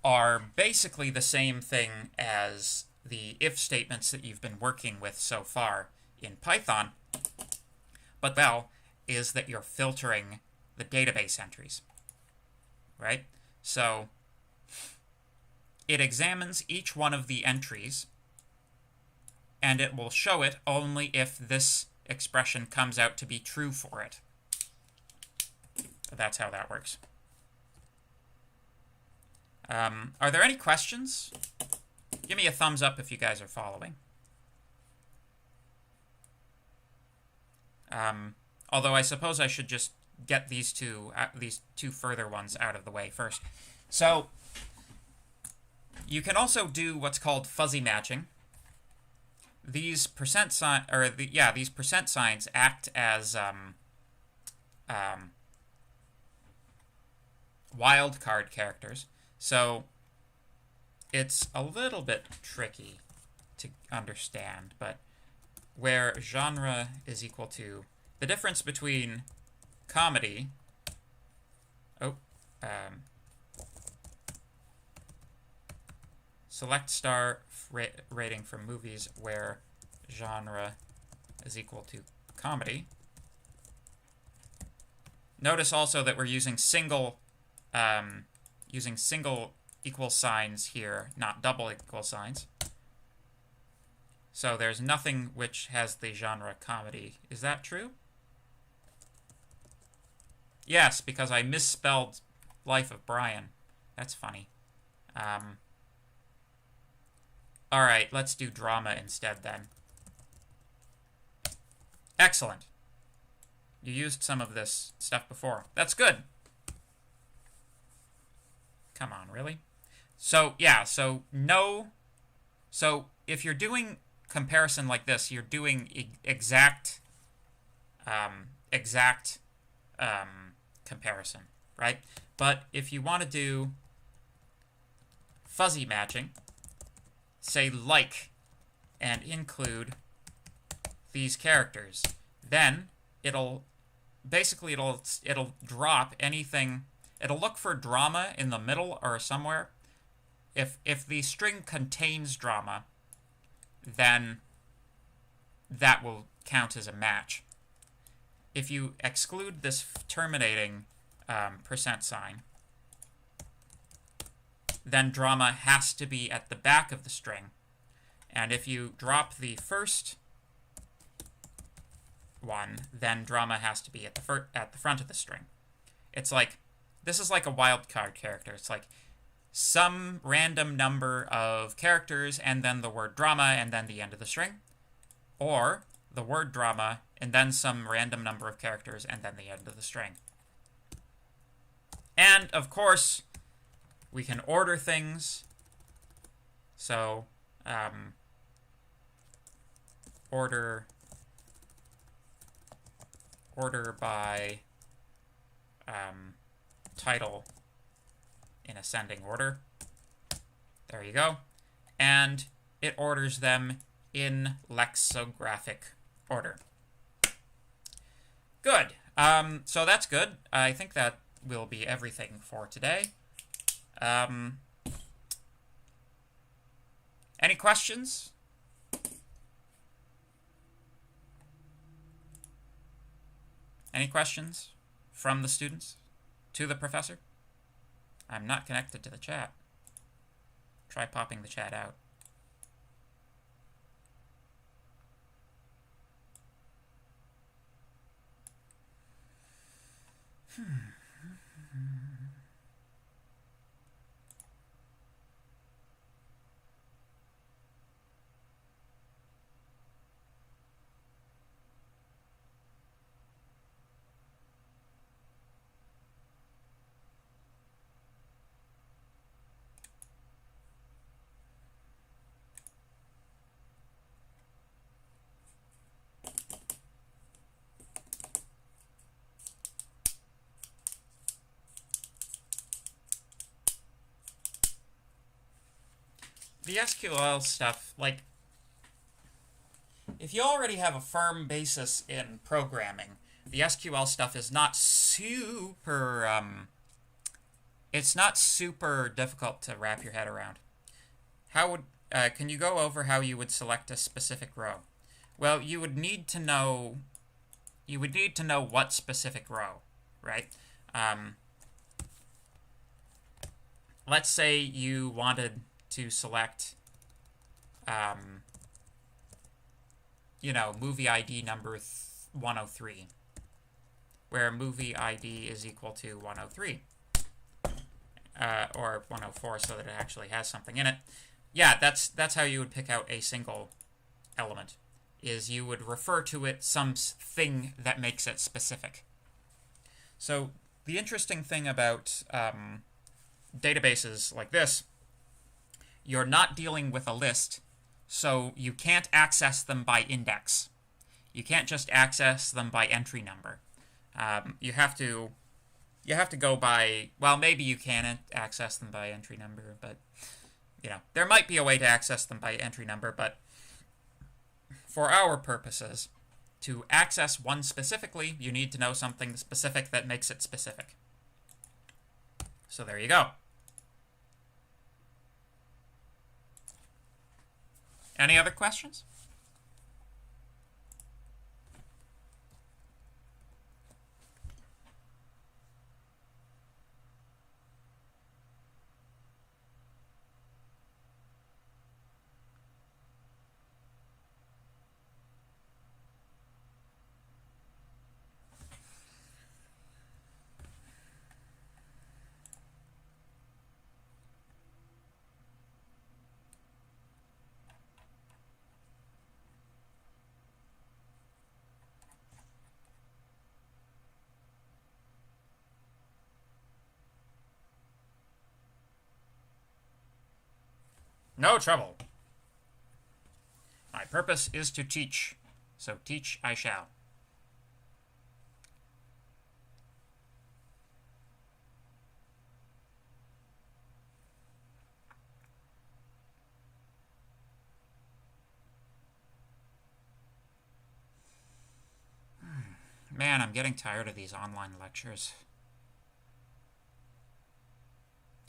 are basically the same thing as the if statements that you've been working with so far in Python, but now is that you're filtering the database entries, right? So it examines each one of the entries, and it will show it only if this expression comes out to be true for it. That's how that works. Are there any questions? Give me a thumbs up if you guys are following. Although I suppose I should just get these two further ones out of the way first. So you can also do what's called fuzzy matching. These percent signs act as wildcard characters. So it's a little bit tricky to understand, but where genre is equal to the difference between comedy, select star rating from movies where genre is equal to comedy. Notice also that we're using single equal signs here, not double equal signs. So there's nothing which has the genre comedy. Is that true? Yes, because I misspelled Life of Brian. That's funny. All right, let's do drama instead then. Excellent. You used some of this stuff before. That's good. Come on, really? So, yeah, so no. So if you're doing comparison like this, you're doing exact comparison, right? But if you want to do fuzzy matching, say like, and include these characters, then it'll drop anything. It'll look for drama in the middle or somewhere. If the string contains drama, then that will count as a match. If you exclude this terminating percent sign, then drama has to be at the back of the string. And if you drop the first one, then drama has to be at the front of the string. It's like, this is like a wildcard character. It's like some random number of characters and then the word drama and then the end of the string. Or the word drama and then some random number of characters and then the end of the string. And, of course, we can order things. So, order by title in ascending order. There you go. And it orders them in lexicographic order. Good. So that's good. I think that will be everything for today. Any questions? Any questions from the students to the professor? I'm not connected to the chat. Try popping the chat out. The SQL stuff, like, if you already have a firm basis in programming, the SQL stuff is not super, it's not super difficult to wrap your head around. How would, can you go over how you would select a specific row? Well, you would need to know what specific row, right? Let's say you wanted to select, movie ID number 103, where movie ID is equal to 103, or 104, so that it actually has something in it. Yeah, that's how you would pick out a single element, is you would refer to it something that makes it specific. So the interesting thing about databases like this, you're not dealing with a list, so you can't access them by index. You can't just access them by entry number. You have to go by, well, maybe you can access them by entry number, but there might be a way to access them by entry number, but for our purposes, to access one specifically, you need to know something specific that makes it specific. So there you go. Any other questions? No trouble. My purpose is to teach, so teach I shall. Man, I'm getting tired of these online lectures.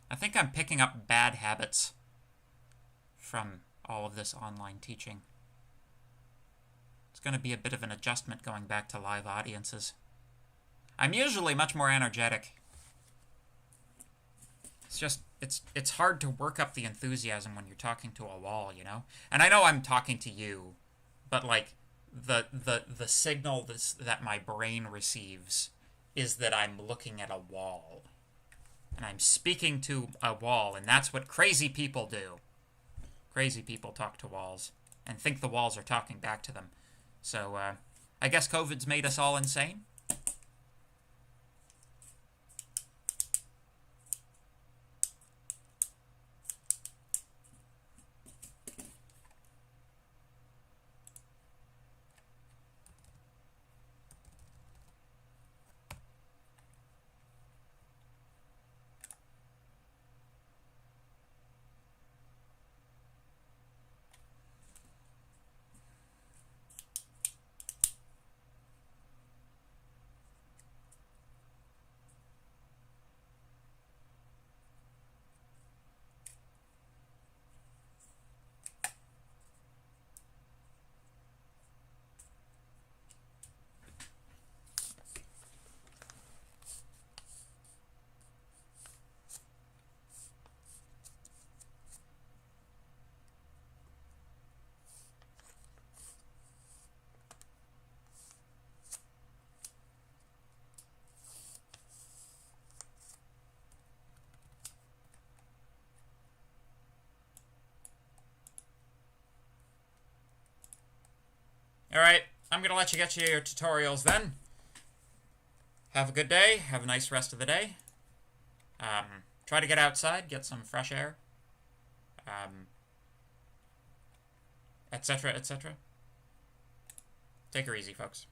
I think I'm picking up bad habits from all of this online teaching. It's going to be a bit of an adjustment going back to live audiences. I'm usually much more energetic. It's just, it's hard to work up the enthusiasm when you're talking to a wall, And I know I'm talking to you, but like, the signal that my brain receives is that I'm looking at a wall. And I'm speaking to a wall, and that's what crazy people do. Crazy people talk to walls and think the walls are talking back to them. So, I guess COVID's made us all insane. Alright, I'm going to let you get to your tutorials then. Have a good day. Have a nice rest of the day. Try to get outside, get some fresh air. Etc., etc. Take her easy, folks.